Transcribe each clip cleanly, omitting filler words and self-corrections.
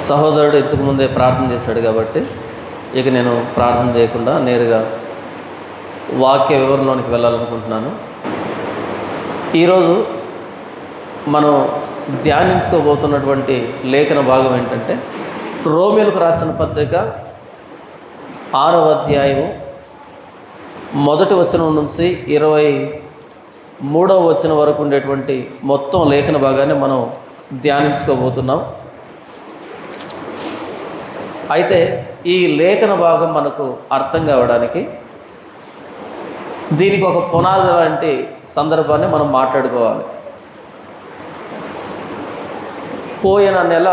సహోదరుడు ఇంతకుముందే ప్రార్థన చేశాడు కాబట్టి ఇక నేను ప్రార్థన చేయకుండా నేరుగా వాక్య వివరణలోనికి వెళ్ళాలనుకుంటున్నాను. ఈరోజు మనం ధ్యానించుకోబోతున్నటువంటి లేఖన భాగం ఏంటంటే రోమీయులకు రాసిన పత్రిక 6వ అధ్యాయము 1వ వచనం నుంచి 23వ వచనం వరకు ఉండేటువంటి మొత్తం లేఖన భాగాన్ని మనం ధ్యానించుకోబోతున్నాం. అయితే ఈ లేఖన భాగం మనకు అర్థం కావడానికి దీనికి ఒక పునాది లాంటి సందర్భాన్ని మనం మాట్లాడుకోవాలి. పోయిన నెల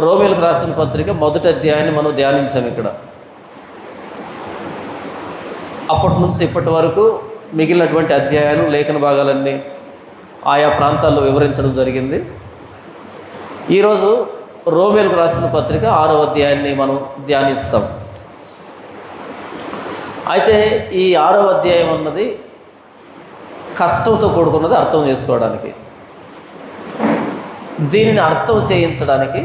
రోమీయులకు రాసిన పత్రిక 1వ అధ్యాయాన్ని మనం ధ్యానించాం. ఇక్కడ అప్పటి నుంచి ఇప్పటి వరకు మిగిలినటువంటి అధ్యాయాలు లేఖన భాగాలన్నీ ఆయా ప్రాంతాల్లో వివరించడం జరిగింది. ఈరోజు రోమీయులకు రాసిన పత్రిక 6వ అధ్యాయాన్ని మనం ధ్యానిస్తాం. అయితే ఈ 6వ అధ్యాయం అన్నది కష్టంతో కూడుకున్నది అర్థం చేసుకోవడానికి. దీనిని అర్థం చేయించడానికి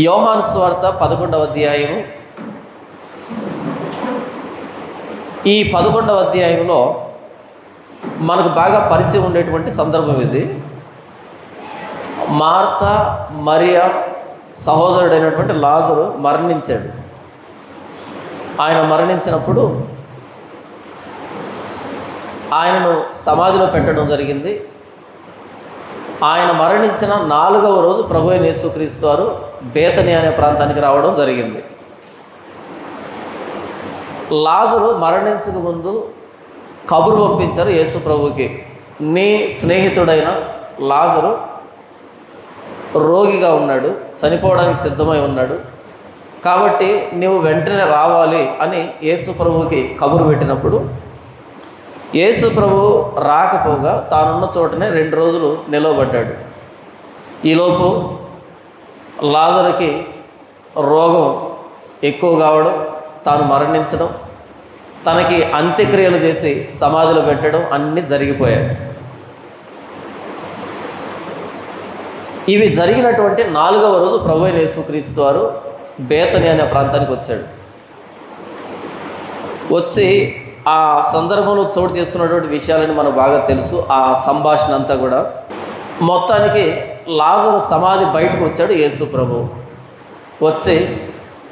యోహాను సువార్త 11వ అధ్యాయము, ఈ 11వ అధ్యాయంలో మనకు బాగా పరిచయం ఉండేటువంటి సందర్భం ఇది. మార్తా మరియా సహోదరుడైనటువంటి లాజరు మరణించాడు. ఆయన మరణించినప్పుడు ఆయనను సమాధిలో పెట్టడం జరిగింది. ఆయన మరణించిన 4వ రోజు ప్రభువైన యేసుక్రీస్తు వారు బేతనీ అనే ప్రాంతానికి రావడం జరిగింది. లాజరు మరణించక ముందు కబురు పంపించారు యేసు ప్రభువుకి, నీ స్నేహితుడైన లాజరు రోగిగా ఉన్నాడు, చనిపోవడానికి సిద్ధమై ఉన్నాడు, కాబట్టి నువ్వు వెంటనే రావాలి అని యేసు ప్రభువుకి కబురు పెట్టినప్పుడు యేసు ప్రభువు రాకపోగా తానున్న చోటనే 2 రోజులు నిలవబడ్డాడు. ఈలోపు లాజరుకి రోగం ఎక్కువ కావడం, తాను మరణించడం, తనకి అంత్యక్రియలు చేసి సమాధిలో పెట్టడం అన్నీ జరిగిపోయాయి. ఇవి జరిగినటువంటి 4వ రోజు ప్రభువైన యేసుక్రీస్తు వారు బేతనీ అనే ప్రాంతానికి వచ్చాడు. వచ్చి ఆ సందర్భంలో చోటు చేస్తున్నటువంటి విషయాలని మనకు బాగా తెలుసు. ఆ సంభాషణ అంతా కూడా మొత్తానికి లాజరు సమాధి బయటకు వచ్చాడు యేసు ప్రభు. వచ్చి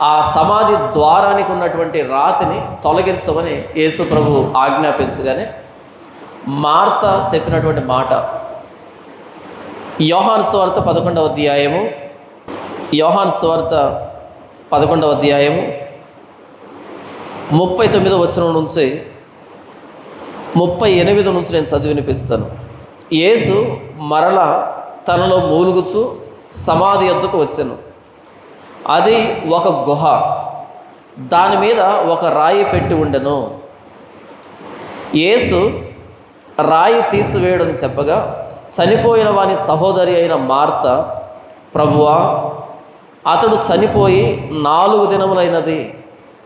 ఆ సమాధి ద్వారానికి ఉన్నటువంటి రాతిని తొలగించమని యేసు ప్రభు ఆజ్ఞాపించగానే మార్త చెప్పినటువంటి మాట యోహాను సువార్త 11వ అధ్యాయము, యోహాను సువార్త 11వ అధ్యాయము 39వ వచనం నుంచి 38 నుంచి నేను చదివి వినిపిస్తాను. యేసు మరల తనలో మూలుగుచు సమాధి యొద్దకు వచ్చెను. అది ఒక గుహ, దాని మీద ఒక రాయి పెట్టి ఉండెను. యేసు రాయి తీసివేయడం చెప్పగా చనిపోయిన వాని సహోదరి అయిన మార్త, ప్రభువా, అతడు చనిపోయి 4 దినములైనది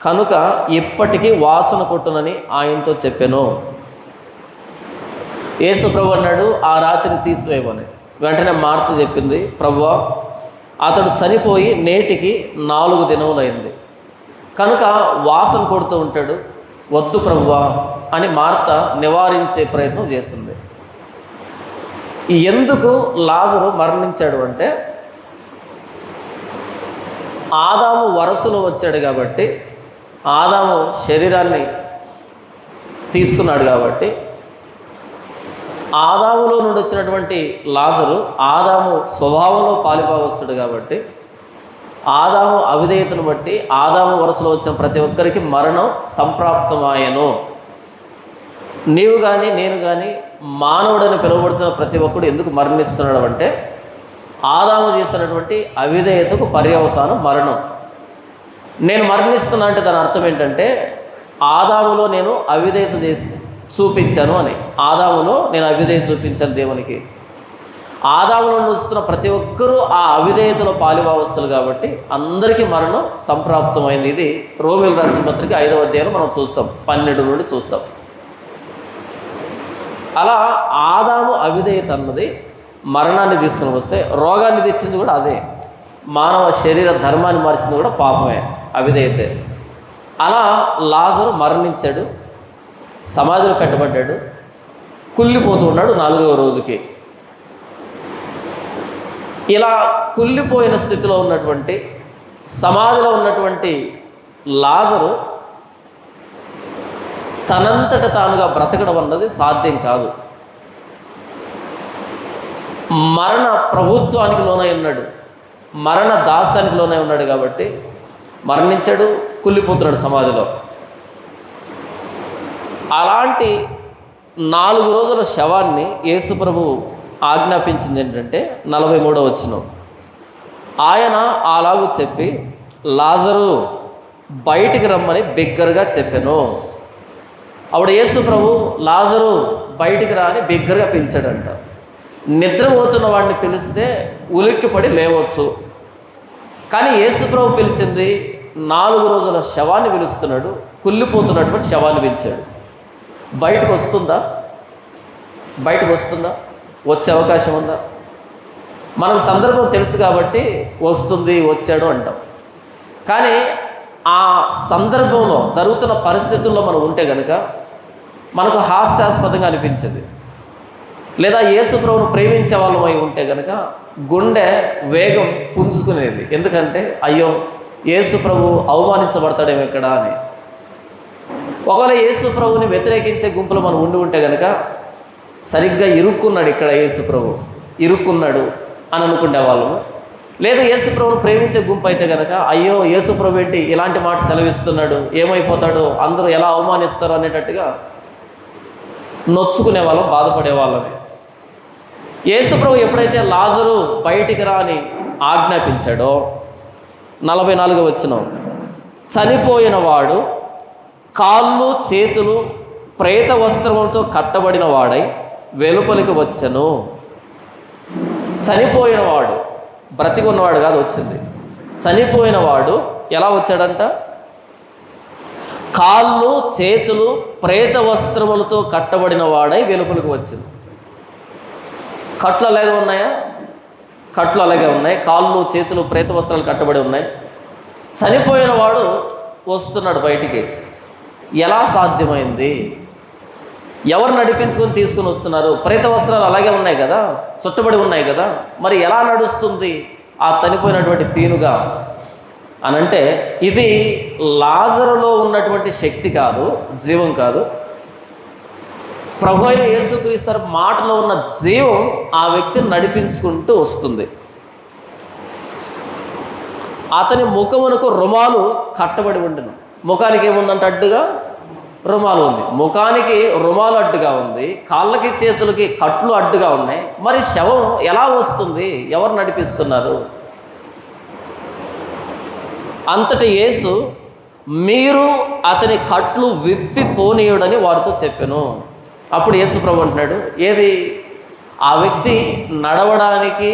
కనుక ఇప్పటికీ వాసన కొట్టునని ఆయనతో చెప్పెను. యేసు ప్రభు అన్నాడు, ఆ రాత్రిని తీసివేయమని. వెంటనే మార్త చెప్పింది, ప్రభువా, అతడు చనిపోయి నేటికి 4 దినములైంది కనుక వాసన కొడుతూ ఉంటాడు, వద్దు ప్రభువా అని మార్త నివారించే ప్రయత్నం చేసింది. ఎందుకు లాజరు మరణించాడు అంటే ఆదాము వరసలో వచ్చాడు కాబట్టి, ఆదాము శరీరాన్ని తీసుకున్నాడు కాబట్టి, ఆదాములో నుండి వచ్చినటువంటి లాజరు ఆదాము స్వభావంలో పాలిపోవస్తుడు కాబట్టి, ఆదాము అవిధేయతను బట్టి ఆదాము వరసలో వచ్చిన ప్రతి ఒక్కరికి మరణం సంప్రాప్తమాయను. నీవు కానీ నేను కానీ మానవుడని పిలువబడుతున్న ప్రతి ఒక్కడు ఎందుకు మరణిస్తున్నాడు అంటే ఆదాము చేసినటువంటి అవిధేయతకు పర్యవసానం మరణం. నేను మరణిస్తున్నా అంటే దాని అర్థం ఏంటంటే ఆదాములో నేను అవిధేయత చూపించాను అని. ఆదాములో నేను అవిధేయత చూపించాను దేవునికి. ఆదాములో వస్తున్న ప్రతి ఒక్కరూ ఆ అవిధేయతలో పాలిభావస్తులు కాబట్టి అందరికీ మరణం సంప్రాప్తమైంది. ఇది రోమీయులకు రాసిన పత్రిక 5వ అధ్యాయంలో మనం చూస్తాం, 12 నుండి చూస్తాం. అలా ఆదాము అవిధేయత అన్నది మరణాన్ని తీసుకుని వస్తే రోగాన్ని తెచ్చింది కూడా అదే. మానవ శరీర ధర్మాన్ని మార్చింది కూడా పాపమే, అవిధేయతే. అలా లాజరు మరణించాడు, సమాధిలో పెట్టబడ్డాడు, కుళ్ళిపోతూ ఉన్నాడు 4వ రోజుకి. ఇలా కుళ్ళిపోయిన స్థితిలో ఉన్నటువంటి, సమాధిలో ఉన్నటువంటి లాజరు తనంతట తానుగా బ్రతకడం అన్నది సాధ్యం కాదు. మరణ ప్రభుత్వానికి లోనై ఉన్నాడు, మరణ దాస్యానికి లోనై ఉన్నాడు కాబట్టి మరణించాడు, కుళ్ళిపోతున్నాడు సమాధిలో. అలాంటి 4 రోజుల శవాన్ని యేసు ప్రభు ఆజ్ఞాపించింది ఏంటంటే 43వ వచనం, ఆయన అలాగూ చెప్పి లాజరు బయటికి రమ్మని బిగ్గరగా చెప్పాను. అప్పుడు యేసు ప్రభు లాజరు బయటికి రా అని బిగ్గరగా పిలిచాడంట. నిద్రపోతున్న వాడిని పిలిస్తే ఉలిక్కిపడి లేవచ్చు, కానీ యేసు ప్రభు పిలిచింది 4 రోజుల శవాన్ని పిలుస్తున్నాడు, కుళ్ళిపోతున్నటువంటి శవాన్ని పిలిచాడు. బయటకు వస్తుందా? బయటకు వస్తుందా? వచ్చే అవకాశం ఉందా? మనకు సందర్భం తెలుసు కాబట్టి వస్తుంది, వచ్చాడు అంటాం. కానీ ఆ సందర్భంలో జరుగుతున్న పరిస్థితుల్లో మనం ఉంటే కనుక మనకు హాస్యాస్పదంగా అనిపించేది. లేదా యేసు ప్రభువును ప్రేమించే వాళ్ళమై ఉంటే కనుక గుండె వేగం పుంజుకునేది. ఎందుకంటే అయ్యో యేసు ప్రభు అవమానించబడతాడేమో ఇక్కడ అని. ఒకవేళ యేసు ప్రభువుని వ్యతిరేకించే గుంపులో మనం ఉంటే కనుక సరిగ్గా ఇరుక్కున్నాడు ఇక్కడ యేసు ప్రభు, ఇరుక్కున్నాడు అని అనుకునే వాళ్ళము. లేదా యేసు ప్రభువును ప్రేమించే గుంపు అయితే కనుక అయ్యో యేసు ప్రభు ఏంటి ఇలాంటి మాట సెలవిస్తున్నాడు, ఏమైపోతాడో, అందరూ ఎలా అవమానిస్తారు అనేటట్టుగా నొచ్చుకునే వాళ్ళం, బాధపడే వాళ్ళమే. యేసు ప్రభు ఎప్పుడైతే లాజరు బయటికి రా అని ఆజ్ఞాపించాడో 44వ వచనం, చనిపోయిన వాడు కాళ్ళు చేతులు ప్రేత వస్త్రములతో కట్టబడిన వాడై వెలుపలికి వచ్చెను. చనిపోయిన వాడు, బ్రతికి ఉన్నవాడు కాదు వచ్చింది. చనిపోయిన వాడు ఎలా వచ్చాడంట? కాళ్ళు చేతులు ప్రేత వస్త్రములతో కట్టబడిన వాడై వెలుపలికి వచ్చింది. కట్లు అలాగే ఉన్నాయా? కట్లు అలాగే ఉన్నాయి. కాళ్ళు చేతులు ప్రేత వస్త్రాలు కట్టబడి ఉన్నాయి. చనిపోయిన వాడు వస్తున్నాడు బయటికి. ఎలా సాధ్యమైంది? ఎవరు నడిపించుకొని తీసుకుని వస్తున్నారు? ప్రేత వస్త్రాలు అలాగే ఉన్నాయి కదా, చుట్టబడి ఉన్నాయి కదా, మరి ఎలా నడుస్తుంది ఆ చనిపోయినటువంటి పీనుగా అనంటే ఇది లాజరులో ఉన్నటువంటి శక్తి కాదు, జీవం కాదు. ప్రభు అయిన యేసుక్రీస్తు మాటలో ఉన్న జీవం ఆ వ్యక్తిని నడిపించుకుంటూ వస్తుంది. అతని ముఖమునకు రుమాలు కట్టబడి ఉండను. ముఖానికి ఏముందంటే అడ్డుగా రుమాలు ఉంది. ముఖానికి రుమాలు అడ్డుగా ఉంది, కాళ్ళకి చేతులకి కట్లు అడ్డుగా ఉన్నాయి. మరి శవం ఎలా వస్తుంది? ఎవరు నడిపిస్తున్నారు? అంతటి యేసు మీరు అతని కట్లు విప్పి పోనీయుడని వారితో చెప్పాను. అప్పుడు యేసు ప్రభు అంటున్నాడు, ఏది ఆ వ్యక్తి నడవడానికి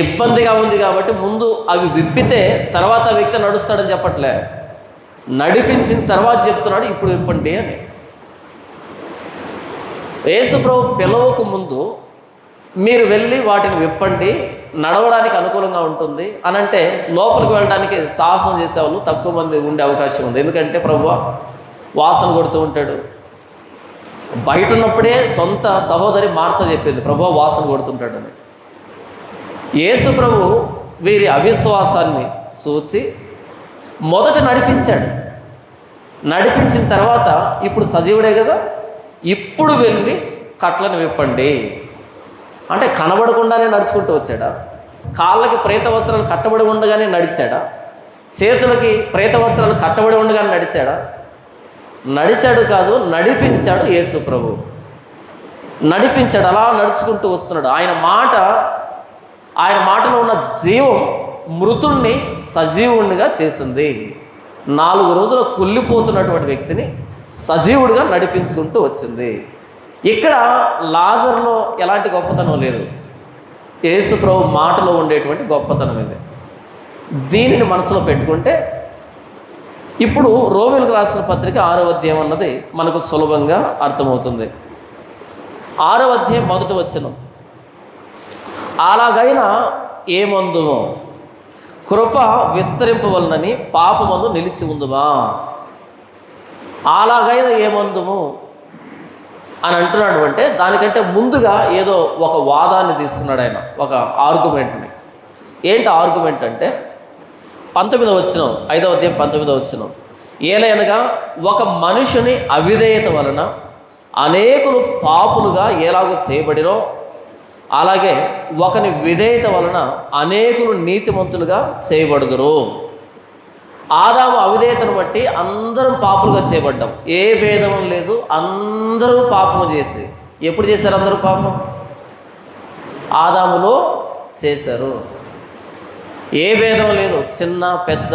ఇబ్బందిగా ఉంది కాబట్టి ముందు అవి విప్పితే తర్వాత ఆ వ్యక్తి నడుస్తాడని చెప్పట్లే, నడిపించిన తర్వాత చెప్తున్నాడు ఇప్పుడు విప్పండి అని. యేసు ప్రభు పిలవకు ముందు మీరు వెళ్ళి వాటిని విప్పండి, నడవడానికి అనుకూలంగా ఉంటుంది అని అంటే లోపలికి వెళ్ళడానికి సాహసం చేసేవాళ్ళు తక్కువ మంది ఉండే అవకాశం ఉంది. ఎందుకంటే ప్రభు వాసన కొడుతూ ఉంటాడు. బయట ఉన్నప్పుడే సొంత సహోదరి మార్త చెప్పింది ప్రభు వాసన కొడుతుంటాడని. యేసు ప్రభు వీరి అవిశ్వాసాన్ని చూసి మొదట నడిపించాడు. నడిపించిన తర్వాత ఇప్పుడు సజీవుడే కదా, ఇప్పుడు వెళ్ళి కట్లను విప్పండి అంటే కనబడకుండానే నడుచుకుంటూ వచ్చాడా? కాళ్ళకి ప్రేత వస్త్రాలు కట్టబడి ఉండగానే నడిచాడా? చేతులకి ప్రేత వస్త్రాలు కట్టబడి ఉండగానే నడిచాడా? నడిచాడు కాదు, నడిపించాడు యేసు ప్రభు. నడిపించాడు, అలా నడుచుకుంటూ వస్తున్నాడు. ఆయన మాటలో ఉన్న జీవం మృతుణ్ణి సజీవునిగా చేసింది. 4 రోజులు కుళ్ళిపోతున్నటువంటి వ్యక్తిని సజీవుడిగా నడిపించుకుంటూ వచ్చింది. ఇక్కడ లాజరులో ఎలాంటి గొప్పతనం లేదు, యేసు ప్రభు మాటలో ఉండేటువంటి గొప్పతనం ఇది. దీనిని మనసులో పెట్టుకుంటే ఇప్పుడు రోమీయులకు రాసిన పత్రిక 6వ అధ్యాయం అన్నది మనకు సులభంగా అర్థమవుతుంది. 6వ అధ్యాయం 1వ వచనం, అలాగైనా ఏమందుము, కృప విస్తరింపవలనని పాపమందు నిలిచి ఉందుమా. అలాగైనా ఏమందుము అని అంటున్నాడు అంటే దానికంటే ముందుగా ఏదో ఒక వాదాన్ని తీస్తున్నాడు ఆయన, ఒక ఆర్గ్యుమెంట్ని. ఏంటి ఆర్గ్యుమెంట్ అంటే 19వ వచనం, 5వ అధ్యాయం 19వ వచనం, ఏలయనగా ఒక మనుషుని అవిధేయత వలన అనేకులు పాపులుగా ఎలాగో చేయబడిరో, అలాగే ఒకని విధేయత వలన అనేకులు నీతిమంతులుగా చేయబడుదురు. ఆదాము అవిధేయతను బట్టి అందరం పాపులుగా చేయబడ్డాం. ఏ భేదం లేదు, అందరూ పాపము చేసి. ఎప్పుడు చేశారు అందరూ పాపం? ఆదాములో చేశారు. ఏ భేదం లేదు, చిన్న పెద్ద,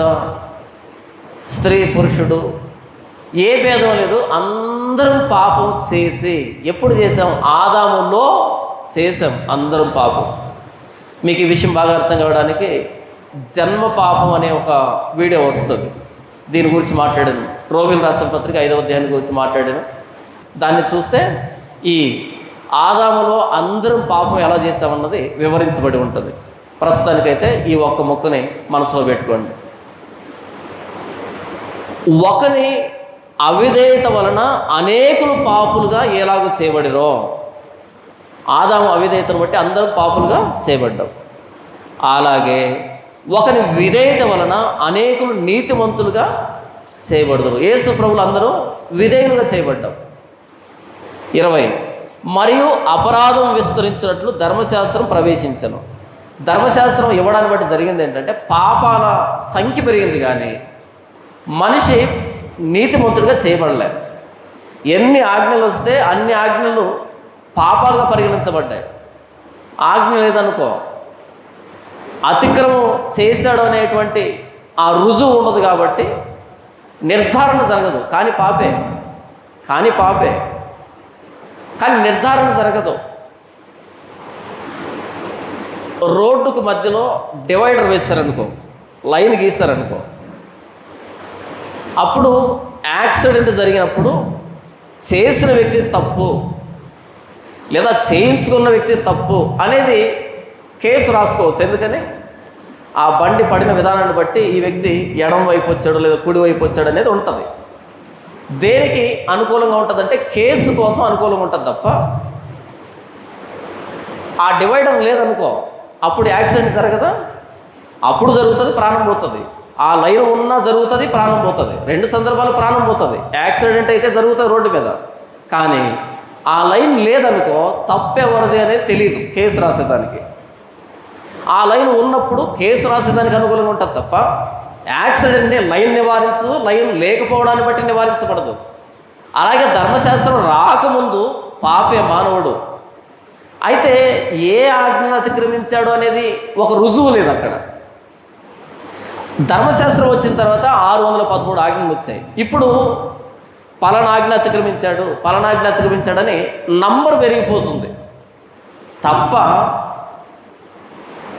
స్త్రీ పురుషుడు, ఏ భేదం లేదు, అందరం పాపం చేసి. ఎప్పుడు చేసాం? ఆదాములో చేసాం అందరం పాపం. మీకు ఈ విషయం బాగా అర్థం కావడానికి జన్మ పాపం అనే ఒక వీడియో వస్తుంది, దీని గురించి మాట్లాడాను. రోమిల్ రాసిన పత్రిక 5వ అధ్యాయాన్ని గురించి మాట్లాడాను. దాన్ని చూస్తే ఈ ఆదాములో అందరం పాపం ఎలా చేసామన్నది వివరించబడి ఉంటుంది. ప్రస్తుతానికైతే ఈ ఒక్క ముక్కని మనసులో పెట్టుకోండి. ఒకని అవిధేయత వలన అనేకులు పాపులుగా ఎలాగో చేయబడిరో, ఆదాము అవిధేయతను బట్టి అందరం పాపులుగా చేయబడ్డాం. అలాగే ఒకని విధేయత వలన అనేకులు నీతిమంతులుగా చేయబడదురు. యేసు ప్రభువులు అందరూ విధేయులుగా చేయబడ్డాం. 20, మరియు అపరాధం విస్తరించినట్లు ధర్మశాస్త్రం ప్రవేశించను. ధర్మశాస్త్రం ఇవ్వడాన్ని బట్టి జరిగింది ఏంటంటే పాపాల సంఖ్య పెరిగింది, కానీ మనిషి నీతిమంతుడిగా చేయబడలే. ఎన్ని ఆజ్ఞలు వస్తే అన్ని ఆజ్ఞలు పాపాలుగా పరిగణించబడ్డాయి. ఆజ్ఞ లేదనుకో, అతిక్రమం చేశాడు అనేటువంటి ఆ రుజువు ఉండదు, కాబట్టి నిర్ధారణ జరగదు. కానీ పాపే కానీ నిర్ధారణ జరగదు. రోడ్డుకు మధ్యలో డివైడర్ వేస్తారనుకో, లైన్ గీస్తారనుకో, అప్పుడు యాక్సిడెంట్ జరిగినప్పుడు చేసిన వ్యక్తి తప్పు లేదా చేయించుకున్న వ్యక్తి తప్పు అనేది కేసు రాసుకోవచ్చు. ఎందుకని ఆ బండి పడిన విధానాన్ని బట్టి ఈ వ్యక్తి ఎడం వైపు వచ్చాడు లేదా కుడి వైపు వచ్చాడు అనేది ఉంటుంది. దేనికి అనుకూలంగా ఉంటుందంటే కేసు కోసం అనుకూలంగా ఉంటుంది తప్ప, ఆ డివైడర్ లేదనుకో అప్పుడు యాక్సిడెంట్ జరగదా? అప్పుడు జరుగుతుంది, ప్రాణం పోతుంది. ఆ లైన్ ఉన్నా జరుగుతుంది, ప్రాణం పోతుంది. 2 సందర్భాలు ప్రాణం పోతుంది. యాక్సిడెంట్ అయితే జరుగుతుంది రోడ్డు మీద, కానీ ఆ లైన్ లేదనుకో తప్పెవరిది అనేది తెలియదు కేసు రాసేదానికి. ఆ లైన్ ఉన్నప్పుడు కేసు రాసేదానికి అనుకూలంగా ఉంటుంది తప్ప యాక్సిడెంట్ని లైన్ నివారించదు, లైన్ లేకపోవడాన్ని బట్టి నివారించబడదు. అలాగే ధర్మశాస్త్రం రాకముందు పాపే మానవుడు. అయితే ఏ ఆజ్ఞను అతిక్రమించాడు అనేది ఒక రుజువు లేదు అక్కడ. ధర్మశాస్త్రం వచ్చిన తర్వాత 613 ఆజ్ఞలు వచ్చాయి. ఇప్పుడు పలానా ఆజ్ఞ అతిక్రమించాడని నంబర్ పెరిగిపోతుంది తప్ప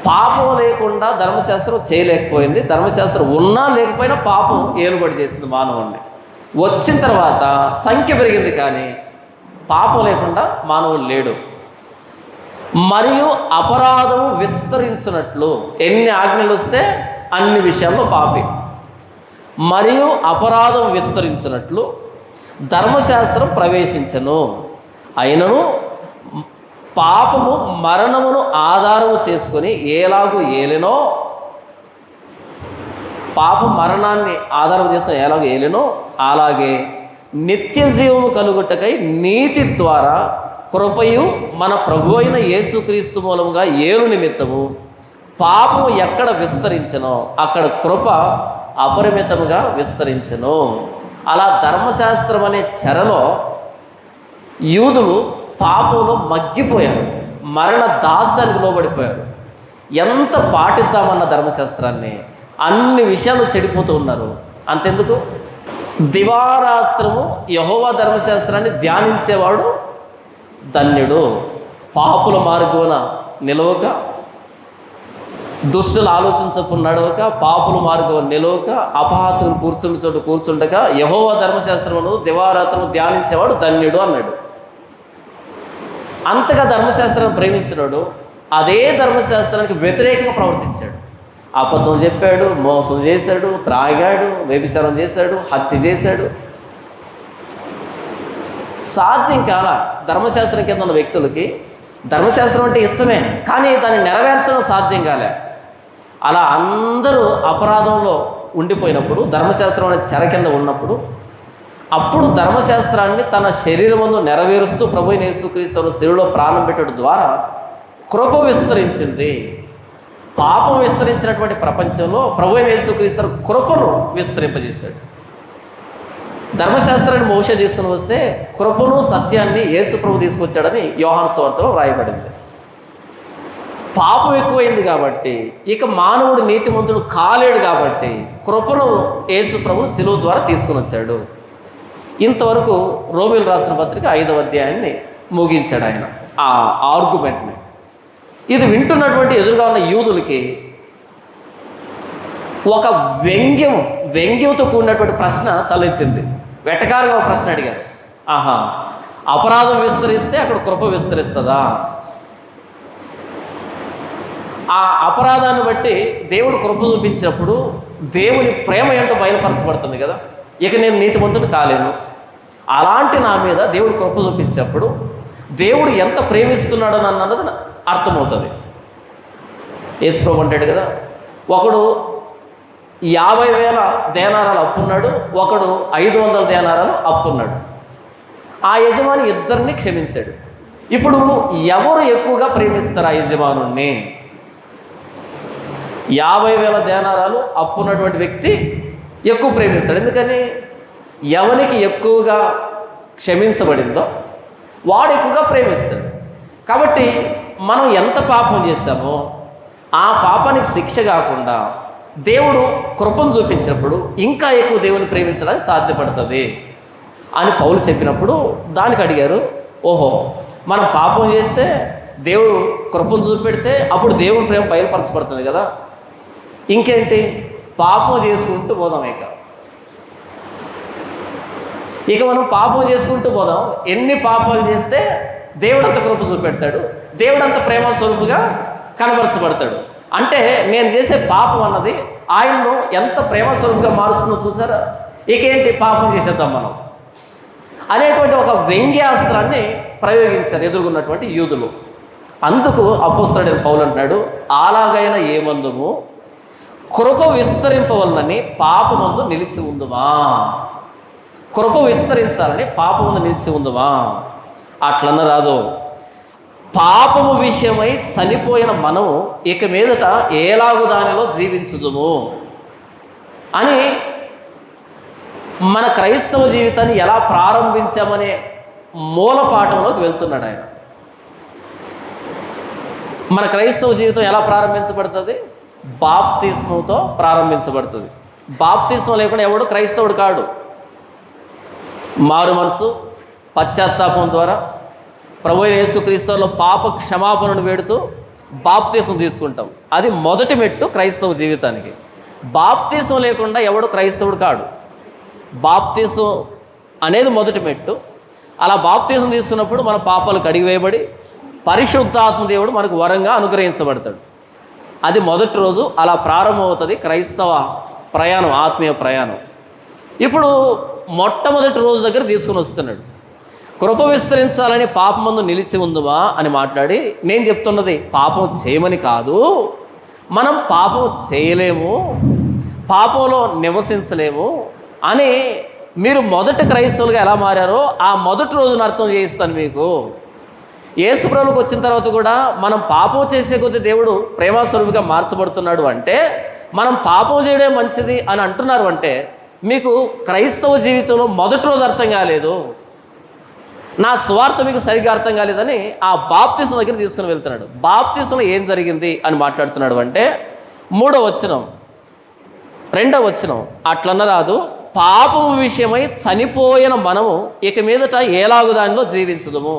పాపం లేకుండా ధర్మశాస్త్రం చేయలేకపోయింది. ధర్మశాస్త్రం ఉన్నా లేకపోయినా పాపం ఏలుబడి చేసింది మానవుడిని. వచ్చిన తర్వాత సంఖ్య పెరిగింది, కానీ పాపం లేకుండా మానవుడు లేడు. మరియు అపరాధము విస్తరించినట్లు, ఎన్ని ఆజ్ఞలు వస్తే అన్ని విషయాల్లో పాపి. మరియు అపరాధం విస్తరించినట్లు ధర్మశాస్త్రం ప్రవేశించను, అయినను పాపము మరణమును ఆధారము చేసుకొని ఎలాగూ ఏలెనో, పాపం మరణాన్ని ఆధారం చేసుకుని ఎలాగో ఏలెనో, అలాగే నిత్య జీవము కలుగుటకై నీతి ద్వారా కృపయు మన ప్రభు అయిన యేసుక్రీస్తు మూలముగా ఏలు నిమిత్తము పాపము ఎక్కడ విస్తరించెనో అక్కడ కృప అపరిమితముగా విస్తరించెను. అలా ధర్మశాస్త్రం అనే చెరలో యూదులు పాపంలో మగ్గిపోయారు, మరణ దాస్యానికి లోబడిపోయారు. ఎంత పాటిద్దామన్న ధర్మశాస్త్రాన్ని అన్ని విషయాలు చెడిపోతూ ఉన్నారు. అంతెందుకు, దివారాత్రము యెహోవా ధర్మశాస్త్రాన్ని ధ్యానించేవాడు ధన్యుడు. పాపుల మార్గమున నిలవక, దుష్టులు ఆలోచించకుండా నడవక, పాపుల మార్గం నిలవక, అపహాసులు కూర్చుండి చోటు కూర్చుండక యెహోవా ధర్మశాస్త్రమును దివారాత్రము ధ్యానించేవాడు ధన్యుడు అన్నాడు. అంతగా ధర్మశాస్త్రాన్ని ప్రేమించినాడు అదే ధర్మశాస్త్రానికి వ్యతిరేకంగా ప్రవర్తించాడు. అబద్ధం చెప్పాడు, మోసం చేశాడు, త్రాగాడు, వ్యభిచారం చేశాడు, హత్య చేశాడు. సాధ్యం కాల ధర్మశాస్త్రం కింద ఉన్న వ్యక్తులకి. ధర్మశాస్త్రం అంటే ఇష్టమే, కానీ దాన్ని నెరవేర్చడం సాధ్యం కాలే. అలా అందరూ అపరాధంలో ఉండిపోయినప్పుడు, ధర్మశాస్త్రం అనే చెర కింద ఉన్నప్పుడు, అప్పుడు ధర్మశాస్త్రాన్ని తన శరీరమందు నెరవేరుస్తూ ప్రభువైన యేసుక్రీస్తు శరీరంలో ప్రాణం పెట్టడం ద్వారా కృప విస్తరించింది. పాపం విస్తరించినటువంటి ప్రపంచంలో ప్రభువైన యేసుక్రీస్తు కృపను విస్తరింపజేశాడు. ధర్మశాస్త్రాన్ని మోషే తీసుకుని వస్తే కృపను సత్యాన్ని యేసు ప్రభు తీసుకొచ్చాడని యోహాను సువార్తలో రాయబడింది. పాపం ఎక్కువైంది కాబట్టి ఇక మానవుడు నీతిమంతుడు కాలేడు కాబట్టి కృపను యేసు ప్రభు శిలువ ద్వారా తీసుకుని వచ్చాడు. ఇంతవరకు రోమీయులు రాసిన పత్రిక 5వ అధ్యాయాన్ని ముగించాడు ఆయన ఆ ఆర్గ్యుమెంట్ని. ఇది వింటున్నటువంటి ఎదురుగా ఉన్న యూదులకి ఒక వ్యంగ్యంతో కూడినటువంటి ప్రశ్న తలెత్తింది. వెటకారంగా ఒక ప్రశ్న అడిగారు. అపరాధం విస్తరిస్తే అక్కడ కృప విస్తరిస్తుందా? ఆ అపరాధాన్ని బట్టి దేవుడు కృప చూపించినప్పుడు దేవుని ప్రేమ ఏంటో బయలుపరచబడుతుంది కదా. ఇక నేను నీతిమంతుడు కాలేను, అలాంటి నా మీద దేవుడు కృప చూపించినప్పుడు దేవుడు ఎంత ప్రేమిస్తున్నాడని అన్నది అర్థమవుతుంది. యేసుప్రభు అంటాడు కదా, ఒకడు 50,000 దేనారాలు అప్పున్నాడు, ఒకడు 500 దేనారాలు అప్పున్నాడు. ఆ యజమాని ఇద్దరిని క్షమించాడు. ఇప్పుడు ఎవరు ఎక్కువగా ప్రేమిస్తారు ఆ యజమానుణ్ణి? 50,000 దేనారాలు అప్పున్నటువంటి వ్యక్తి ఎక్కువ ప్రేమిస్తాడు. ఎందుకని? ఎవరికి ఎక్కువగా క్షమించబడిందో వాడు ఎక్కువగా ప్రేమిస్తాడు. కాబట్టి మనం ఎంత పాపం చేశామో ఆ పాపానికి శిక్ష కాకుండా దేవుడు కృపను చూపించినప్పుడు ఇంకా ఎక్కువ దేవుని ప్రేమించడానికి సాధ్యపడుతుంది అని పౌలు చెప్పినప్పుడు దానికి అడిగారు, ఓహో మనం పాపం చేస్తే దేవుడు కృపను చూపెడితే అప్పుడు దేవుని ప్రేమ బయలుపరచబడుతుంది కదా, ఇంకేంటి పాపం చేసుకుంటూ పోదాం. ఇక మనం పాపం చేసుకుంటూ పోదాం. ఎన్ని పాపాలు చేస్తే దేవుడు అంత కృప చూపెడతాడు, దేవుడు అంత ప్రేమ స్వరూపుగా కనబరచబడతాడు. అంటే నేను చేసే పాపం అన్నది ఆయన్ను ఎంత ప్రేమ స్వరూపుగా మారుస్తుందో చూసారా. ఇకేంటి పాపం చేసేద్దాం మనం అనేటువంటి ఒక వ్యంగ్యాస్త్రాన్ని ప్రయోగించారు ఎదుర్కొన్నటువంటి యూదులు. అందుకు అపోస్తలుడైన పౌలు అంటున్నాడు, అలాగైనా ఏమందుము కృప విస్తరింపవలనని పాపమందు నిలిచి ఉందుమా. కృప విస్తరించాలని పాపమందు నిలిచి ఉందుమా. అట్లన్న రాదు. పాపము విషయమై చనిపోయిన మనము ఇక మీదట ఏలాగు దానిలో జీవించుదుము అని మన క్రైస్తవ జీవితాన్ని ఎలా ప్రారంభించామనే మూల పాఠంలోకి వెళ్తున్నాడు ఆయన. మన క్రైస్తవ జీవితం ఎలా ప్రారంభించబడుతుంది? బాప్తిస్మంతో ప్రారంభించబడుతుంది. బాప్తిస్మం లేకుండా ఎవడు క్రైస్తవుడు కాడు. మారు మనసు పశ్చాత్తాపం ద్వారా ప్రభువైన యేసుక్రీస్తులో పాప క్షమాపణను వేడుతూ బాప్తిస్మం తీసుకుంటాం. అది మొదటి మెట్టు క్రైస్తవ జీవితానికి. బాప్తిస్మం లేకుండా ఎవడు క్రైస్తవుడు కాడు. బాప్తిస్మం అనేది మొదటి మెట్టు. అలా బాప్తిస్మం తీసుకున్నప్పుడు మన పాపాలు కడిగివేయబడి పరిశుద్ధాత్మ దేవుడు మనకు వరంగా అనుగ్రహించబడతాడు. అది మొదటి రోజు అలా ప్రారంభమవుతుంది క్రైస్తవ ప్రయాణం, ఆత్మీయ ప్రయాణం. ఇప్పుడు మొట్టమొదటి రోజు దగ్గర తీసుకుని వస్తున్నాడు. కృప విస్తరించాలని పాపమందు నిలిచి ఉందుమా అని మాట్లాడి, నేను చెప్తున్నది పాపం చేయమని కాదు, మనం పాపం చేయలేము, పాపంలో నివసించలేము అని మీరు మొదటి క్రైస్తవులుగా ఎలా మారారో ఆ మొదటి రోజున అర్థం చేయిస్తాను మీకు. యేసు ప్రభువుకి వచ్చిన తర్వాత కూడా మనం పాపం చేసే కొద్దీ దేవుడు ప్రేమస్వరూపిగా మార్చబడుతున్నాడు అంటే, మనం పాపం చేయడం మంచిది అని అంటున్నారు అంటే మీకు క్రైస్తవ జీవితంలో మొదటి రోజు అర్థం కాలేదు, నా స్వార్థ మీకు సరిగ్గా అర్థం కాలేదని ఆ బాప్తిసం దగ్గర తీసుకుని వెళ్తున్నాడు. బాప్తిసంలో ఏం జరిగింది అని మాట్లాడుతున్నాడు అంటే 3వ వచనం 2వ వచనం, అట్లన్న రాదు, పాపము విషయమై చనిపోయిన మనము ఇక మీదట ఏలాగు దానిలో జీవించుదుము.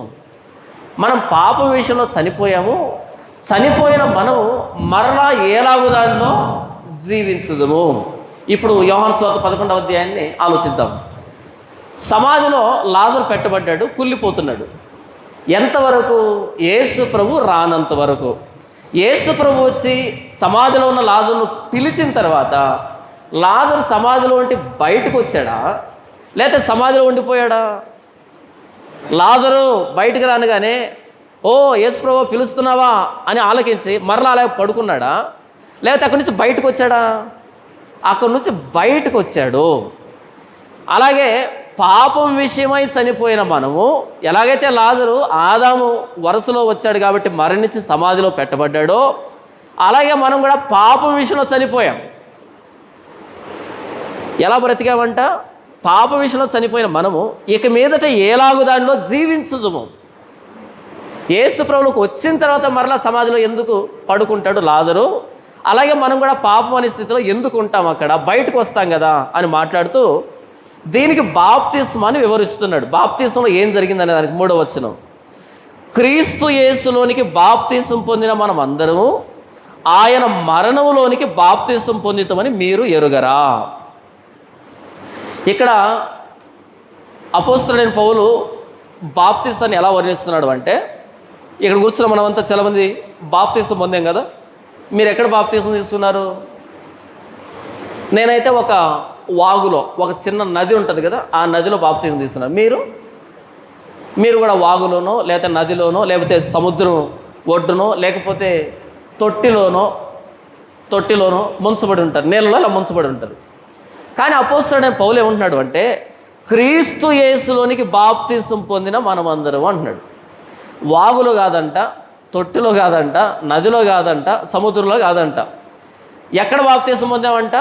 మనం పాపం విషయంలో చనిపోయాము, చనిపోయిన మనము మరలా ఏలాగు దానిలో జీవించుదుము. ఇప్పుడు యోహాను సువార్త 11వ అధ్యాయాన్ని ఆలోచిద్దాం. సమాధిలో లాజరు పెట్టబడ్డాడు, కుళ్ళిపోతున్నాడు. ఎంతవరకు? యేసు ప్రభు రానంత వరకు. యేసు ప్రభు వచ్చి సమాధిలో ఉన్న లాజరును పిలిచిన తర్వాత లాజరు సమాధిలో ఉండి బయటకు వచ్చాడా, లేకపోతే సమాధిలో ఉండిపోయాడా? లాజరు బయటకు రానగానే ఓ యేసు ప్రభు పిలుస్తున్నావా అని ఆలకించి మరలా అలా పడుకున్నాడా, లేకపోతే అక్కడి నుంచి బయటకు వచ్చాడా? అక్కడి నుంచి బయటకు వచ్చాడు. అలాగే పాపం విషయమై చనిపోయిన మనము, ఎలాగైతే లాజరు ఆదాము వరుసలో వచ్చాడు కాబట్టి మరణించి సమాధిలో పెట్టబడ్డాడో, అలాగే మనం కూడా పాపం విషయంలో చనిపోయాం. ఎలా బ్రతికామంట? పాప విషయంలో చనిపోయిన మనము ఇక మీదట ఏలాగు దానిలో జీవించుదుము. యేసు ప్రభువుకు వచ్చిన తర్వాత మరలా సమాధిలో ఎందుకు పడుకుంటాడు లాజరు, అలాగే మనం కూడా పాపం అనే స్థితిలో ఎందుకు ఉంటాం, అక్కడ బయటకు వస్తాం కదా అని మాట్లాడుతూ దీనికి బాప్తిస్మం అని వివరిస్తున్నాడు. బాప్తిస్మంలో ఏం జరిగిందనే దానికి 3వ వచనం, క్రీస్తు యేసులోనికి బాప్తిస్మం పొందిన మనం అందరము ఆయన మరణంలోనికి బాప్తిస్మం పొందుతామని మీరు ఎరుగరా. ఇక్కడ అపోస్తలుడైన పౌలు బాప్తిస్మాన్ని ఎలా వర్ణిస్తున్నాడు అంటే, ఇక్కడ కూర్చున్న మనమంతా చాలామంది బాప్తిస్మం పొందాం కదా. మీరు ఎక్కడ బాప్తిస్మం తీసుకున్నారు? నేనైతే ఒక వాగులో, ఒక చిన్న నది ఉంటుంది కదా, ఆ నదిలో బాప్తిస్మం తీసుకున్నాను. మీరు కూడా వాగులోనో లేకపోతే నదిలోనో లేకపోతే సముద్రం ఒడ్డునో లేకపోతే తొట్టిలోనో ముంచబడి ఉంటారు, నీళ్ళలో అలా ముంచబడి ఉంటారు. కానీ అపోస్తలుడైన పౌలు ఏమంటున్నాడు అంటే, క్రీస్తు యేసులోనికి బాప్తిస్మం పొందిన మనమందరం అంటున్నాడు. వాగులో కాదంట, తొట్టిలో కాదంట, నదిలో కాదంట, సముద్రంలో కాదంట. ఎక్కడ బాప్తిస్మం పొందామంట?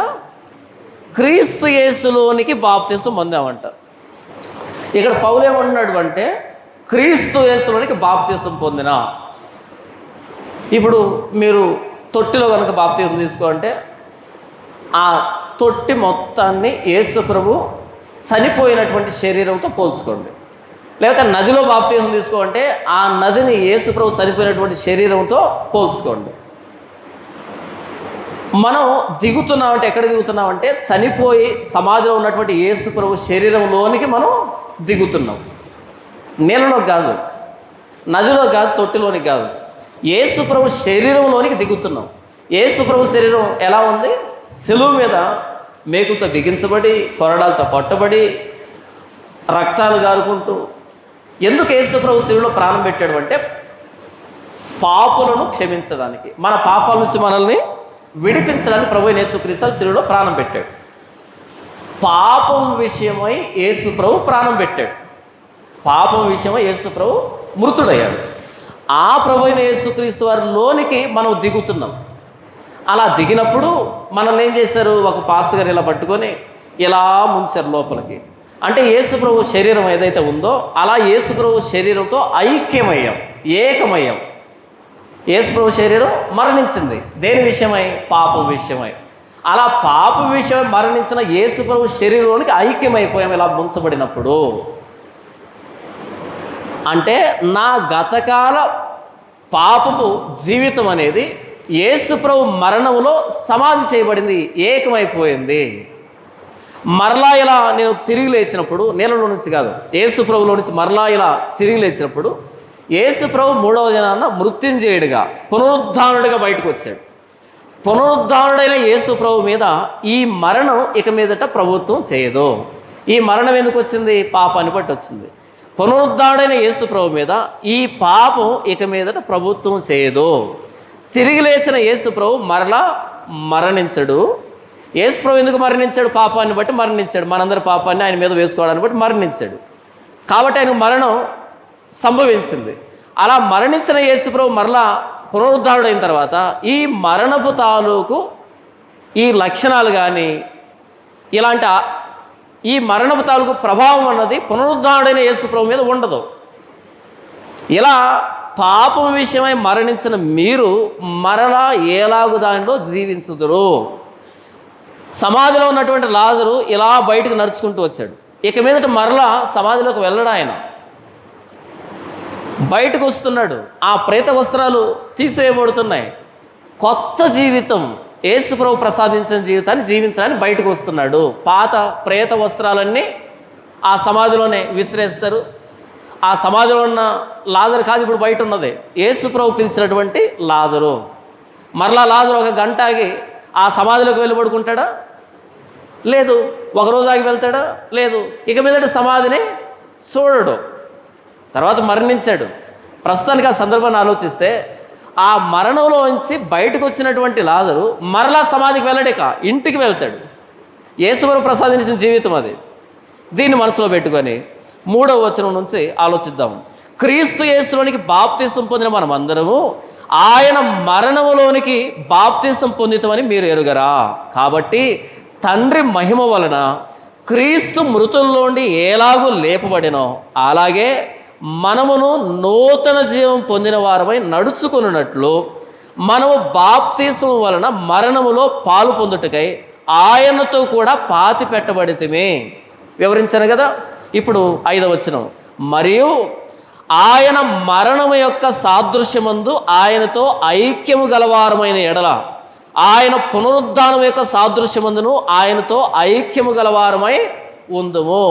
క్రీస్తు యేసులోనికి బాప్తిస్మం పొందామంట. ఇక్కడ పౌలు ఏమంటున్నాడు అంటే, క్రీస్తు యేసులోనికి బాప్తిస్మం పొందిన. ఇప్పుడు మీరు తొట్టిలో కనుక బాప్తిస్మం తీసుకోంటే ఆ తొట్టి మొత్తాన్ని యేసు ప్రభు చనిపోయినటువంటి శరీరంతో పోల్చుకోండి. లేకపోతే నదిలో బాప్తిస్మం తీసుకోంటే ఆ నదిని యేసు ప్రభు చనిపోయినటువంటి శరీరంతో పోల్చుకోండి. మనం దిగుతున్నామంటే ఎక్కడ దిగుతున్నామంటే చనిపోయి సమాధిలో ఉన్నటువంటి యేసు ప్రభు శరీరంలోనికి మనం దిగుతున్నాం. నీళ్ళలో కాదు, నదిలో కాదు, తొట్టిలోనికి కాదు, యేసు ప్రభు శరీరంలోనికి దిగుతున్నాం. యేసు ప్రభు శరీరం ఎలా ఉంది? శిలువ మీద మేకులతో బిగించబడి, కొరడాలతో కొట్టబడి, రక్తాలు గారుకుంటూ. ఎందుకు యేసు ప్రభు శిలువలో ప్రాణం పెట్టాడు అంటే పాపులను క్షమించడానికి, మన పాపాల నుంచి మనల్ని విడిపించడానికి ప్రభు యేసుక్రీస్తు శిలువలో ప్రాణం పెట్టాడు. పాపం విషయమై యేసు ప్రభు ప్రాణం పెట్టాడు. పాపం విషయమై యేసు ప్రభు మృతుడయ్యాడు. ఆ ప్రభు యేసుక్రీస్తు వారిలోనికి మనం దిగుతున్నాం. అలా దిగినప్పుడు మనల్ని ఏం చేశారు? ఒక పాస్టర్ గారు ఇలా పట్టుకొని ఇలా ముంచారు లోపలికి. అంటే యేసు ప్రభు శరీరం ఏదైతే ఉందో అలా యేసు ప్రభు శరీరంతో ఐక్యమయ్యాం, ఏకమయ్యాం. యేసు ప్రభు శరీరం మరణించింది. దేని విషయమై? పాపం విషయమై. అలా పాపం విషయమై మరణించిన యేసు ప్రభు శరీరంలోనికి ఐక్యమైపోయాం ఇలా ముంచబడినప్పుడు. అంటే నా గతకాల పాపపు జీవితం అనేది యేసు ప్రభు మరణంలో సమాధి చేయబడింది, ఏకమైపోయింది. మరలా ఇలా నేను తిరిగి లేచినప్పుడు, నీళ్ళలో నుంచి కాదు, యేసు ప్రభులో నుంచి మరలా ఇలా తిరిగి లేచినప్పుడు యేసు ప్రభు 3వ దినాన మృత్యుంజయుడిగా, పునరుద్ధానుడిగా బయటకు వచ్చాడు. పునరుద్ధానుడైన యేసు ప్రభు మీద ఈ మరణం ఇక మీదట ప్రభుత్వం చేయదు. ఈ మరణం ఎందుకు వచ్చింది? పాపాన్ని బట్టి వచ్చింది. పునరుద్ధానుడైన యేసు ప్రభు మీద ఈ పాపం ఇక మీదట ప్రభుత్వం చేయదు. తిరిగి లేచిన యేసు ప్రభు మరలా మరణించడు. యేసు ప్రభు ఎందుకు మరణించాడు? పాపాన్ని బట్టి మరణించాడు. మనందరి పాపాన్ని ఆయన మీద వేసుకోవడాన్ని బట్టి మరణించాడు. కాబట్టి ఆయనకు మరణం సంభవించింది. అలా మరణించిన యేసు ప్రభు మరలా పునరుద్ధారుడైన తర్వాత ఈ మరణపు తాలూకు ఈ లక్షణాలు కానీ ఇలాంటి ఈ మరణపు తాలూకు ప్రభావం అన్నది పునరుద్ధారుడైన యేసు ప్రభు మీద ఉండదు. ఇలా పాపం విషయమై మరణించిన మీరు మరలా ఏలాగు దానిలో జీవించుదురు. సమాధిలో ఉన్నటువంటి లాజరు ఇలా బయటకు నడుచుకుంటూ వచ్చాడు. ఇక మీదట మరలా సమాధిలోకి వెళ్ళడు. ఆయన బయటకు వస్తున్నాడు. ఆ ప్రేత వస్త్రాలు తీసివేయబడుతున్నాయి. కొత్త జీవితం, యేసు ప్రభు ప్రసాదించిన జీవితాన్ని జీవించడానికి బయటకు వస్తున్నాడు. పాత ప్రేత వస్త్రాలన్నీ ఆ సమాధిలోనే విసిరేస్తారు. ఆ సమాధిలో ఉన్న లాజరు కాదు ఇప్పుడు బయట ఉన్నది, యేసు ప్రభు పిలిచినటువంటి లాజరు. మరలా లాజరు ఒక గంట ఆగి ఆ సమాధిలోకి వెళ్ళి పడుకుంటాడా? లేదు. ఒకరోజు ఆగి వెళ్తాడా? లేదు. ఇక మీదట సమాధిని చూడడు. తర్వాత మరణించాడు. ప్రస్తుతానికి ఆ సందర్భాన్ని ఆలోచిస్తే ఆ మరణంలోంచి బయటకు వచ్చినటువంటి లాజరు మరలా సమాధికి వెళ్ళడిక ఇంటికి వెళ్తాడు. యేసువారు ప్రసాదించిన జీవితం అది. దీన్ని మనసులో పెట్టుకొని 3వ వచనం నుంచి ఆలోచిద్దాం. క్రీస్తు యేసులోనికి బాప్తిసం పొందిన మనం అందరము ఆయన మరణములోనికి బాప్తిసం పొందుతామని మీరు ఎరుగరా? కాబట్టి తండ్రి మహిమ వలన క్రీస్తు మృతుల్లోండి ఎలాగూ లేపబడినో అలాగే మనమును నూతన జీవం పొందిన వారమై నడుచుకున్నట్లు మనము బాప్తిసం వలన మరణములో పాలు పొందుటకై ఆయనతో కూడా పాతి పెట్టబడితిమే. వివరించాను కదా. ఇప్పుడు 5వ వచనం, మరియు ఆయన మరణము యొక్క సాదృశ్యమందు ఆయనతో ఐక్యము గలవారమైన ఎడల ఆయన పునరుద్ధానం యొక్క సాదృశ్యమందును ఆయనతో ఐక్యము గలవారమై ఉందుము.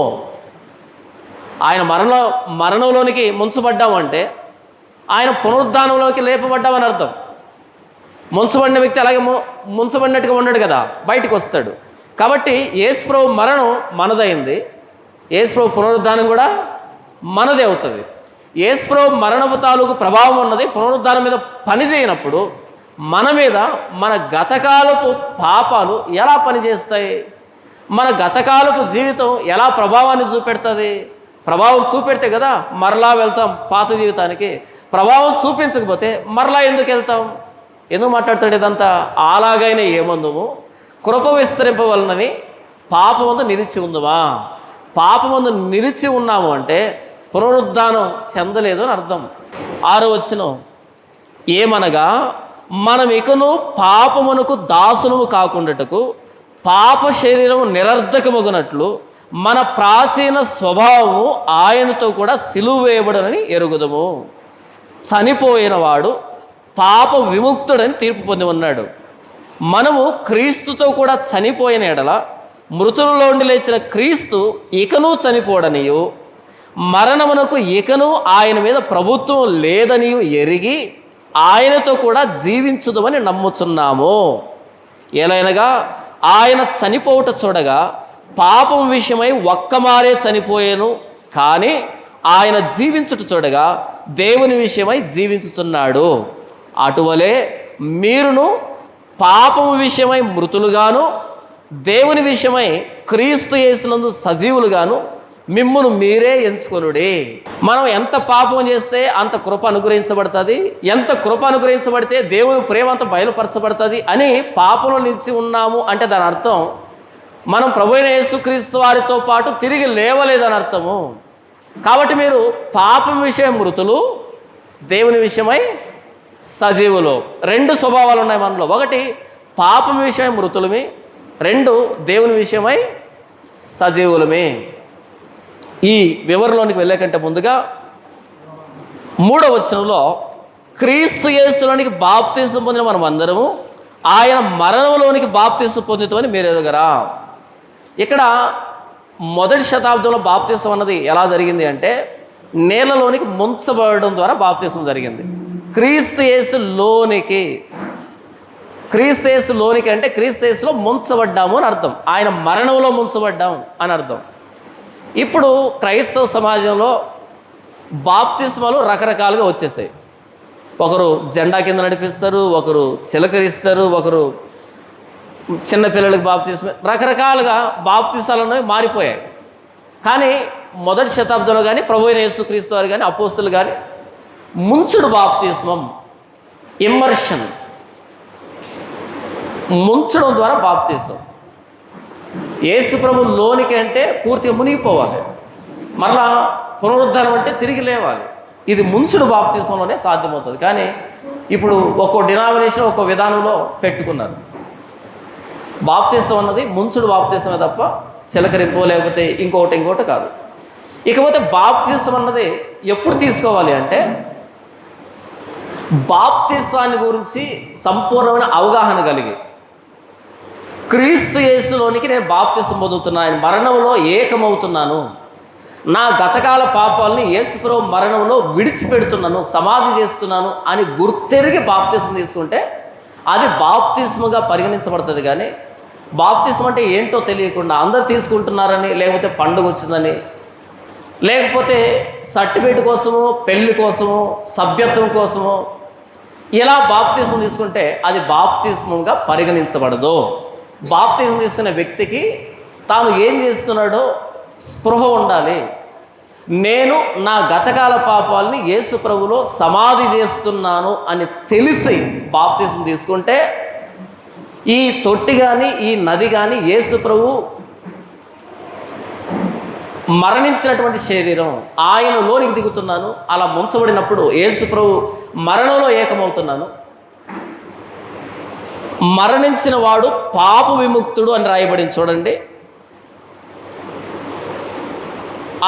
ఆయన మరణంలోనికి ముంచబడ్డామంటే ఆయన పునరుద్ధానంలోకి లేపబడ్డామని అర్థం. ముంచబడిన వ్యక్తి అలాగే ముంచబడినట్టుగా ఉన్నాడు కదా, బయటకు వస్తాడు. కాబట్టి యేసుప్రభు మరణం మనదైంది, యేసుప్రభు పునరుద్ధానం కూడా మనదే అవుతుంది. యేసుప్రభు మరణపు తాలూకు ప్రభావం ఉన్నది పునరుద్ధానం మీద పనిచేయనప్పుడు మన మీద మన గతకాలపు పాపాలు ఎలా పనిచేస్తాయి? మన గతకాలపు జీవితం ఎలా ప్రభావాన్ని చూపెడుతుంది? ప్రభావం చూపెడితే కదా మరలా వెళ్తాం పాత జీవితానికి. ప్రభావం చూపించకపోతే మరలా ఎందుకు వెళ్తాం? ఎందుకు మాట్లాడతాడు ఇదంతా? అలాగైనా ఏమందుము కృప విస్తరింపవలనని పాపమందు నిలిచి ఉందమా? పాపమందు నిలిచి ఉన్నాము అంటే పునరుద్ధానం చెందలేదు అని అర్థం. 6వ వచనం, ఏమనగా మనం ఇకను పాపమునకు దాసులము కాకుండాటకు పాప శరీరము నిరర్ధకమగునట్లు మన ప్రాచీన స్వభావము ఆయనతో కూడా సిలువ వేయబడనని ఎరుగుదము. చనిపోయిన వాడు పాప విముక్తుడని తీర్పు పొంది ఉన్నాడు. మనము క్రీస్తుతో కూడా చనిపోయిన ఎడల మృతులలోండి లేచిన క్రీస్తు ఇకను చనిపోడనియు మరణమునకు ఇకను ఆయన మీద ప్రభుత్వం లేదనియు ఎరిగి ఆయనతో కూడా జీవించుదమని నమ్ముచున్నాము. ఎలైనగా ఆయన చనిపోవుట చూడగా పాపం విషయమై ఒక్కమారే చనిపోయాను, కానీ ఆయన జీవించుట చూడగా దేవుని విషయమై జీవించుతున్నాడు. అటువలే మీరును పాపము విషయమై మృతులుగాను దేవుని విషయమై క్రీస్తు యేసునందు సజీవులుగాను మిమ్మును మీరే ఎంచుకొనుడి. మనం ఎంత పాపం చేస్తే అంత కృప అనుగ్రహించబడుతుంది, ఎంత కృప అనుగ్రహించబడితే దేవుని ప్రేమ అంత బయలుపరచబడుతుంది అని పాపంలో నిలిచి ఉన్నాము అంటే దాని అర్థం మనం ప్రభువైన యేసుక్రీస్తు వారితో పాటు తిరిగి లేవలేదని అర్థము. కాబట్టి మీరు పాపం విషయం మృతులు, దేవుని విషయమై సజీవులు. 2 స్వభావాలు ఉన్నాయి మనలో. ఒకటి పాపం విషయమై మృతులమి, 2 దేవుని విషయమై సజీవులమే. ఈ వివరణలోనికి వెళ్ళే కంటే ముందుగా 3వ వచనంలో క్రీస్తు యేసులోనికి బాప్తిసం పొందిన మనం అందరము ఆయన మరణంలోనికి బాప్తిసం పొందుతామని మీరు ఎరుగరా? ఇక్కడ మొదటి శతాబ్దంలో బాప్తిసం అన్నది ఎలా జరిగింది అంటే నేలలోనికి ముంచబడడం ద్వారా బాప్తిసం జరిగింది. క్రీస్తు యేసులోనికి అంటే క్రీస్తు యేసులో ముంచబడ్డాము అని అర్థం. ఆయన మరణంలో ముంచబడ్డాము అని అర్థం. ఇప్పుడు క్రైస్తవ సమాజంలో బాప్తిస్మాలు రకరకాలుగా వచ్చేసాయి. ఒకరు జెండా కింద నడిపిస్తారు, ఒకరు చిలకరిస్తారు, ఒకరు చిన్నపిల్లలకు బాప్తిస్మ, రకరకాలుగా బాప్తిసాలు అనేవి మారిపోయాయి. కానీ మొదటి శతాబ్దంలో కానీ ప్రభువైన యేసుక్రీస్తు వారు కానీ అపోస్తులు కానీ ముంచుడు బాప్తిస్మం, ఇమ్మర్షన్, ముంచడం ద్వారా బాప్తిసం. యేసు ప్రభు లోనికి అంటే పూర్తిగా మునిగిపోవాలి, మరలా పునరుద్ధానం అంటే తిరిగి లేవాలి. ఇది ముంచుడు బాప్తిసంలోనే సాధ్యమవుతుంది. కానీ ఇప్పుడు ఒక్కో డినామినేషన్ ఒక్కో విధానంలో పెట్టుకున్నారు. బాప్తిసం అన్నది ముంచుడు బాప్తిసమే తప్ప చిలకరింపు లేకపోతే ఇంకోటి కాదు. ఇకపోతే బాప్తిసం అన్నది ఎప్పుడు తీసుకోవాలి అంటే బాప్తిసాన్ని గురించి సంపూర్ణమైన అవగాహన కలిగి క్రీస్తు యేసులోనికి నేను బాప్తిసం పొందుతున్నాను, ఆయన మరణంలో ఏకమవుతున్నాను, నా గతకాల పాపాలని యేసుప్రభు మరణంలో విడిచిపెడుతున్నాను, సమాధి చేస్తున్నాను అని గుర్తెరిగి బాప్తిసం తీసుకుంటే అది బాప్తిస్ముగా పరిగణించబడుతుంది. కానీ బాప్తిస్మ అంటే ఏంటో తెలియకుండా అందరు తీసుకుంటున్నారని, లేకపోతే పండుగ వచ్చిందని, లేకపోతే సర్టిఫికేట్ కోసము, పెళ్లి కోసము, సభ్యత్వం కోసము ఇలా బాప్తిస్మం తీసుకుంటే అది బాప్తిస్మంగా పరిగణించబడదు. బాప్తిస్మం తీసుకునే వ్యక్తికి తాను ఏం చేస్తున్నాడో స్పృహ ఉండాలి. నేను నా గతకాల పాపాలని యేసు ప్రభులో సమాధి చేస్తున్నాను అని తెలిసి బాప్తిస్మం తీసుకుంటే ఈ తొట్టి కానీ ఈ నది కానీ యేసు ప్రభు మరణించినటువంటి శరీరం, ఆయనలోనికి దిగుతున్నాను. అలా ముంచబడినప్పుడు యేసు ప్రభు మరణంలో ఏకమవుతున్నాను. మరణించిన వాడు పాప విముక్తుడు అని రాయబడింది చూడండి.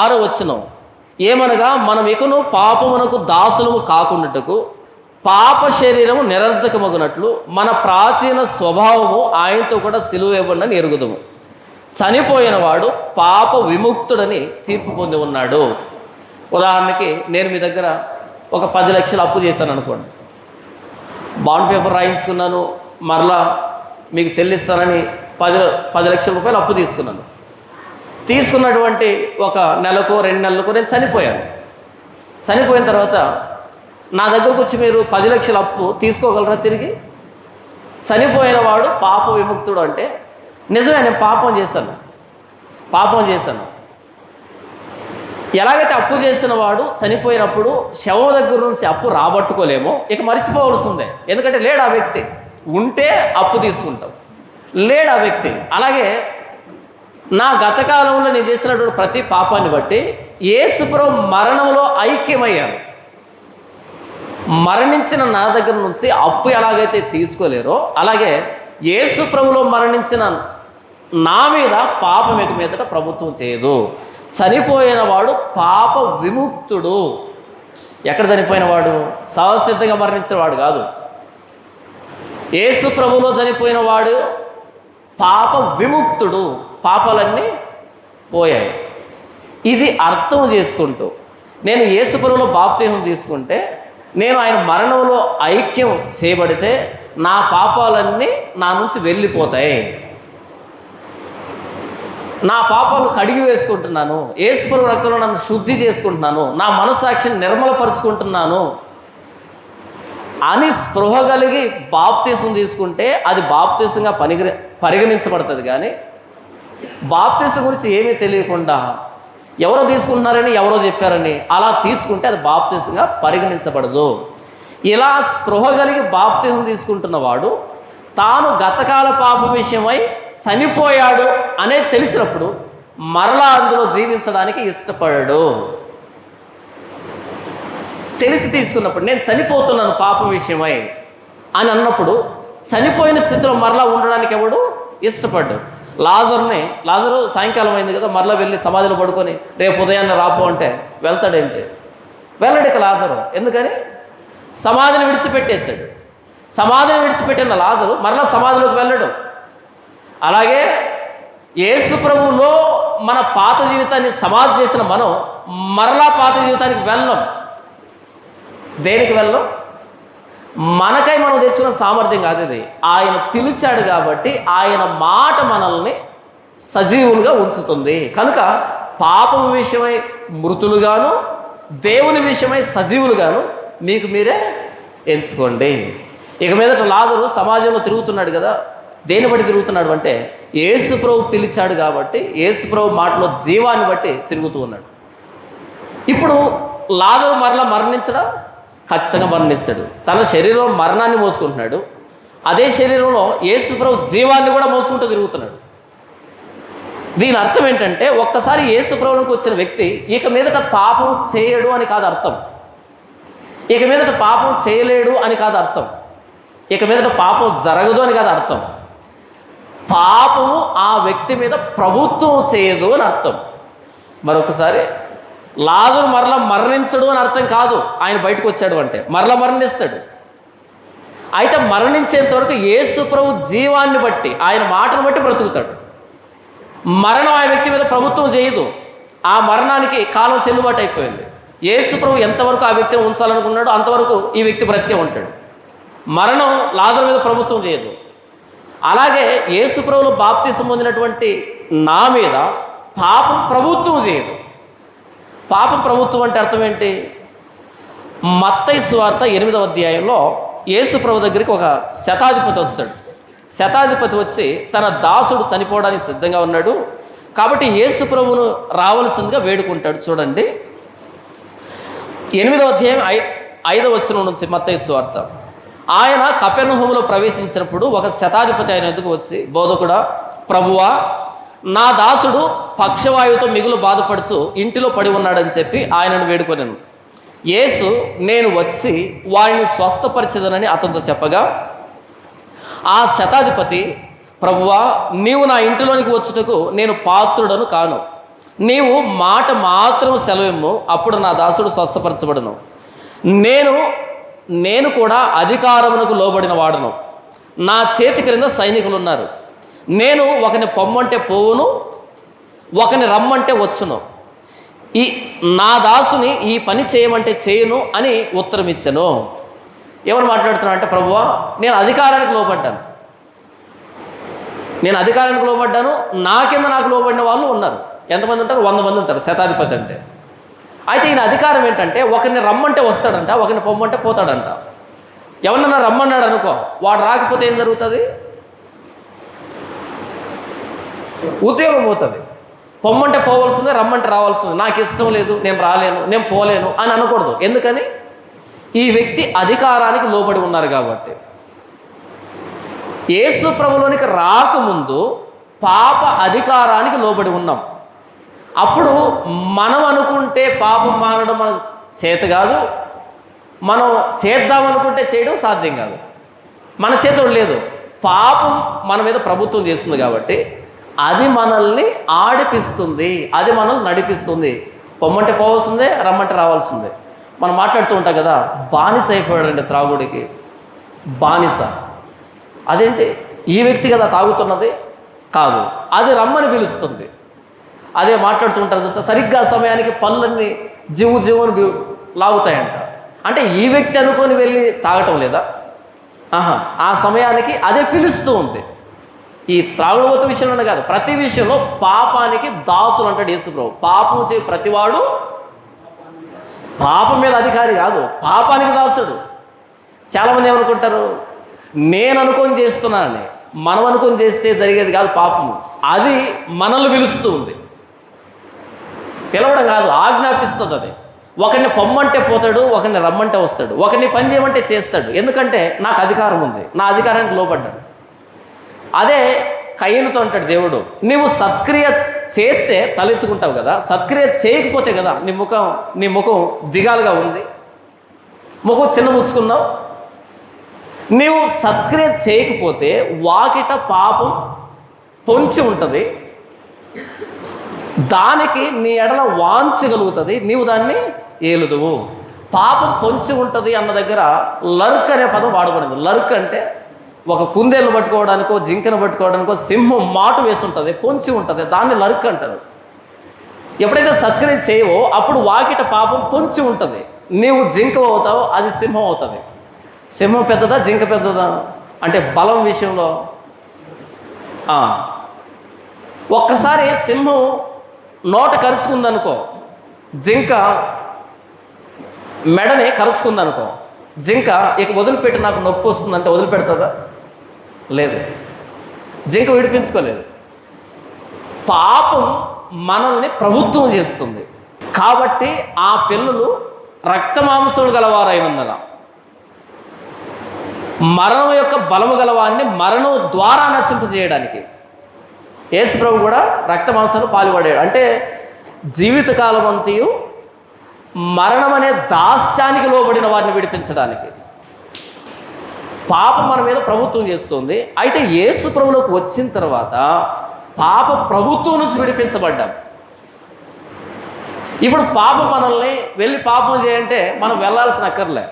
6వ వచనం, ఏమనగా మనం ఇకను పాపమునకు దాసులము కాకుండాటకు పాప శరీరము నిరర్ధకమగునట్లు మన ప్రాచీన స్వభావము ఆయనతో కూడా సిలువ ఇవ్వబడినని ఎరుగుదము. చనిపోయిన వాడు పాప విముక్తుడని తీర్పు పొంది ఉన్నాడు. ఉదాహరణకి నేను మీ దగ్గర ఒక 10 లక్షలు అప్పు చేశాను అనుకోండి. బాండ్ పేపర్ రాయించుకున్నాను, మరలా మీకు చెల్లిస్తానని 10 లక్షల రూపాయలు అప్పు తీసుకున్నాను. తీసుకున్నటువంటి ఒక నెలకో 2 నెలలకో నేను చనిపోయాను. చనిపోయిన తర్వాత నా దగ్గరకు వచ్చి మీరు 10 లక్షల అప్పు తీసుకోగలరా తిరిగి? చనిపోయిన వాడు పాప విముక్తుడు అంటే నిజమే, నేను పాపం చేశాను. ఎలాగైతే అప్పు చేసిన వాడు చనిపోయినప్పుడు శవం దగ్గర నుంచి అప్పు రాబట్టుకోలేమో, ఇక మర్చిపోవలసిందే. ఎందుకంటే లేడు ఆ వ్యక్తి. ఉంటే అప్పు తీసుకుంటాం, లేడు ఆ వ్యక్తి. అలాగే నా గతకాలంలో నేను చేసినటువంటి ప్రతి పాపాన్ని బట్టి యేసుప్రభు మరణంలో ఐక్యమయ్యాను. మరణించిన నా దగ్గర నుంచి అప్పు ఎలాగైతే తీసుకోలేరో, అలాగే యేసుప్రభులో మరణించిన నా మీద పాపం ఇక మీదట ప్రభుత్వం చేయదు. చనిపోయిన వాడు పాప విముక్తుడు. ఎక్కడ చనిపోయిన వాడు? సహసిద్ధంగా మరణించిన వాడు కాదు. యేసు ప్రభులో చనిపోయిన వాడు పాప విముక్తుడు. పాపాలన్నీ పోయాయి. ఇది అర్థం చేసుకుంటూ నేను యేసు ప్రభులో బాప్తిసం తీసుకుంటే, నేను ఆయన మరణంలో ఐక్యం చేయబడితే నా పాపాలన్నీ నా నుంచి వెళ్ళిపోతాయి. నా పాపాలు కడిగి వేసుకుంటున్నాను, యేసు ప్రభు రక్తంలో నన్ను శుద్ధి చేసుకుంటున్నాను, నా మనస్సాక్షిని నిర్మలపరుచుకుంటున్నాను అని స్పృహ కలిగి బాప్తిసం తీసుకుంటే అది బాప్తిసంగా పరిగణించబడుతుంది. కానీ బాప్తిసం గురించి ఏమీ తెలియకుండా ఎవరో తీసుకుంటున్నారని, ఎవరో చెప్పారని అలా తీసుకుంటే అది బాప్తిసంగా పరిగణించబడదు. ఇలా స్పృహ కలిగి బాప్తిసం తీసుకుంటున్నవాడు తాను గతకాల పాప విషయమై చనిపోయాడు అనేది తెలిసినప్పుడు మరలా అందులో జీవించడానికి ఇష్టపడాడు. తెలిసి తీసుకున్నప్పుడు నేను చనిపోతున్నాను పాపం విషయమై అని అన్నప్పుడు చనిపోయిన స్థితిలో మరలా ఉండడానికి ఎవడు ఇష్టపడ్డు? లాజరు సాయంకాలం అయింది కదా, మరలా వెళ్ళి సమాధిలో పడుకొని రేపు ఉదయాన్నే రాపో అంటే వెళ్తాడేంటి? వెళ్ళడు ఇక లాజరు. ఎందుకని? సమాధిని విడిచిపెట్టేశాడు. సమాధిని విడిచిపెట్టిన లాజరు మరలా సమాధిలోకి వెళ్ళడు. అలాగే యేసు ప్రభువులో మన పాత జీవితాన్ని సమాధి చేసిన మనం మరలా పాత జీవితానికి వెళ్ళం. దేనికి వెళ్ళం? మనకై మనం తెచ్చుకున్న సామర్థ్యం కాదు ఇది. ఆయన పిలిచాడు కాబట్టి ఆయన మాట మనల్ని సజీవులుగా ఉంచుతుంది. కనుక పాపం విషయమై మృతులుగాను, దేవుని విషయమై సజీవులుగాను మీకు మీరే ఎంచుకోండి. ఇక మీదట లాజరు సమాజంలో తిరుగుతున్నాడు కదా. దేన్ని బట్టి తిరుగుతున్నాడు అంటే యేసు ప్రభు పిలిచాడు కాబట్టి, యేసు ప్రభు మాటలో జీవాన్ని బట్టి తిరుగుతూ ఉన్నాడు. ఇప్పుడు లాజరు మరలా మరణించడా? ఖచ్చితంగా మరణిస్తాడు. తన శరీరంలో మరణాన్ని మోసుకుంటున్నాడు. అదే శరీరంలో యేసు ప్రభు జీవాన్ని కూడా మోసుకుంటూ తిరుగుతున్నాడు. దీని అర్థం ఏంటంటే, ఒక్కసారి యేసు ప్రభువునికి వచ్చిన వ్యక్తి ఇక మీదట పాపం చేయడు అని కాదు అర్థం. ఇక మీదట పాపం చేయలేడు అని కాదు అర్థం. ఇక మీదట పాపం జరగదు అని కాదు అర్థం. పాపము ఆ వ్యక్తి మీద ప్రభుత్వం చేయదు అని అర్థం. మరొకసారి, లాజరు మరలా మరణించడు అని అర్థం కాదు. ఆయన బయటకు వచ్చాడు అంటే మరలా మరణిస్తాడు. అయితే మరణించేంత వరకు యేసు ప్రభు జీవాన్ని బట్టి, ఆయన మాటను బట్టి బ్రతుకుతాడు. మరణం ఆ వ్యక్తి మీద ప్రభుత్వం చేయదు. ఆ మరణానికి కాలం చెల్లుబాటు అయిపోయింది. యేసు ప్రభు ఎంతవరకు ఆ వ్యక్తిని ఉంచాలనుకున్నాడో అంతవరకు ఈ వ్యక్తి బ్రతికే ఉంటాడు. మరణం లాజరు మీద ప్రభుత్వం చేయదు. అలాగే యేసు ప్రభువులో బాప్తిసం పొందినటువంటి నా మీద పాపం ప్రభుత్వం చేయదు. పాపం ప్రభుత్వం అంటే అర్థం ఏంటి? మత్తయి సువార్త 8వ అధ్యాయంలో యేసు ప్రభు దగ్గరికి ఒక శతాధిపతి వస్తాడు. శతాధిపతి వచ్చి తన దాసుడు చనిపోవడానికి సిద్ధంగా ఉన్నాడు కాబట్టి యేసు ప్రభువును రావాల్సిందిగా వేడుకుంటాడు. చూడండి 8వ అధ్యాయం 5వ వచనం నుంచి మత్తయి సువార్త. ఆయన కపెర్నహూములో ప్రవేశించినప్పుడు ఒక శతాధిపతి ఆయన ఎదుగు వచ్చి, బోధకుడా, ప్రభువా, నా దాసుడు పక్షవాయువుతో మిగులు బాధపడుచు ఇంటిలో పడి ఉన్నాడని చెప్పి ఆయనను వేడుకొనెను. యేసు, నేను వచ్చి వారిని స్వస్థపరిచెదనని అతనితో చెప్పగా, ఆ శతాధిపతి, ప్రభువా, నీవు నా ఇంటిలోనికి వచ్చుటకు నేను పాత్రుడను కాను. నీవు మాట మాత్రం సెలవిమ్ము, అప్పుడు నా దాసుడు స్వస్థపరచబడును. నేను కూడా అధికారమునకు లోబడిన వాడను. నా చేతి క్రింద సైనికులు ఉన్నారు. నేను ఒకని పొమ్మంటే పోవును, ఒకని రమ్మంటే వచ్చును. నా దాసుని ఈ పని చేయమంటే చేయను అని ఉత్తరం ఇచ్చాను. ఏమని మాట్లాడుతున్నా అంటే, ప్రభువా, నేను అధికారానికి లోబడ్డాను, నా కింద నాకు లోబడిన వాళ్ళు ఉన్నారు. ఎంతమంది ఉంటారు? 100 మంది ఉంటారు శతాధిపతి అంటే. అయితే ఈయన అధికారం ఏంటంటే, ఒకరిని రమ్మంటే వస్తాడంట, ఒకరిని పొమ్మంటే పోతాడంట. ఎవరన్నా రమ్మన్నాడు అనుకో, వాడు రాకపోతే ఏం జరుగుతుంది? ఉద్యోగం పోతుంది. పొమ్మంటే పోవాల్సిందే, రమ్మంటే రావాల్సిందే. నాకు ఇష్టం లేదు, నేను రాలేను, నేను పోలేను అని అనకూడదు. ఎందుకని? ఈ వ్యక్తి అధికారానికి లోబడి ఉన్నారు కాబట్టి. యేసు ప్రభులోనికి రాకముందు పాప అధికారానికి లోబడి ఉన్నాం. అప్పుడు మనం అనుకుంటే పాపం మానడం మనకు చేత కాదు, మనం చేద్దామనుకుంటే చేయడం సాధ్యం కాదు. మన చేతులు లేదు. పాపం మన మీద ప్రభుత్వం చేస్తుంది కాబట్టి అది మనల్ని ఆడిపిస్తుంది, అది మనల్ని నడిపిస్తుంది. పొమ్మంటే పోవాల్సిందే, రమ్మంటే రావాల్సిందే. మనం మాట్లాడుతూ ఉంటాం కదా, బానిస అయిపోయాడండి త్రాగుడికి. బానిస అదేంటి? ఈ వ్యక్తి కదా తాగుతున్నది? కాదు, అది రమ్మని పిలుస్తుంది. అదే మాట్లాడుతుంటారు చూస్తే, సరిగ్గా సమయానికి పనులన్నీ జీవుని లాగుతాయంట. అంటే ఈ వ్యక్తి అనుకొని వెళ్ళి తాగటం లేదా? ఆ సమయానికి అదే పిలుస్తూ ఉంది. ఈ త్రాగుడుబోతు విషయంలోనే కాదు, ప్రతి విషయంలో పాపానికి దాసులు అంటాడు యేసు ప్రభు. పాపం చే ప్రతివాడు పాపం మీద అధికారి కాదు, పాపానికి దాసుడు. చాలామంది ఏమనుకుంటారు, నేను అనుకొని చేస్తున్నానని. మనం అనుకొని చేస్తే జరిగేది కాదు పాపము, అది మనల్ని పిలుస్తూ ఉంది. పిలవడం కాదు, ఆజ్ఞాపిస్తుంది. అది ఒకరిని పొమ్మంటే పోతాడు, ఒకరిని రమ్మంటే వస్తాడు, ఒకరిని పని చేయమంటే చేస్తాడు. ఎందుకంటే నాకు అధికారం ఉంది, నా అధికారానికి లోబడ్డాను. అదే కయ్యనుతో అంటాడు దేవుడు, నీవు సత్క్రియ చేస్తే తలెత్తుకుంటావు కదా, సత్క్రియ చేయకపోతే కదా నీ ముఖం దిగాలుగా ఉంది, ముఖం చిన్నముచ్చుకున్నావు. నీవు సత్క్రియ చేయకపోతే వాకిట పాపం పొంచి ఉంటుంది, దానికి నీ ఎడల వాంచగలుగుతుంది, నీవు దాన్ని ఏలుదువు. పాపం పొంచి ఉంటుంది అన్న దగ్గర లర్క్ అనే పదం వాడబడింది. లర్క్ అంటే ఒక కుందేలు పట్టుకోవడానికో, జింకను పట్టుకోవడానికో సింహం మాటు వేసి ఉంటుంది, పొంచి ఉంటుంది, దాన్ని లర్క్ అంటారు. ఎప్పుడైతే సత్క్రియ చేయవో అప్పుడు వాకిట పాపం పొంచి ఉంటుంది. నీవు జింక అవుతావు, అది సింహం అవుతుంది. సింహం పెద్దదా, జింక పెద్దదా అంటే బలం విషయంలో ఒక్కసారి సింహం నోట కరుచుకుందనుకో, జింక మెడని కరుచుకుందనుకో, జింక ఇక వదిలిపెట్టి నాకు నొప్పి వస్తుందంటే వదిలిపెడుతుందా? లేదు, జింక విడిపించుకోలేదు. పాపం మనల్ని ప్రభుత్వం చేస్తుంది కాబట్టి ఆ పిల్లలు రక్తమాంసములు గలవారైనందున మరణం యొక్క బలము గలవాన్ని మరణం ద్వారా నశింపజేయడానికి యేసు ప్రభు కూడా రక్తమాంసాలు పాల్పడాడు. అంటే జీవితకాలం అంతయు మరణం అనే దాస్యానికి లోబడిన వారిని విడిపించడానికి. పాపం మన మీద ప్రభుత్వం చేస్తుంది. అయితే యేసు ప్రభువులోకి వచ్చిన తర్వాత పాప ప్రభుత్వం నుంచి విడిపించబడ్డాం. ఇప్పుడు పాపం మనల్ని వెళ్ళి పాపం చేయంటే మనం వెళ్ళాల్సిన అక్కర్లే,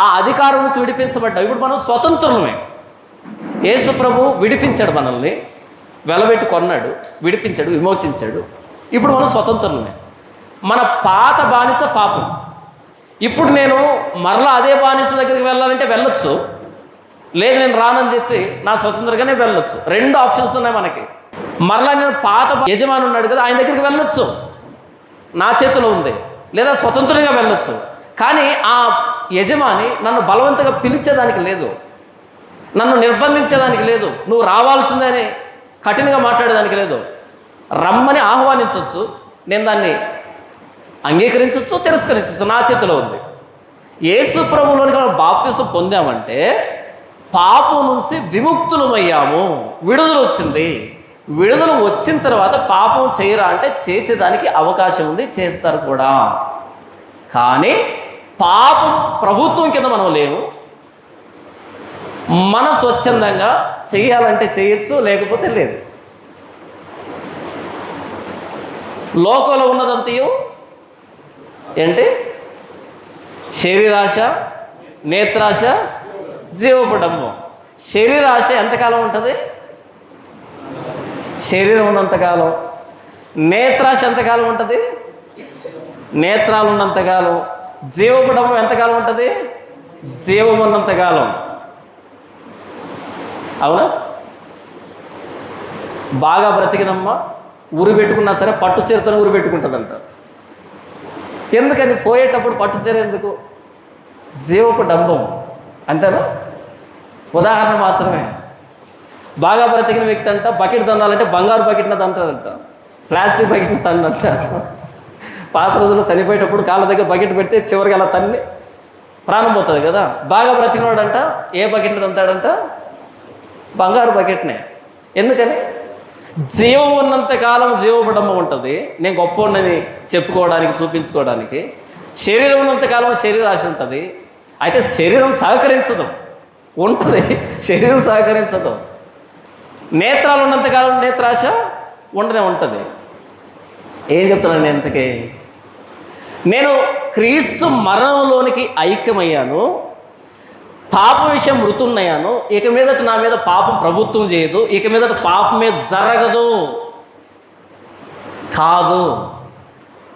ఆ అధికారం నుంచి విడిపించబడ్డాం. ఇప్పుడు మనం స్వతంత్రులమే. యేసు ప్రభు విడిపించాడు, మనల్ని వెలబెట్టి కొన్నాడు, విడిపించాడు, విమోచించాడు. ఇప్పుడు మనం స్వతంత్రులమే. మన పాత బానిస పాపం. ఇప్పుడు నేను మరలా అదే బానిస దగ్గరికి వెళ్ళాలంటే వెళ్ళొచ్చు, లేదు నేను రానని చెప్పి నా స్వతంత్రంగానే వెళ్ళొచ్చు. 2 ఆప్షన్స్ ఉన్నాయి మనకి. మరలా నేను పాత యజమాని ఉన్నాడు కదా, ఆయన దగ్గరికి వెళ్ళొచ్చు, నా చేతిలో ఉంది, లేదా స్వతంత్రంగా వెళ్ళొచ్చు. కానీ ఆ యజమాని నన్ను బలవంతంగా పిలిచేదానికి లేదు, నన్ను నిర్బంధించేదానికి లేదు, నువ్వు రావాల్సిందని కఠినంగా మాట్లాడేదానికి లేదు. రమ్మని ఆహ్వానించవచ్చు, నేను దాన్ని అంగీకరించవచ్చు, తిరస్కరించవచ్చు, నా చేతిలో ఉంది. యేసు ప్రభువులోనికి మనం బాప్తిసం పొందామంటే పాపం నుంచి విముక్తులమయ్యాము, విడుదల వచ్చింది. విడుదల వచ్చిన తర్వాత పాపం చేయరా అంటే చేసేదానికి అవకాశం ఉంది, చేస్తారు కూడా. కానీ పాపం ప్రభుత్వం కింద మనం లేము, మన స్వచ్ఛందంగా చేయాలంటే చేయొచ్చు, లేకపోతే లేదు. లోకంలో ఉన్నదంతయు ఏంటి? శరీరాశ, నేత్రాశ, జీవపడంబం. శరీరాశ ఎంతకాలం ఉంటుంది? శరీరం ఉన్నంతకాలం. నేత్రాశ ఎంతకాలం ఉంటుంది? నేత్రాలు ఉన్నంతకాలం. జీవపడంబం ఎంతకాలం ఉంటుంది? జీవం ఉన్నంతకాలం. అవునా? బాగా బ్రతికినమ్మ ఊరు పెట్టుకున్నా సరే పట్టు చీరతోనే ఊరు పెట్టుకుంటుందంట. ఎందుకని? పోయేటప్పుడు పట్టు చీర ఎందుకు? జీవపు డంబం. అంతేనా? ఉదాహరణ మాత్రమే. బాగా బ్రతికిన వ్యక్తి అంట బకెట్ దండాలంటే బంగారు బకెట్న తంటాడంట, ప్లాస్టిక్ బకెట్ని తండంట. పాత రోజుల్లో చనిపోయేటప్పుడు కాళ్ళ దగ్గర బకెట్ పెడితే చివరికి అలా తన్ని ప్రాణం పోతుంది కదా. బాగా బ్రతికినవాడంట ఏ బకెట్ని తంతాడంట? బంగారు బకెట్నే. ఎందుకని? జీవం ఉన్నంత కాలం జీవపడంబం ఉంటుంది, నేను గొప్పవాడిని చెప్పుకోవడానికి, చూపించుకోవడానికి. శరీరం ఉన్నంతకాలం శరీరాశ ఉంటుంది. అయితే శరీరం సహకరించదు, ఉంటుంది, శరీరం సహకరించదు. నేత్రాలు ఉన్నంతకాలం నేత్రాశ ఉండనే ఉంటుంది. ఏం చెప్తున్నాను నేను ఇంతకీ? నేను క్రీస్తు మరణంలోనికి ఐక్యమయ్యాను, పాపం విషయం మృతున్నయ్యాను. ఇక మీదట నా మీద పాపం ప్రభుత్వం చేయదు, ఇక మీదట పాపం మీద జరగదు. కాదు,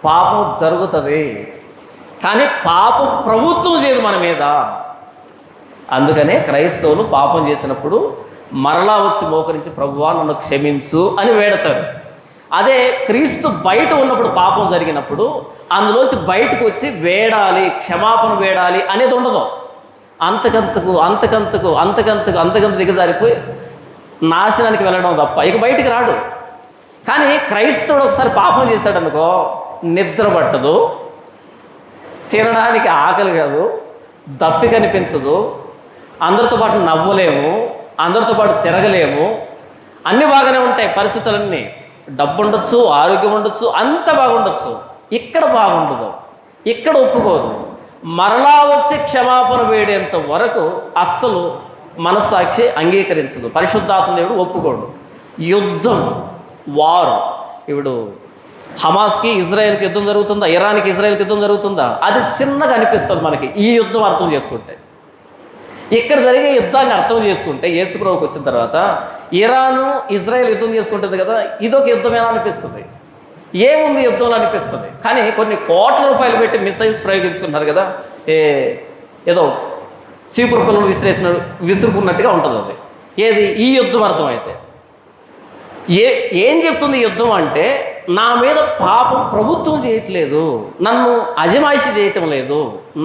పాపం జరుగుతుంది, కానీ పాపం ప్రభుత్వం చేయదు మన మీద. అందుకనే క్రైస్తవులు పాపం చేసినప్పుడు మరలా వచ్చి మోకరించి ప్రభువా నన్ను క్షమించు అని వేడతారు. అదే క్రీస్తు బయట ఉన్నప్పుడు పాపం జరిగినప్పుడు అందులోంచి బయటకు వచ్చి వేడాలి, క్షమాపణ వేడాలి అనేది ఉండదు. అంతకంతకు దిగజారిపోయి నాశనానికి వెళ్ళడం తప్ప ఇక బయటికి రాడు. కానీ క్రైస్తవుడు ఒకసారి పాపం చేశాడు అనుకో, నిద్ర పట్టదు, తినడానికి ఆకలి కాదు, దప్పి కనిపించదు, అందరితో పాటు నవ్వలేము, అందరితో పాటు తిరగలేము, అన్నీ బాగానే ఉంటాయి పరిస్థితులన్నీ. డబ్బు ఉండొచ్చు, ఆరోగ్యం ఉండొచ్చు, అంత బాగుండొచ్చు. ఇక్కడ బాగుండదు, ఇక్కడ ఒప్పుకోదు. మరలా వచ్చి క్షమాపణ వేడేంత వరకు అస్సలు మనస్సాక్షి అంగీకరించదు, పరిశుద్ధాత్మ దేవుడు ఒప్పుకోడు. యుద్ధం, వార్. ఇప్పుడు హమాస్కి ఇజ్రాయెల్కి యుద్ధం జరుగుతుందా? ఇరాన్కి ఇజ్రాయెల్కి యుద్ధం జరుగుతుందా? అది చిన్నగా అనిపిస్తుంది మనకి ఈ యుద్ధం అర్థం చేసుకుంటే. ఇక్కడ జరిగే యుద్ధాన్ని అర్థం చేసుకుంటే యేసు ప్రభువుకి వచ్చిన తర్వాత ఇరాను ఇజ్రాయెల్ యుద్ధం చేసుకుంటుంది కదా, ఇదొక యుద్ధమేనా అనిపిస్తుంది. ఏముంది యుద్ధంలో అనిపిస్తుంది. కానీ కొన్ని కోట్ల రూపాయలు పెట్టి మిసైల్స్ ప్రయోగించుకుంటున్నారు కదా, ఏదో చీపురు పిల్లలు విసురుకున్నట్టుగా ఉంటుంది అది. ఏది? ఈ యుద్ధం అర్థమైతే ఏం చెప్తుంది యుద్ధం అంటే, నా మీద పాపం ప్రభుత్వం చేయట్లేదు, నన్ను అజమాయిషి చేయటం లేదు,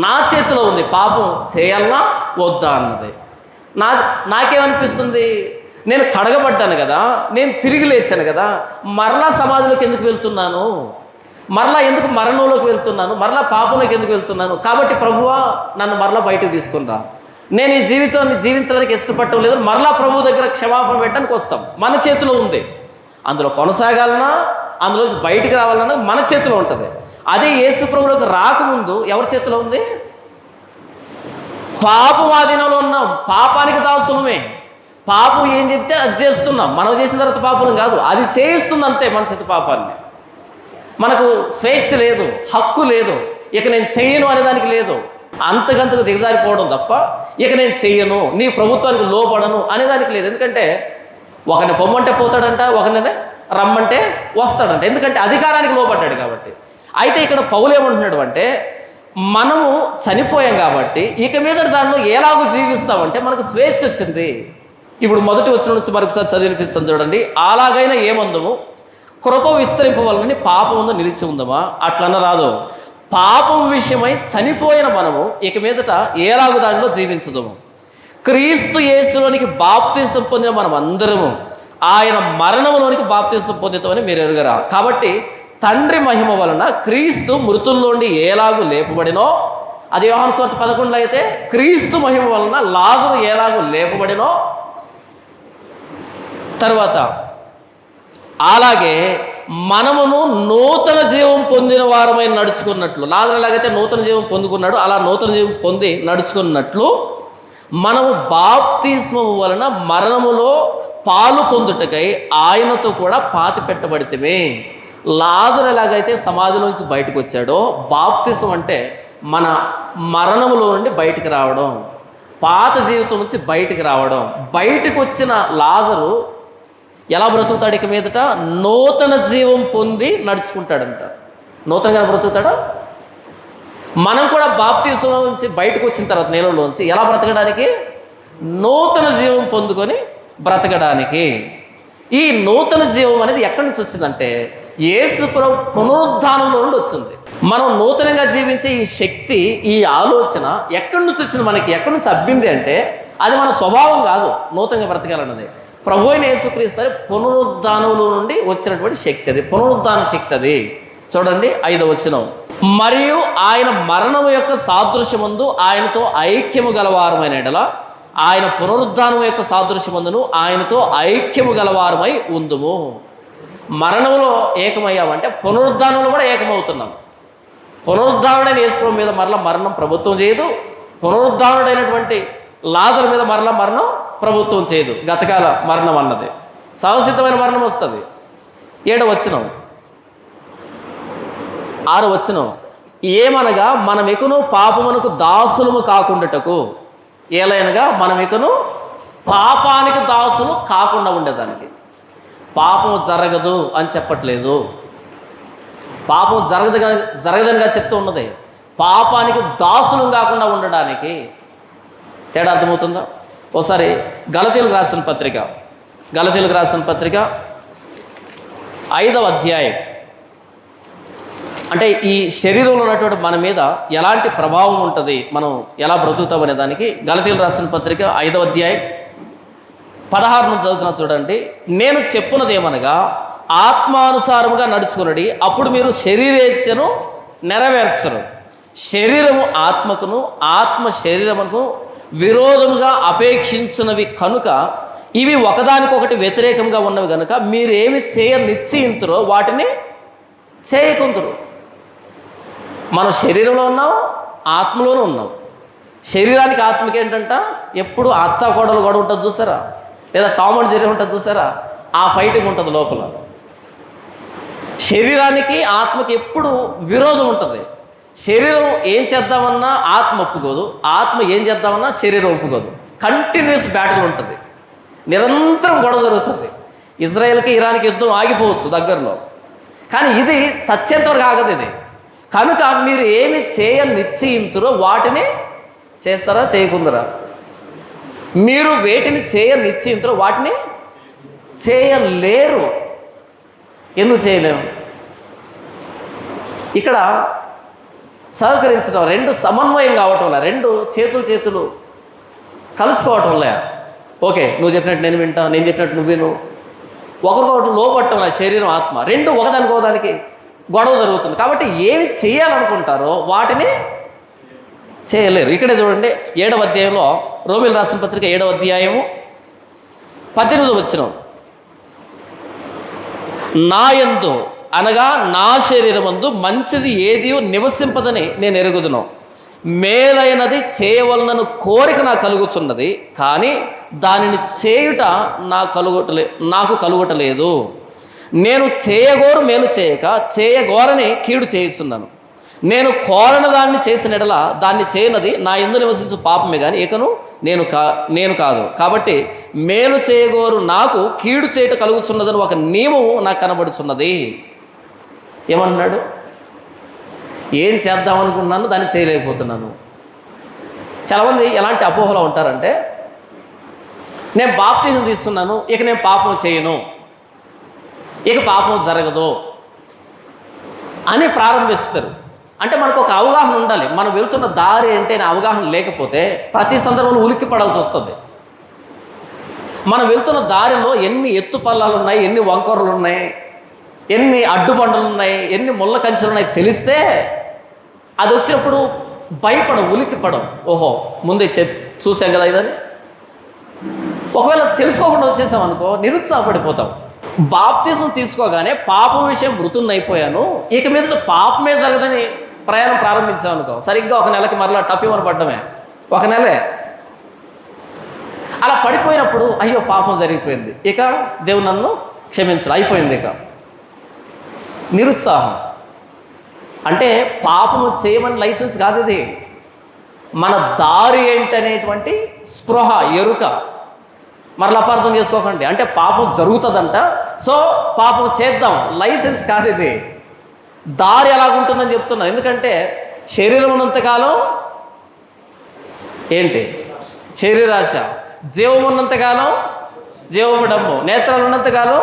నా చేతిలో ఉంది, పాపం చేయాలన్నా వద్దా అన్నది. నాకేమనిపిస్తుంది, నేను కడగబడ్డాను కదా, నేను తిరిగి లేచాను కదా, మరలా సమాధిలోకి ఎందుకు వెళ్తున్నాను, మరలా ఎందుకు మరణంలోకి వెళ్తున్నాను, మరలా పాపంలోకి ఎందుకు వెళ్తున్నాను? కాబట్టి ప్రభువా నన్ను మరలా బయటకు తీసుకున్నా, నేను ఈ జీవితాన్ని జీవించడానికి ఇష్టపడటం లేదు, మరలా ప్రభు దగ్గర క్షమాపణ పెట్టడానికి వస్తాం. మన చేతిలో ఉంది, అందులో కొనసాగాలన్నా అందులోంచి బయటికి రావాలన్నా మన చేతిలో ఉంటుంది. అదే యేసు ప్రభువులోకి రాకముందు ఎవరి చేతిలో ఉంది? పాపం ఆధీనంలో ఉన్నాం, పాపానికి దాసులమే. పాపం ఏం చెప్తే అది చేస్తున్నాం. మనం చేసిన తర్వాత పాపం కాదు, అది చేయిస్తుంది అంతే మన చేతి పాపాన్ని. మనకు స్వేచ్ఛ లేదు, హక్కు లేదు, ఇక నేను చెయ్యను అనేదానికి లేదు. అంతకంతకు దిగజారిపోవడం తప్ప ఇక నేను చెయ్యను, నీ ప్రభుత్వానికి లోపడను అనేదానికి లేదు. ఎందుకంటే ఒకరిని పొమ్మంటే పోతాడంట, ఒకరిని రమ్మంటే వస్తాడంట. ఎందుకంటే అధికారానికి లోపడ్డాడు కాబట్టి. అయితే ఇక్కడ పౌలు ఏమంటున్నాడు అంటే, మనము చనిపోయాం కాబట్టి ఇక మీద దానిలో ఎలాగో జీవిస్తామంటే మనకు స్వేచ్ఛ వచ్చింది. ఇప్పుడు మొదటి వచనం నుంచి మరొకసారి చదివినిపిస్తాను చూడండి. అలాగైనా ఏమందము, కృప విస్తరింపవలనని పాపం ఉందో నిలిచి ఉందమా? అట్లన్న రాదు. పాపం విషయమై చనిపోయిన మనము ఇక మీదట ఏలాగు దానిలో జీవించదము. క్రీస్తు యేసులోనికి బాప్తిసం పొందిన మనం అందరము ఆయన మరణంలోనికి బాప్తిసం పొందుతామని మీరు ఎరుగరా? కాబట్టి తండ్రి మహిమ వలన క్రీస్తు మృతుల్లోండి ఏలాగు లేపబడినో, అది యోహాను సువార్త 11 అయితే క్రీస్తు మహిమ వలన లాజరు ఏలాగు లేపబడినో, తర్వాత అలాగే మనమును నూతన జీవం పొందిన వారమై నడుచుకున్నట్లు, లాజరు ఎలాగైతే నూతన జీవం పొందుకున్నాడు అలా నూతన జీవం పొంది నడుచుకున్నట్లు మనము బాప్తిస్మము వలన మరణములో పాలు పొందుటకై ఆయనతో కూడా పాతి పెట్టబడితేమే. లాజరు ఎలాగైతే సమాధిలోంచి బయటకు వచ్చాడో, బాప్తిసం అంటే మన మరణములో నుండి బయటికి రావడం, పాత జీవితం నుంచి బయటికి రావడం. బయటకు వచ్చిన లాజరు ఎలా బ్రతుకుతాడు? ఇక మీదట నూతన జీవం పొంది నడుచుకుంటాడంట. నూతనంగా బ్రతుకుతాడా? మనం కూడా బాప్తిసం నుంచి బయటకు వచ్చిన తర్వాత నీళ్ళలోంచి ఎలా బ్రతకడానికి? నూతన జీవం పొందుకొని బ్రతకడానికి. ఈ నూతన జీవం అనేది ఎక్కడి నుంచి వచ్చిందంటే యేసు ప్రభు పునరుద్ధానంలో నుండి వచ్చింది. మనం నూతనంగా జీవించే ఈ శక్తి, ఈ ఆలోచన ఎక్కడి నుంచి వచ్చింది? మనకి ఎక్కడి నుంచి అబ్బింది అంటే అది మన స్వభావం కాదు. నూతనంగా బ్రతకాలన్నది ప్రభు అయిన యేసుక్రీస్తు పునరుద్ధానంలో నుండి వచ్చినటువంటి శక్తి, అది పునరుద్ధాన శక్తి. అది చూడండి 5వ వచనం. మరియు ఆయన మరణం యొక్క సాదృశ్యమందు ఆయనతో ఐక్యము గలవారమైన ఎడల ఆయన పునరుద్ధానం యొక్క సాదృశ్యమందును ఆయనతో ఐక్యము గలవారమై ఉందుము. మరణంలో ఏకమయ్యామంటే పునరుద్ధానంలో కూడా ఏకమవుతున్నాం. పునరుద్ధానుడైన యేసు మీద మరలా మరణం ప్రభుత్వం చేయదు. పునరుద్ధానుడైనటువంటి లాజరు మీద మరలా మరణం ప్రభుత్వం చేయదు. గతకాల మరణం అన్నది సహసిద్ధమైన మరణం వస్తుంది. 7వ వచనం, 6వ వచనం. ఏమనగా మనమికను పాపమునకు దాసులము కాకుండాటకు, ఏలైనగా మనమికను పాపానికి దాసులు కాకుండా ఉండేదానికి. పాపం జరగదు అని చెప్పట్లేదు, పాపం జరగదనిగా చెప్తూ ఉన్నది. పాపానికి దాసులు కాకుండా ఉండడానికి. తేడా అర్థమవుతుందా? ఒకసారి గలతీయులకు రాసిన పత్రిక 5వ అధ్యాయం. అంటే ఈ శరీరంలో ఉన్నటువంటి మన మీద ఎలాంటి ప్రభావం ఉంటుంది, మనం ఎలా బ్రతుకుతాం అనే దానికి గలతీయులకు రాసిన పత్రిక 5వ అధ్యాయం 16 నుంచి చదువుతున్నా చూడండి. నేను చెప్పున్నది ఏమనగా ఆత్మానుసారముగా నడుచుకునడి, అప్పుడు మీరు శరీరేచ్ఛను నెరవేర్చరు. శరీరము ఆత్మకును ఆత్మ శరీరముకు విరోధముగా అపేక్షించున్నవి కనుక ఇవి ఒకదానికొకటి వ్యతిరేకంగా ఉన్నవి కనుక మీరేమి చేయ నిశ్చయింతురో వాటిని చేయకుందరు. మనం శరీరంలో ఉన్నాం, ఆత్మలోనూ ఉన్నాం. శరీరానికి ఆత్మకి ఏంటంట ఎప్పుడు అత్త కోడలు గొడవ ఉంటుంది చూసారా, లేదా టామ్ అండ్ జెర్రీ ఉంటుంది చూసారా, ఆ ఫైటింగ్ ఉంటుంది లోపల. శరీరానికి ఆత్మకి ఎప్పుడు విరోధం ఉంటుంది. శరీరం ఏం చేద్దామన్నా ఆత్మ ఒప్పుకోదు, ఆత్మ ఏం చేద్దామన్నా శరీరం ఒప్పుకోదు. కంటిన్యూస్ బ్యాటిల్ ఉంటుంది, నిరంతరం గొడవ జరుగుతుంది. ఇజ్రాయెల్కి ఇరాన్కి యుద్ధం ఆగిపోవచ్చు దగ్గరలో, కానీ ఇది చచ్చేంతవరకు ఆగదు ఇది. కనుక మీరు ఏమి చేయ నిశ్చయింతురో వాటిని చేస్తారా, చేయకుందరా? మీరు వేటిని చేయ నిశ్చయింతురో వాటిని చేయలేరు. ఎందుకు చేయలేము? ఇక్కడ సహకరించడం, రెండు సమన్వయం కావటంలా, రెండు చేతులు కలుసుకోవటంలే. ఓకే, నువ్వు చెప్పినట్టు నేను వింటా, నేను చెప్పినట్టు నువ్వు విను. ఒకరికొకటి లోపట్టంలా శరీరం ఆత్మ రెండు ఒకదానికి గొడవ జరుగుతుంది. కాబట్టి ఏమి చేయాలనుకుంటారో వాటిని చేయలేరు. ఇక్కడే చూడండి 7వ అధ్యాయంలో, రోమీయులకు రాసిన పత్రిక 7వ అధ్యాయము 18వ వచనం. నా యందు అనగా నా శరీరమందు మంచిది ఏది నివసింపదని నేను ఎరుగుదును. మేలైనది చేయవలనను కోరిక నాకు కలుగుతున్నది, కానీ దానిని చేయుట నాకు కలుగుటలేదు. నేను చేయగోరు మేలు చేయక చేయగోరని కీడు చేయుచున్నాను. నేను కోరని దాన్ని చేసిన ఎడల దాన్ని చేయనది నా యందు నివసించు పాపమే కానీ ఇకను నేను కాదు. కాబట్టి మేలు చేయగోరు నాకు కీడు చేయట కలుగుతున్నదని ఒక నియమము నాకు కనబడుచున్నది. ఏమంటున్నాడు? ఏం చేద్దాం అనుకున్నాను దాన్ని చేయలేకపోతున్నాను. చాలామంది ఎలాంటి అపోహలో ఉంటారంటే, నేను బాప్తిజం తీసుకున్నాను, ఇక నేను పాపం చేయను, ఇక పాపం జరగదు అని ప్రారంభిస్తారు. అంటే మనకు ఒక అవగాహన ఉండాలి. మనం వెళ్తున్న దారి అంటే అవగాహన లేకపోతే ప్రతి సందర్భంలో ఉలిక్కి పడాల్సి వస్తుంది. మనం వెళ్తున్న దారిలో ఎన్ని ఎత్తు పల్లాలు ఉన్నాయి, ఎన్ని వంకరలు ఉన్నాయి, ఎన్ని అడ్డుబండలు ఉన్నాయి, ఎన్ని ముళ్ళ కంచెలు ఉన్నాయి తెలిస్తే అది వచ్చినప్పుడు ఉలిక్కి పడం. ఓహో ముందే చూసాం కదా ఇదని. ఒకవేళ తెలుసుకోకుండా వచ్చేసాం అనుకో, నిరుత్సాహపడిపోతాం. బాప్తిజం తీసుకోగానే పాపం విషయం మృతున్నైపోయాను, ఇక మీద పాపమే జరగదని ప్రయాణం ప్రారంభించాం అనుకో, సరిగ్గా ఒక నెలకి మరలా టప్పిమని పడ్డమే, ఒక నెలే. అలా పడిపోయినప్పుడు అయ్యో పాపం జరిగిపోయింది, ఇక దేవుడు నన్ను క్షమించడు, అయిపోయింది. ఇక నిరుత్సాహం. అంటే పాపము చేయమని లైసెన్స్ కాదు ఇది. మన దారి ఏంటనేటువంటి స్పృహ, ఎరుక. మరలా అపార్థం చేసుకోకండి. అంటే పాపం జరుగుతుందంట, సో పాపం చేద్దాం, లైసెన్స్ కాదు ఇది. దారి ఎలాగుంటుందని చెప్తున్నాను. ఎందుకంటే శరీరం ఉన్నంతకాలం ఏంటి శరీరాశ, జీవం ఉన్నంతకాలం జీవముడమ్ము, నేత్రాలు ఉన్నంతకాలం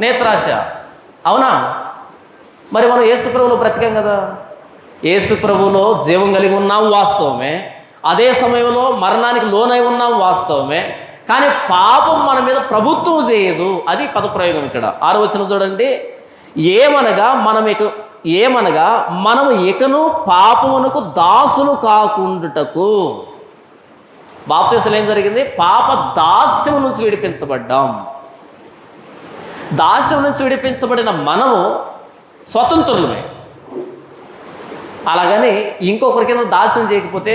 నేత్రాశ. అవునా? మరి మనం యేసు ప్రభువులో బ్రతికాం కదా. యేసు ప్రభువులో జీవం కలిగి ఉన్నాం వాస్తవమే, అదే సమయంలో మరణానికి లోనై ఉన్నాం వాస్తవమే. కానీ పాపం మన మీద ప్రభుత్వం చేయదు. అది పదప్రయోగం ఇక్కడ. 6వ వచనం చూడండి. ఏమనగా మనము ఇకను పాపమునకు దాసులు కాకుండుటకు. బాప్తిస్మలో ఏం జరిగింది? పాప దాస్యం నుంచి విడిపించబడ్డాం. దాస్యం నుంచి విడిపించబడిన మనము స్వతంత్రులమే. అలాగని ఇంకొకరికి దాస్యం చేయకపోతే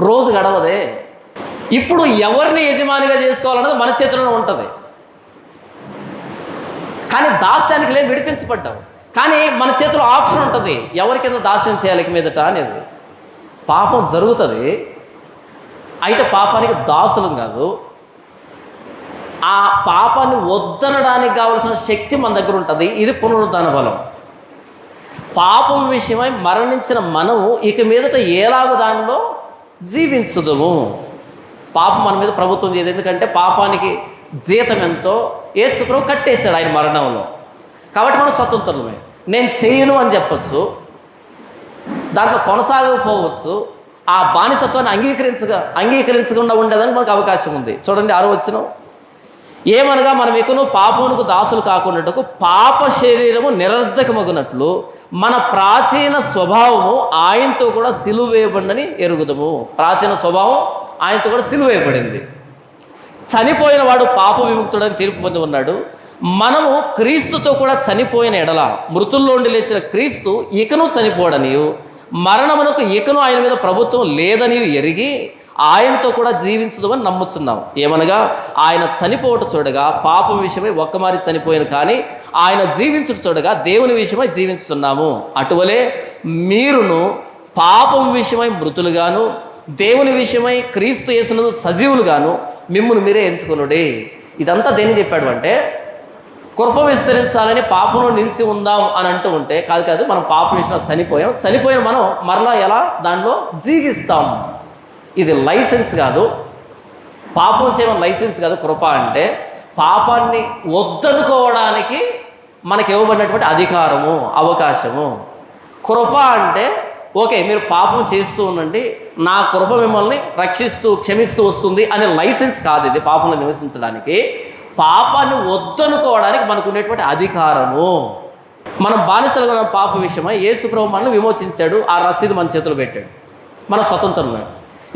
రోజు గడవదే. ఇప్పుడు ఎవరిని యజమానిగా చేసుకోవాలన్నది మన చేతిలోనే ఉంటుంది. కానీ దాస్యానికి లేదు, విడిపించబడ్డాం. కానీ మన చేతిలో ఆప్షన్ ఉంటుంది, ఎవరికైనా దాస్యం చేయాలి మీదట అనేది. పాపం జరుగుతుంది, అయితే పాపానికి దాసులం కాదు. ఆ పాపాన్ని వద్దనడానికి కావలసిన శక్తి మన దగ్గర ఉంటుంది. ఇది పునరుద్ధాన బలం. పాపం విషయమై మరణించిన మనము ఇక మీదట ఎలాగ దానిలో జీవించుదుము. పాపం మన మీద ప్రభుత్వం చేయదు. ఎందుకంటే పాపానికి జీతం ఎంతో యేసు ప్రభు కట్టేశాడు ఆయన మరణంలో. కాబట్టి మనం స్వతంత్రులమే. నేను చేయను అని చెప్పచ్చు, దాంట్లో కొనసాగకపోవచ్చు. ఆ బానిసత్వాన్ని అంగీకరించకుండా ఉండేదానికి మనకు అవకాశం ఉంది. చూడండి 6వ వచనం. ఏమనగా మనం ఇకను పాపమునకు దాసులు కాకుండాటకు పాప శరీరము నిరర్ధకమగునట్లు మన ప్రాచీన స్వభావము ఆయనతో కూడా సిలువ వేయబడిందని ఎరుగుదము. ప్రాచీన స్వభావం ఆయనతో కూడా సిలువ వేయబడింది. చనిపోయిన వాడు పాప విముక్తుడని తీర్పు పొంది ఉన్నాడు. మనము క్రీస్తుతో కూడా చనిపోయిన ఎడల, మృతుల్లోండి లేచిన క్రీస్తు ఇకను చనిపోడనియు మరణమునకు ఇకను ఆయన మీద ప్రభుత్వం లేదని ఎరిగి ఆయనతో కూడా జీవించదుమని నమ్ముచున్నాం. ఏమనగా ఆయన చనిపోవట చూడగా పాపం విషయమై ఒక్కమారి చనిపోయాను, కానీ ఆయన జీవించుట చూడగా దేవుని విషయమై జీవించుతున్నాము. అటువలే మీరును పాపం విషయమై మృతులుగాను దేవుని విషయమై క్రీస్తు యేసునందు సజీవులుగాను మిమ్మును మీరే ఎంచుకొనుడి. ఇదంతా దేన్ని చెప్పాడు అంటే, కృప విస్తరించాలని పాపంలో నిలిచి ఉందాం అని అంటూ ఉంటే కాదు, మనం పాపం విషయంలో చనిపోయిన మనం మరలా ఎలా దానిలో జీవిస్తాం. ఇది లైసెన్స్ కాదు, పాపం చేయడం లైసెన్స్ కాదు. కృప అంటే పాపాన్ని వద్దనుకోవడానికి మనకి ఇవ్వబడినటువంటి అధికారము, అవకాశము. కృప అంటే ఓకే మీరు పాపం చేస్తూ ఉండండి, నా కృప మిమ్మల్ని రక్షిస్తూ క్షమిస్తూ వస్తుంది అనే లైసెన్స్ కాదు ఇది. పాపంలో నివసించడానికి, పాపాన్ని వద్దనుకోవడానికి మనకు ఉండేటువంటి అధికారము. మనం బానిసలుగా ఉన్న పాప విషయమై యేసు ప్రభు మనల్ని విమోచించాడు, ఆ రసీదు మన చేతులు పెట్టాడు, మన స్వతంత్రమే.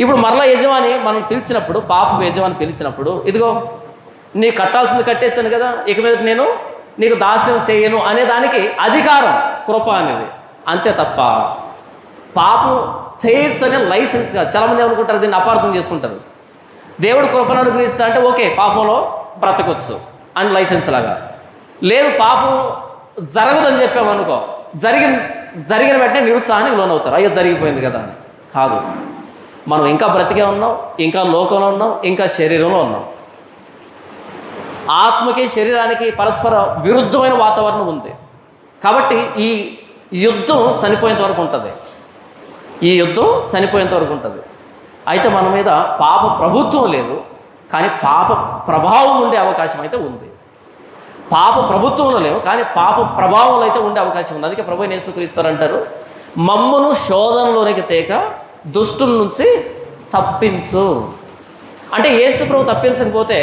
ఇప్పుడు మరలా యజమాని మనం పిలిచినప్పుడు, పాపపు యజమాని పిలిచినప్పుడు, ఇదిగో నీకు కట్టాల్సింది కట్టేశాను కదా, ఇక మీద నేను నీకు దాస్యం చేయను అనే దానికి అధికారం కృప అనేది. అంతే తప్ప పాపం చేయొచ్చు అనే లైసెన్స్ కాదు. చాలామంది ఏమనుకుంటారు, దీన్ని అపార్థం చేసుకుంటారు. దేవుడు కృపను అనుగ్రహిస్తా అంటే ఓకే పాపంలో బ్రతకొచ్చు అని లైసెన్స్ లాగా. లేదు పాపం జరగదని చెప్పామనుకో, జరిగిన వెంటనే నిరుత్సాహానికి లోనవుతారు, అయ్యో జరిగిపోయింది కదా అని. కాదు, మనం ఇంకా బ్రతికే ఉన్నాం, ఇంకా లోకంలో ఉన్నాం, ఇంకా శరీరంలో ఉన్నాం. ఆత్మకి శరీరానికి పరస్పర విరుద్ధమైన వాతావరణం ఉంది. కాబట్టి ఈ యుద్ధం చనిపోయేంత వరకు ఉంటుంది. ఈ యుద్ధం చనిపోయేంత వరకు ఉంటుంది. అయితే మన మీద పాప ప్రభుత్వం లేదు, కానీ పాప ప్రభావం ఉండే అవకాశం అయితే ఉంది. పాప ప్రభుత్వంలో లేవు, కానీ పాప ప్రభావంలో అయితే ఉండే అవకాశం ఉంది. అందుకే ప్రభువైన యేసుక్రీస్తు అంటారు, మమ్మును శోధనలోనికి తేక దుష్టుల నుంచి తప్పించు. అంటే యేసు ప్రభు తప్పించకపోతే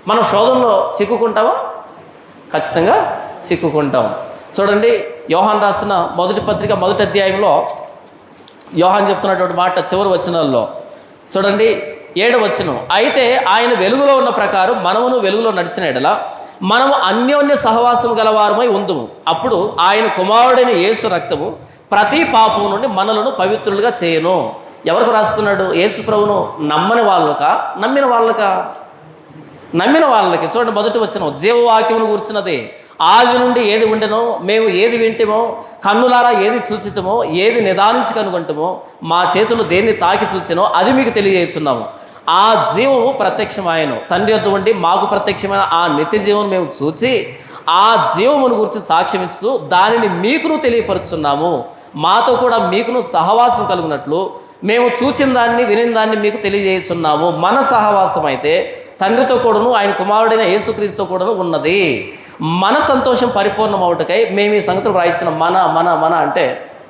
మనం శోధనలో చిక్కుకుంటామా? ఖచ్చితంగా చిక్కుకుంటాం. చూడండి, యోహాన్ రాసిన మొదటి పత్రిక 1వ అధ్యాయంలో యోహాన్ చెప్తున్నటువంటి మాట చివరి వచనాల్లో చూడండి, 7వ వచనం, అయితే ఆయన వెలుగులో ఉన్న ప్రకారం మనమును వెలుగులో నడిచిన ఎడల మనము అన్యోన్య సహవాసం గలవారమై ఉందుము. అప్పుడు ఆయన కుమారుడైన యేసు రక్తము ప్రతి పాపం నుండి మనలను పవిత్రులుగా చేయను. ఎవరికి రాస్తున్నాడు? యేసు ప్రభువును నమ్మని వాళ్ళకా, నమ్మిన వాళ్ళకా? నమ్మిన వాళ్ళకి. చూడండి, మొదటి వచనం, జీవవాక్యమును కూర్చున్నది. ఆది నుండి ఏది ఉండెనో, మేము ఏది వింటమో, కన్నులారా ఏది చూచితమో, ఏది నిదానించి కనుగొంటమో, మా చేతులు దేన్ని తాకి చూచినో అది మీకు తెలియజేస్తున్నాము. ఆ జీవము ప్రత్యక్షమాయను, తండ్రి యొద్ద ఉండి మాకు ప్రత్యక్షమైన ఆ నిత్య జీవం మేము చూచి ఆ జీవమును గురించి సాక్ష్యమిచ్చు దానిని మీకును తెలియపరుచున్నాము. మాతో కూడా మీకును సహవాసం కలుగునట్లు మేము చూసిన దాన్ని వినిన దాన్ని మీకు తెలియజేస్తున్నాము. మన సహవాసం అయితే తండ్రితో కూడాను ఆయన కుమారుడైన యేసుక్రీస్తుతో కూడాను ఉన్నది. మన సంతోషం పరిపూర్ణమవుటకై మేము ఈ సంగతులు రాయించిన మన మన మన అంటే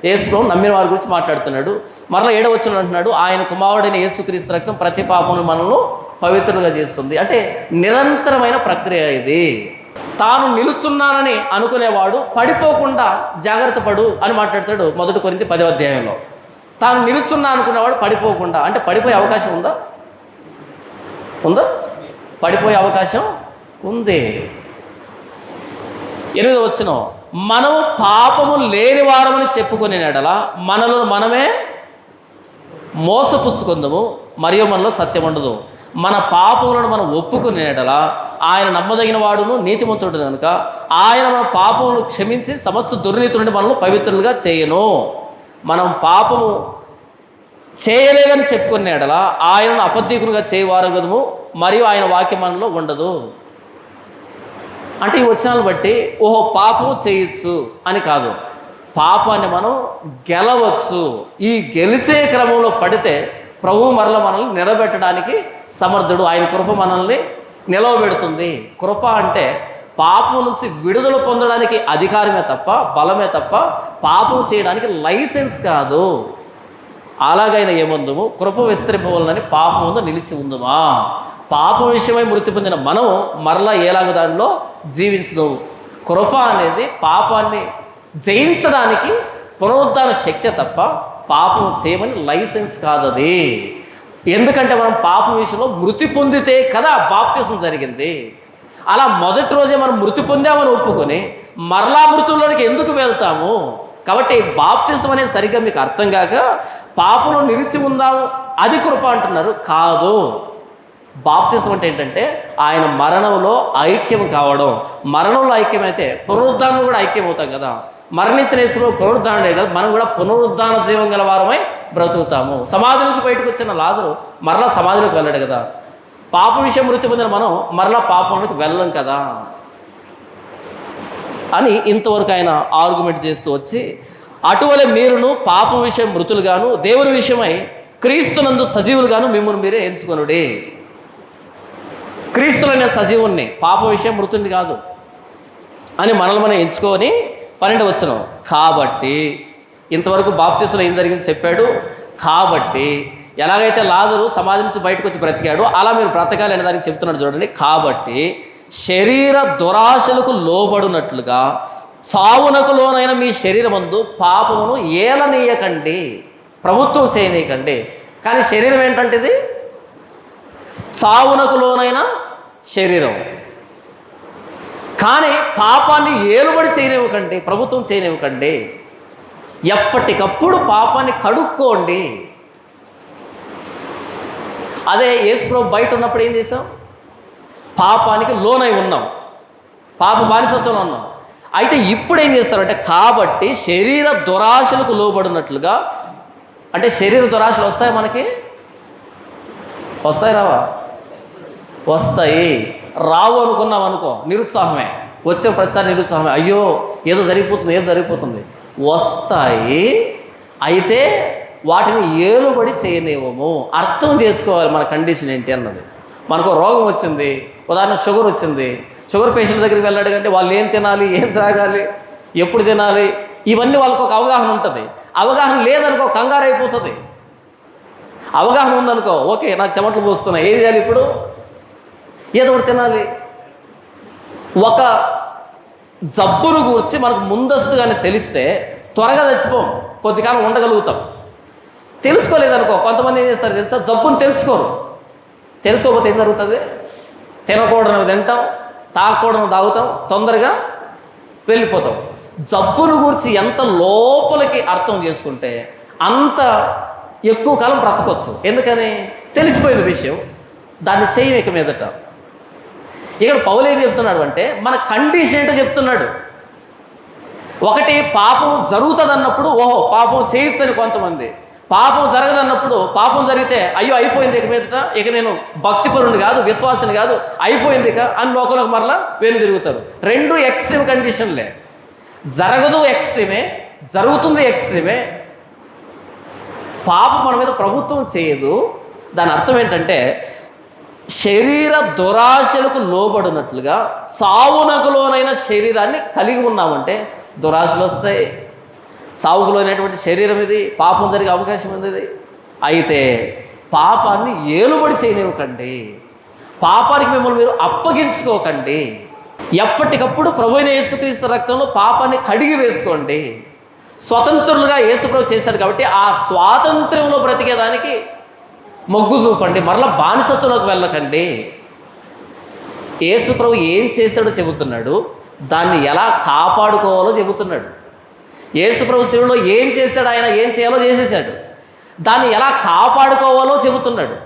యేసు ప్రభు నమ్మిన వారి గురించి మాట్లాడుతున్నాడు. మరలా 7వ వచనం అంటున్నాడు, ఆయన కుమారుడైన యేసుక్రీస్తు రక్తం ప్రతి పాపమును మనల్ని పవిత్రులుగా చేస్తుంది. అంటే నిరంతరమైన ప్రక్రియ ఇది. తాను నిలుచున్నానని అనుకునేవాడు పడిపోకుండా జాగ్రత్త పడు అని మాట్లాడతాడు 1 కొరింథీ 10వ అధ్యాయంలో. తాను నిలుచున్నా అనుకునేవాడు పడిపోకుండా, అంటే పడిపోయే అవకాశం ఉందా? ఉందా? పడిపోయే అవకాశం ఉంది. 8వ వచనం, మనము పాపము లేని వారమని చెప్పుకునే ఎడల మనలో మనమే మోసపుచ్చుకుందాము, మరియు మనలో సత్యం ఉండదు. మన పాపములను మనం ఒప్పుకునే ఎడల ఆయన నమ్మదగిన వాడును నీతిమంతుడు కనుక ఆయన మన పాపములను క్షమించి సమస్త దుర్నీతి నుండి మనల్ని పవిత్రులుగా చేయను. మనం పాపము చేయలేదని చెప్పుకునే ఎడల ఆయనను అబద్ధికులుగా చేయవారు కదము, మరియు ఆయన వాక్యం మనలో ఉండదు. అంటే ఈ వచనాలు బట్టి ఓహో పాపం చేయొచ్చు అని కాదు, పాపాన్ని మనం గెలవచ్చు. ఈ గెలిచే క్రమంలో పడితే ప్రభువు మరల మనల్ని నిలబెట్టడానికి సమర్థుడు. ఆయన కృప మనల్ని నిలవబెడుతుంది. కృప అంటే పాపం నుంచి విడుదల పొందడానికి అధికారమే తప్ప, బలమే తప్ప, పాపం చేయడానికి లైసెన్స్ కాదు. అలాగైనా ఏముందము, కృప విస్తరింపవలనని పాపం ముందు నిలిచి ఉందమా? పాపం విషయమై మృతి పొందిన మనం మరలా ఏలాగ దానిలో జీవించదు. కృప అనేది పాపాన్ని జయించడానికి పునరుద్ధాన శక్తి తప్ప పాపం చేయమని లైసెన్స్ కాదు అది. ఎందుకంటే మనం పాపం విషయంలో మృతి పొందితే కదా బాప్తిసం జరిగింది. అలా మొదటి రోజే మనం మృతి పొందామని ఒప్పుకొని మరలా మృతుల్లోనికి ఎందుకు వెళ్తాము? కాబట్టి బాప్తిసం అనేది సరిగ్గా మీకు అర్థం కాక పాపంలో నిలిచి ఉందాము అది కృప అంటున్నారు. కాదు, బాప్తిసం అంటే ఏంటంటే ఆయన మరణంలో ఐక్యం కావడం. మరణంలో ఐక్యమైతే పునరుద్ధానం కూడా ఐక్యం అవుతాం కదా. మరణించిన యేసులో పునరుద్ధానం లేదు, మనం కూడా పునరుద్ధాన జీవం గల వారమై బ్రతుకుతాము. సమాధి నుంచి బయటకు వచ్చిన లాజరు మరలా సమాధిలోకి వెళ్ళాడు కదా. పాప విషయం మృతి పొందిన మనం మరలా పాపంలోకి వెళ్ళం కదా అని ఇంతవరకు ఆయన ఆర్గ్యుమెంట్ చేస్తూ వచ్చి, అటువలే మీరును పాపం విషయం మృతులుగాను దేవుని విషయమై క్రీస్తునందు సజీవులుగాను మిమ్మల్ని మీరే ఎంచుకొనుడి. క్రీస్తులైన సజీవుణ్ణి, పాప విషయం మృతుని కాదు అని మనల్ని మనం ఎంచుకొని 12వ వచనం, కాబట్టి ఇంతవరకు బాప్తిసంలో ఏం జరిగింది చెప్పాడు. కాబట్టి ఎలాగైతే లాజరు సమాధి నుంచి బయటకు వచ్చి బ్రతికాడు అలా మీరు బ్రతకాలి అనే దానికి చెప్తున్నాడు చూడండి. కాబట్టి శరీర దురాశలకు లోబడినట్లుగా చావునకు లోనైన మీ శరీరమందు పాపమును ఏలనీయకండి, ప్రభుత్వం చేయనీయకండి. కానీ శరీరం ఏంటంటే ఇది చావునకు లోనైన శరీరం. కానీ పాపాన్ని ఏలుబడి చేయనివ్వకండి, ప్రభుత్వం చేయనివ్వకండి. ఎప్పటికప్పుడు పాపాన్ని కడుక్కోండి. అదే యేసు ప్రభు బయట ఉన్నప్పుడు ఏం చేసాం? పాపానికి లోనై ఉన్నాం, పాప బానిసత్వంలో ఉన్నాం. అయితే ఇప్పుడు ఏం చేస్తారంటే, కాబట్టి శరీర దురాశలకు లోబడినట్లుగా, అంటే శరీర దురాశలు వస్తాయి మనకి, వస్తాయి రావా? వస్తాయి. రావు అనుకున్నాం అనుకో, నిరుత్సాహమే. వచ్చే ప్రతిసారి నిరుత్సాహమే, అయ్యో ఏదో జరిగిపోతుంది. వస్తాయి, అయితే వాటిని ఏలుబడి చేయనివ్వము. అర్థం చేసుకోవాలి మన కండిషన్ ఏంటి అన్నది. మనకు రోగం వచ్చింది, ఉదాహరణ షుగర్ వచ్చింది, షుగర్ పేషెంట్ దగ్గరికి వెళ్ళాడు అంటే వాళ్ళు ఏం తినాలి, ఏం త్రాగాలి, ఎప్పుడు తినాలి, ఇవన్నీ వాళ్ళకు ఒక అవగాహన ఉంటుంది. అవగాహన లేదనుకో కంగారు అయిపోతుంది. అవగాహన ఉందనుకో, ఓకే నాకు చెమటలు పోస్తున్నాయి, ఏం చేయాలి ఇప్పుడు, ఏదో ఒకటి తినాలి. ఒక జబ్బును గురించి మనకు ముందస్తుగానే తెలిస్తే త్వరగా చచ్చిపోం, కొద్ది కాలం ఉండగలుగుతాం. తెలుసుకోలేదనుకో కొంతమంది ఏం చేస్తారు తెలుసా, జబ్బును తెలుసుకోకపోతే ఏం జరుగుతుంది, తినకూడదు తింటాం, తాగకూడదు తాగుతాం, తొందరగా వెళ్ళిపోతాం. జబ్బును గురించి ఎంత లోపలికి అర్థం చేసుకుంటే అంత ఎక్కువ కాలం బ్రతకొచ్చు. ఎందుకని తెలిసిపోయింది విషయం, దాన్ని చేయము ఇక మీదట. ఇక్కడ పౌలు ఏం చెప్తున్నాడు అంటే మన కండిషన్ ఏంటో చెప్తున్నాడు. ఒకటి పాపం జరుగుతుంది అన్నప్పుడు ఓహో పాపం చేయొచ్చు అని కొంతమంది, పాపం జరగదన్నప్పుడు పాపం జరిగితే అయ్యో అయిపోయింది ఇక మీదట, ఇక నేను భక్తిపరుని కాదు, విశ్వాసిని కాదు, అయిపోయింది ఇక అని లోకంలోకి మరలా వెను తిరుగుతారు. రెండు ఎక్స్ట్రీమ్ కండిషన్లే. జరగదు ఎక్స్ట్రీమే, జరుగుతుంది ఎక్స్ట్రీమే. పాపం మన మీద ప్రభుత్వం చేయదు. దాని అర్థం ఏంటంటే శరీర దురాశలకు లోబడినట్లుగా సావునకు లోనైన శరీరాన్ని కలిగి ఉన్నామంటే దురాశలు వస్తాయి. సావుకు లోనైనటువంటి శరీరం ఇది, పాపం జరిగే అవకాశం ఉంది. అయితే పాపాన్ని ఏలుబడి చేయనివ్వకండి, పాపానికి మిమ్మల్ని మీరు అప్పగించుకోకండి. ఎప్పటికప్పుడు ప్రభువైన యేసుక్రీస్తు రక్తంలో పాపాన్ని కడిగి వేసుకోండి. స్వతంత్రులుగా యేసుప్రభు చేశాడు కాబట్టి ఆ స్వాతంత్ర్యంలో బ్రతికేదానికి మొగ్గు చూపండి, మరలా బానిసత్వంలోకి వెళ్ళకండి. యేసుప్రభు ఏం చేశాడో చెబుతున్నాడు, దాన్ని ఎలా కాపాడుకోవాలో చెబుతున్నాడు. యేసుప్రభు శిలువలో ఏం చేశాడు, ఆయన ఏం చేయాలో చేసేసాడు, దాన్ని ఎలా కాపాడుకోవాలో చెబుతున్నాడు.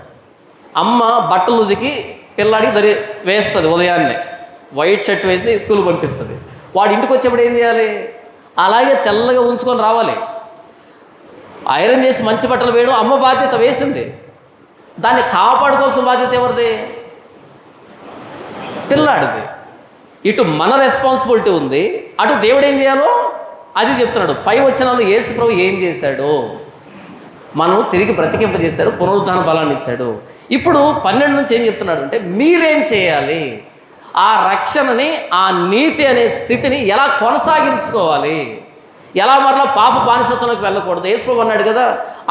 అమ్మ బట్టలు ఉతికి పిల్లాడికి వేస్తుంది, ఉదయాన్నే వైట్ షర్ట్ వేసి స్కూల్ పంపిస్తుంది. వాడు ఇంటికి వచ్చేప్పుడు ఏం చేయాలి, అలాగే తెల్లగా ఉంచుకొని రావాలి. ఐరన్ చేసి మంచి బట్టలు వేయడం అమ్మ బాధ్యత, వేసింది. దాన్ని కాపాడుకోవాల్సిన బాధ్యత ఎవరిది, పిల్లాడిది. ఇటు మన రెస్పాన్సిబిలిటీ ఉంది, అటు దేవుడు ఏం చేయాలో అది చెప్తున్నాడు. పై వచనాలు యేసు ప్రభు ఏం చేశాడు, మనం తిరిగి బ్రతికింపజేశాడు, పునరుద్ధాన బలాన్ని ఇచ్చాడు. ఇప్పుడు 12 నుంచి ఏం చెప్తున్నాడు అంటే మీరేం చేయాలి, ఆ రక్షణని, ఆ నీతి అనే స్థితిని ఎలా కొనసాగించుకోవాలి, ఎలా మరలా పాప బానిసత్వంలోకి వెళ్ళకూడదు. యేసుప్రభు అన్నాడు కదా,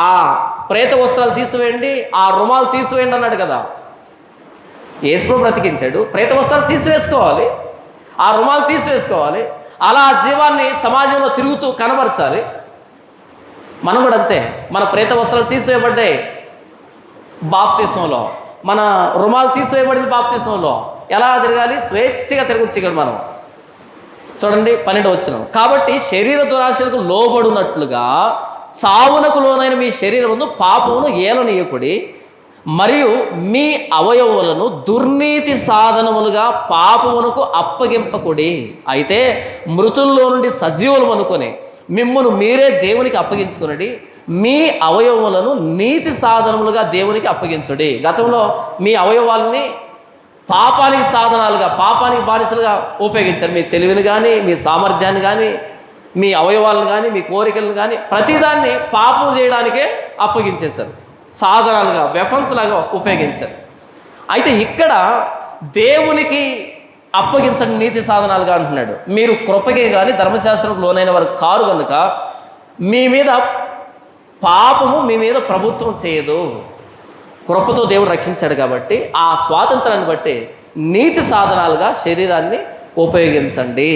ఆ ప్రేత వస్త్రాలు తీసివేయండి, ఆ రుమాలు తీసివేయండి అన్నాడు కదా. యేసుప్రభు బ్రతికించాడు, ప్రేత వస్త్రాలు తీసివేసుకోవాలి, ఆ రుమాలు తీసివేసుకోవాలి, అలా జీవాన్ని సమాజంలో తిరుగుతూ కనబరచాలి. మనం కూడా అంతే, మన ప్రేత వస్త్రాలు తీసివేయబడ్డాయి బాప్తిస్మంలో, మన రుమాలు తీసివేయబడింది బాప్తిస్మంలో. ఎలా తిరగాలి, స్వేచ్ఛగా తిరగొచ్చు ఇక్కడ మనం. చూడండి 12వ వచనం, కాబట్టి శరీర దురాశలకు లోబడినట్లుగా చావునకు లోనైన మీ శరీరమును పాపమును ఏలనీయకుడి, మరియు మీ అవయవములను దుర్నీతి సాధనములుగా పాపమునకు అప్పగింపకుడి. అయితే మృతుల్లో నుండి సజీవులు అనుకొని మిమ్మును మీరే దేవునికి అప్పగించుకునడి, మీ అవయవములను నీతి సాధనములుగా దేవునికి అప్పగించుడి. గతంలో మీ అవయవాలని పాపానికి సాధనాలుగా, పాపానికి బానిసలుగా ఉపయోగించారు. మీ తెలివిని కానీ, మీ సామర్థ్యాన్ని కానీ, మీ అవయవాలను కానీ, మీ కోరికలను కానీ ప్రతిదాన్ని పాపం చేయడానికే అప్పగించేశారు, సాధనాలుగా, వెపన్స్ లాగా ఉపయోగించారు. అయితే ఇక్కడ దేవునికి అప్పగించండి నీతి సాధనాలుగా అంటున్నాడు. మీరు కృపకే కానీ ధర్మశాస్త్రం లోనైన వారు కారు కనుక మీ మీద పాపము మీ మీద ప్రభుత్వం చేయదు. కృపతో దేవుడు రక్షించాడు కాబట్టి ఆ స్వాతంత్రాన్ని బట్టి నీతి సాధనాలుగా శరీరాన్ని ఉపయోగించండి.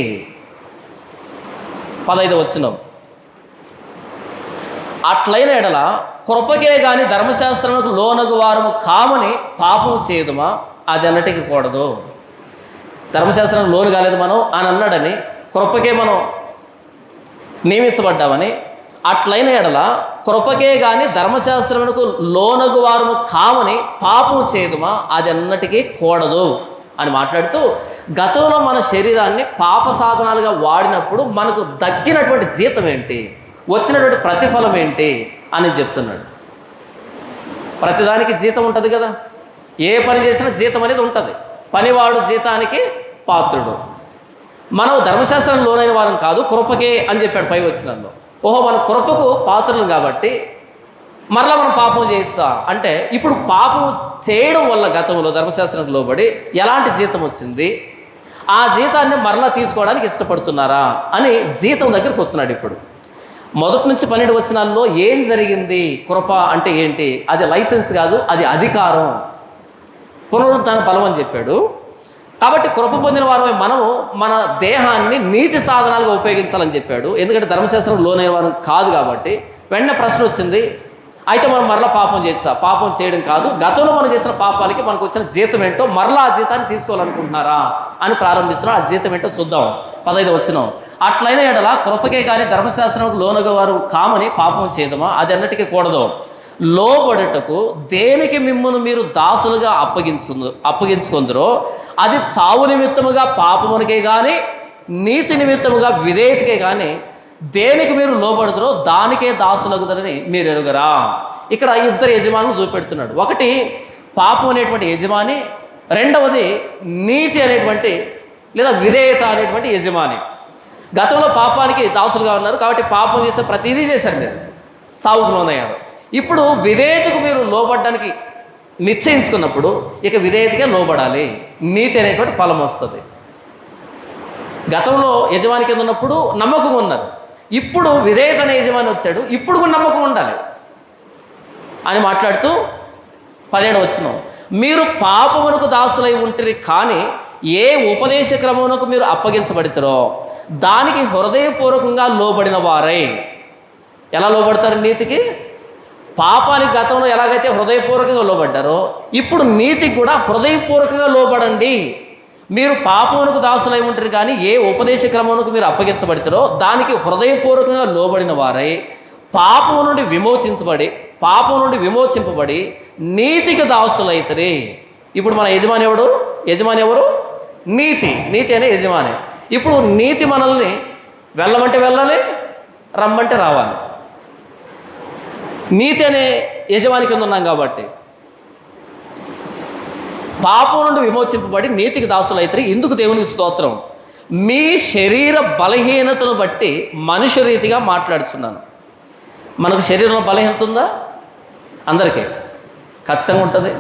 15వ వచనం, అట్లైన ఎడల కృపకే గాని ధర్మశాస్త్రములకు లోనగు వారము కామని పాపం చేయదుమా, అది అన్నటికి కూడదు. ధర్మశాస్త్రం లోను కాలేదు మనం అని అన్నాడని, కృపకే మనం నియమించబడ్డామని, అట్లైన ఎడల కృపకే గాని ధర్మశాస్త్రమునకు లోనగు వారము కామని పాపం చేయదుమా, అది అన్నటికీ కూడదు అని మాట్లాడుతూ గతంలో మన శరీరాన్ని పాప సాధనాలుగా వాడినప్పుడు మనకు దక్కినటువంటి జీతం ఏంటి, వచ్చినటువంటి ప్రతిఫలం ఏంటి అని చెప్తున్నాడు. ప్రతిదానికి జీతం ఉంటుంది కదా, ఏ పని చేసినా జీతం అనేది ఉంటుంది. పనివాడు జీతానికి పాత్రుడు. మనం ధర్మశాస్త్రం లోనైన వారం కాదు, కృపకే అని చెప్పాడు పై వచనంలో. ఓహో, మన కృపకు పాత్రలు కాబట్టి మరలా మనం పాపం చేయొచ్చా అంటే, ఇప్పుడు పాపం చేయడం వల్ల గతంలో ధర్మశాస్త్రానికి లోబడి ఎలాంటి జీతం వచ్చింది, ఆ జీతాన్ని మరలా తీసుకోవడానికి ఇష్టపడుతున్నారా అని జీతం దగ్గరికి వస్తున్నాడు. ఇప్పుడు మొదటి నుంచి 12 వచనాల్లో ఏం జరిగింది, కృప అంటే ఏంటి, అది లైసెన్స్ కాదు, అది అధికారం, పునరుద్ధాన బలం అని చెప్పాడు. కాబట్టి కృప పొందిన వారమే మనము మన దేహాన్ని నీతి సాధనాలుగా ఉపయోగించాలని చెప్పాడు. ఎందుకంటే ధర్మశాస్త్రం లోనైన వారం కాదు కాబట్టి. వెంటనే ప్రశ్న వచ్చింది, అయితే మనం మరలా పాపం చేయొచ్చా? పాపం చేయడం కాదు, గతంలో మనం చేసిన పాపాలకి మనకు వచ్చిన జీతం ఏంటో మరలా ఆ జీతాన్ని తీసుకోవాలనుకుంటున్నారా అని ప్రారంభిస్తున్నాం. ఆ జీతం ఏంటో చూద్దాం. 15 వచనం, అట్లయిన ఎడల కృపకే కానీ ధర్మశాస్త్రంకు లోనుగా వారు కామని పాపం చేయదమా? అది అన్నిటికీ కూడదు. లోబడుటకు దేనికి మిమ్మును మీరు దాసులుగా అప్పగించుకుందరో అది చావు నిమిత్తముగా పాపమునికే కానీ నీతి నిమిత్తముగా విధేయతకే కానీ దేనికి మీరు లోబడుదరో దానికే దాసులగుదరని మీరు ఎరుగరా? ఇక్కడ 2 యజమానులు చూపెడుతున్నాడు. ఒకటి పాపం అనేటువంటి యజమాని, రెండవది నీతి అనేటువంటి లేదా విధేయత అనేటువంటి యజమాని. గతంలో పాపానికి దాసులుగా ఉన్నారు కాబట్టి పాపం చేసే ప్రతిదీ చేశారు, మీరు చావుకు లోనయ్యారు. ఇప్పుడు విధేయతకు మీరు లోబడడానికి నిశ్చయించుకున్నప్పుడు ఇక విధేయతకే లోబడాలి, నీతి అనేటువంటి ఫలం వస్తుంది. గతంలో యజమాని కింద ఉన్నప్పుడు నమ్మకం ఉన్నారు, ఇప్పుడు విధేయత అనే యజమాని వచ్చాడు, ఇప్పుడు కూడా నమ్మకం ఉండాలి అని మాట్లాడుతూ 17 వచనం, మీరు పాపమునకు దాసులై ఉంటిరి కానీ ఏ ఉపదేశ క్రమమునకు మీరు అప్పగించబడితారో దానికి హృదయపూర్వకంగా లోబడిన వారై. ఎలా లోబడతారు నీతికి? పాపానికి గతంలో ఎలాగైతే హృదయపూర్వకంగా లోబడ్డారో ఇప్పుడు నీతికి కూడా హృదయపూర్వకంగా లోబడండి. మీరు పాపమునకు దాసులై ఉంటారు కానీ ఏ ఉపదేశ క్రమమునకు మీరు అప్పగించబడతారో దానికి హృదయపూర్వకంగా లోబడిన వారై పాపము నుండి విమోచింపబడి నీతికి దాసులైతరి. ఇప్పుడు మన యజమాని ఎవడు? యజమాని ఎవరు? నీతి అనే యజమాని. ఇప్పుడు నీతి మనల్ని వెళ్ళమంటే వెళ్ళాలి, రమ్మంటే రావాలి. నీతి అనే యజమాని కింద ఉన్నాం కాబట్టి పాపం నుండి విమోచింపబడి నీతికి దాసులైతే. ఇందుకు దేవునికి స్తోత్రం. మీ శరీర బలహీనతను బట్టి మనుష్య రీతిగా మాట్లాడుతున్నాను. మనకు శరీరంలో బలహీనత ఉందా? అందరికీ ఖచ్చితంగా ఉంటుంది,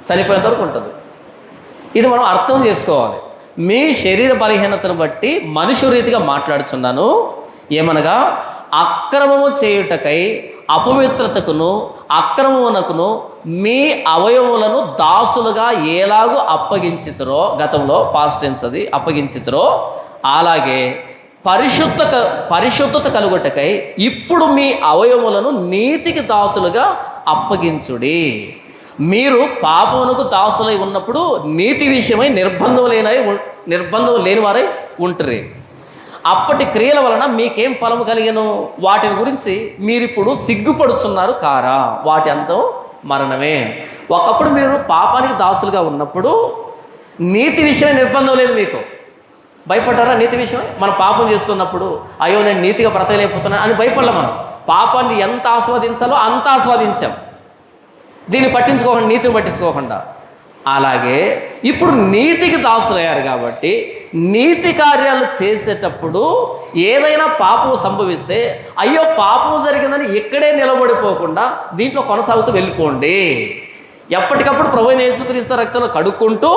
చనిపోయేంత వరకు ఉంటుంది. ఇది మనం అర్థం చేసుకోవాలి. మీ శరీర బలహీనతను బట్టి మనుష్య రీతిగా మాట్లాడుతున్నాను. ఏమనగా అక్రమము చేయుటకై అపవిత్రతకును అక్రమమునకును మీ అవయవములను దాసులుగా ఎలాగూ అప్పగించితురో, గతంలో పాస్ట్ టెన్స్ అది, అప్పగించితురో అలాగే పరిశుద్ధత కలుగుటకై ఇప్పుడు మీ అవయవములను నీతికి దాసులుగా అప్పగించుడి. మీరు పాపమునకు దాసులై ఉన్నప్పుడు నీతి విషయమై నిర్బంధం లేని వారై ఉంటరి. అప్పటి క్రియల వలన మీకేం ఫలము కలిగను? వాటిని గురించి మీరిప్పుడు సిగ్గుపడుతున్నారు కారా? వాటి అంతం మరణమే. ఒకప్పుడు మీరు పాపానికి దాసులుగా ఉన్నప్పుడు నీతి విషయమే నిర్బంధం లేదు మీకు. భయపడ్డారా నీతి విషయమై? మనం పాపం చేస్తున్నప్పుడు అయ్యో నేను నీతిగా బ్రతకలేకపోతున్నా అని భయపడలే. మనం పాపాన్ని ఎంత ఆస్వాదించాలో అంత ఆస్వాదించాం, దీన్ని పట్టించుకోకుండా, నీతిని పట్టించుకోకుండా. అలాగే ఇప్పుడు నీతికి దాసులయ్యారు కాబట్టి నీతి కార్యాలు చేసేటప్పుడు ఏదైనా పాపం సంభవిస్తే అయ్యో పాపం జరిగిందని ఇక్కడే నిలబడిపోకుండా దీంట్లో కొనసాగుతూ వెళ్ళిపోండి. ఎప్పటికప్పుడు ప్రభువైన యేసుక్రీస్తు రక్తంలో కడుక్కుంటూ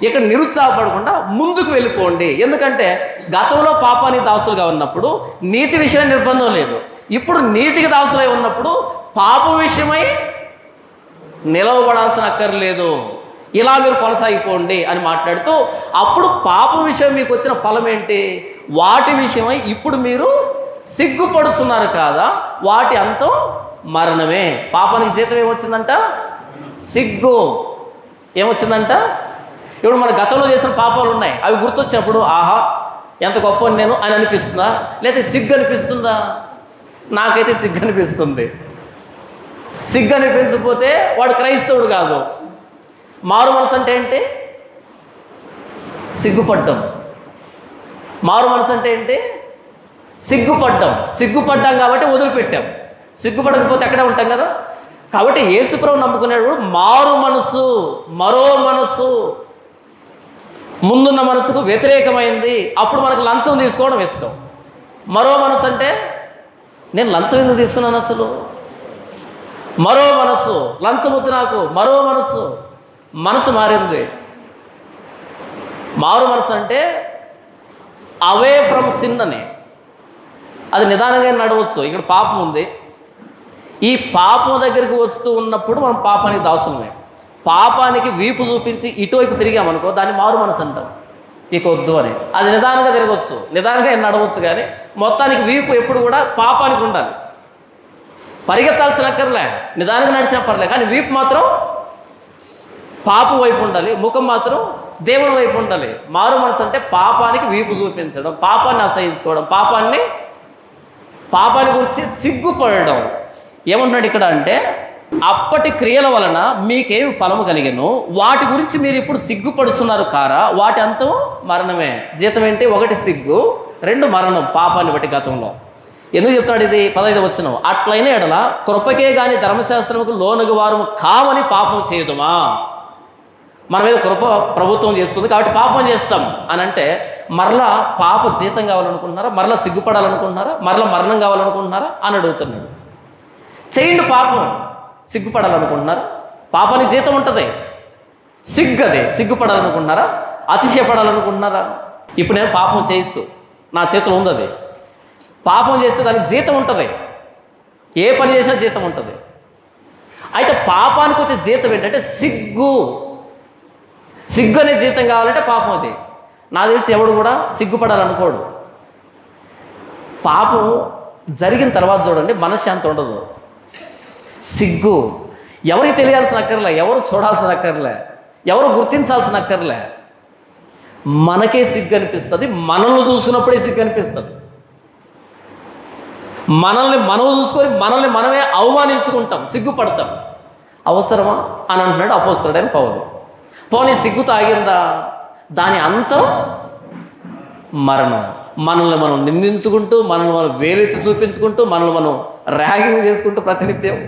ఇక్కడ నిరుత్సాహపడకుండా ముందుకు వెళ్ళిపోండి. ఎందుకంటే గతంలో పాపానికి దాసులుగా ఉన్నప్పుడు నీతి విషయమై నిర్బంధం లేదు. ఇప్పుడు నీతికి దాసులై ఉన్నప్పుడు పాపం విషయమై నిలవబడాల్సిన అక్కర్లేదు. ఇలా మీరు కొనసాగిపోండి అని మాట్లాడుతూ అప్పుడు పాపం విషయం మీకు వచ్చిన ఫలం ఏంటి? వాటి విషయమై ఇప్పుడు మీరు సిగ్గుపడుతున్నారు కాదా? వాటి అంతం మరణమే. పాపానికి జీతం ఏమొచ్చిందంట? సిగ్గు. ఏమొచ్చిందంట? ఇప్పుడు మన గతంలో చేసిన పాపాలు ఉన్నాయి, అవి గుర్తొచ్చినప్పుడు ఆహా ఎంత గొప్ప నేను అని అనిపిస్తుందా? లేకపోతే సిగ్గు అనిపిస్తుందా? నాకైతే సిగ్గు అనిపిస్తుంది. సిగ్గు అనిపించకపోతే వాడు క్రైస్తవుడు కాదు. మారు మనసు అంటే ఏంటి? సిగ్గుపడ్డం. మారు మనసు అంటే ఏంటి? సిగ్గుపడ్డాం కాబట్టి వదిలిపెట్టాం. సిగ్గుపడకపోతే ఎక్కడే ఉంటాం కదా. కాబట్టి యేసుప్రభు నమ్ముకునేవాడు మారు మనసు, మరో మనసు. ముందున్న మనసుకు వ్యతిరేకమైంది. అప్పుడు మనకు లంచం తీసుకోవడం ఇష్టం. మరో మనసు అంటే నేను లంచం ఎందుకు తీసుకున్నాను అసలు, మరో మనసు లంచం వద్దు నాకు, మరో మనసు మారింది. మారు మనసు అంటే అవే ఫ్రమ్ సిన్ అని, అది నిదానంగా నడవచ్చు. ఇక్కడ పాపం ఉంది, ఈ పాపం దగ్గరికి వస్తూ ఉన్నప్పుడు మనం పాపానికి దాసులమే. పాపానికి వీపు చూపించి ఇటువైపు తిరిగామనుకో దాన్ని మారు మనసు అంటాం. ఇక వద్దు అని, అది నిదానంగా తిరగవచ్చు, నిదానంగా నడవచ్చు. కానీ మొత్తానికి వీపు ఎప్పుడు కూడా పాపానికి ఉండాలి. పరిగెత్తాల్సిన అక్కర్లే, నిదానంగా నడిచినా పర్లే, కానీ వీపు మాత్రం పాపం వైపు ఉండాలి, ముఖం మాత్రం దేవుని వైపు ఉండాలి. మారు మనసు అంటే పాపానికి వీపు చూపించడం, పాపాన్ని అసహించుకోవడం, పాపాన్ని గురించి సిగ్గుపడడం. ఏమంటున్నాడు ఇక్కడ అంటే అప్పటి క్రియల వలన మీకేమి ఫలము కలిగెను, వాటి గురించి మీరు ఇప్పుడు సిగ్గుపడుచున్నారు కారా, వాటి అంతం మరణమే. జీతం ఏంటి? 1 సిగ్గు, 2 మరణం, పాపాన్ని బట్టి గతంలో. ఎందుకు చెప్తాడు ఇది? 15వ వచనం, అట్లైన ఎడల కృపకే గాని ధర్మశాస్త్రముకు లోనుగు వారు కామని పాపం చేయదుమా. మన మీద కృప ప్రభుత్వం చేస్తుంది కాబట్టి పాపం చేస్తాం అని అంటే, మరలా పాప జీతం కావాలనుకుంటున్నారా, మరలా సిగ్గుపడాలనుకుంటున్నారా, మరలా మరణం కావాలనుకుంటున్నారా అని అడుగుతున్నాడు. చేయండి పాపం, సిగ్గుపడాలనుకుంటున్నారా? పాపానికి జీతం ఉంటుంది, సిగ్గదే. సిగ్గుపడాలనుకుంటున్నారా, అతిశయపడాలనుకుంటున్నారా? ఇప్పుడు నేను పాపం చేయొచ్చు, నా చేతిలో ఉంది అది. పాపం చేస్తే దానికి జీతం ఉంటుంది, ఏ పని చేసినా జీతం ఉంటుంది. అయితే పాపానికి వచ్చే జీతం ఏంటంటే సిగ్గు అనే జీతం కావాలంటే పాపం అది. నాకు తెలిసి ఎవడు కూడా సిగ్గుపడాలనుకోడు. పాపం జరిగిన తర్వాత చూడండి మనశ్శాంతి ఉండదు. సిగ్గు ఎవరికి తెలియాల్సిన అక్కర్లే, ఎవరు చూడాల్సిన అక్కర్లే, ఎవరు గుర్తించాల్సిన అక్కర్లే. మనకే సిగ్గు అనిపిస్తుంది, మనల్ని చూసుకున్నప్పుడే సిగ్గు అనిపిస్తుంది. మనల్ని మనం చూసుకొని మనల్ని మనమే అవమానించుకుంటాం, సిగ్గుపడతాం. అవసరమా అని అంటున్నాడు అపోస్తలుడైన పౌలు. పోనీ సిగ్గు తాగిందా, దాని అంతం మరణం. మనల్ని మనం నిందించుకుంటూ, మనల్ని మనం వేలెత్తి చూపించుకుంటూ, మనల్ని మనం ర్యాగింగ్ చేసుకుంటూ ప్రతినిత్యం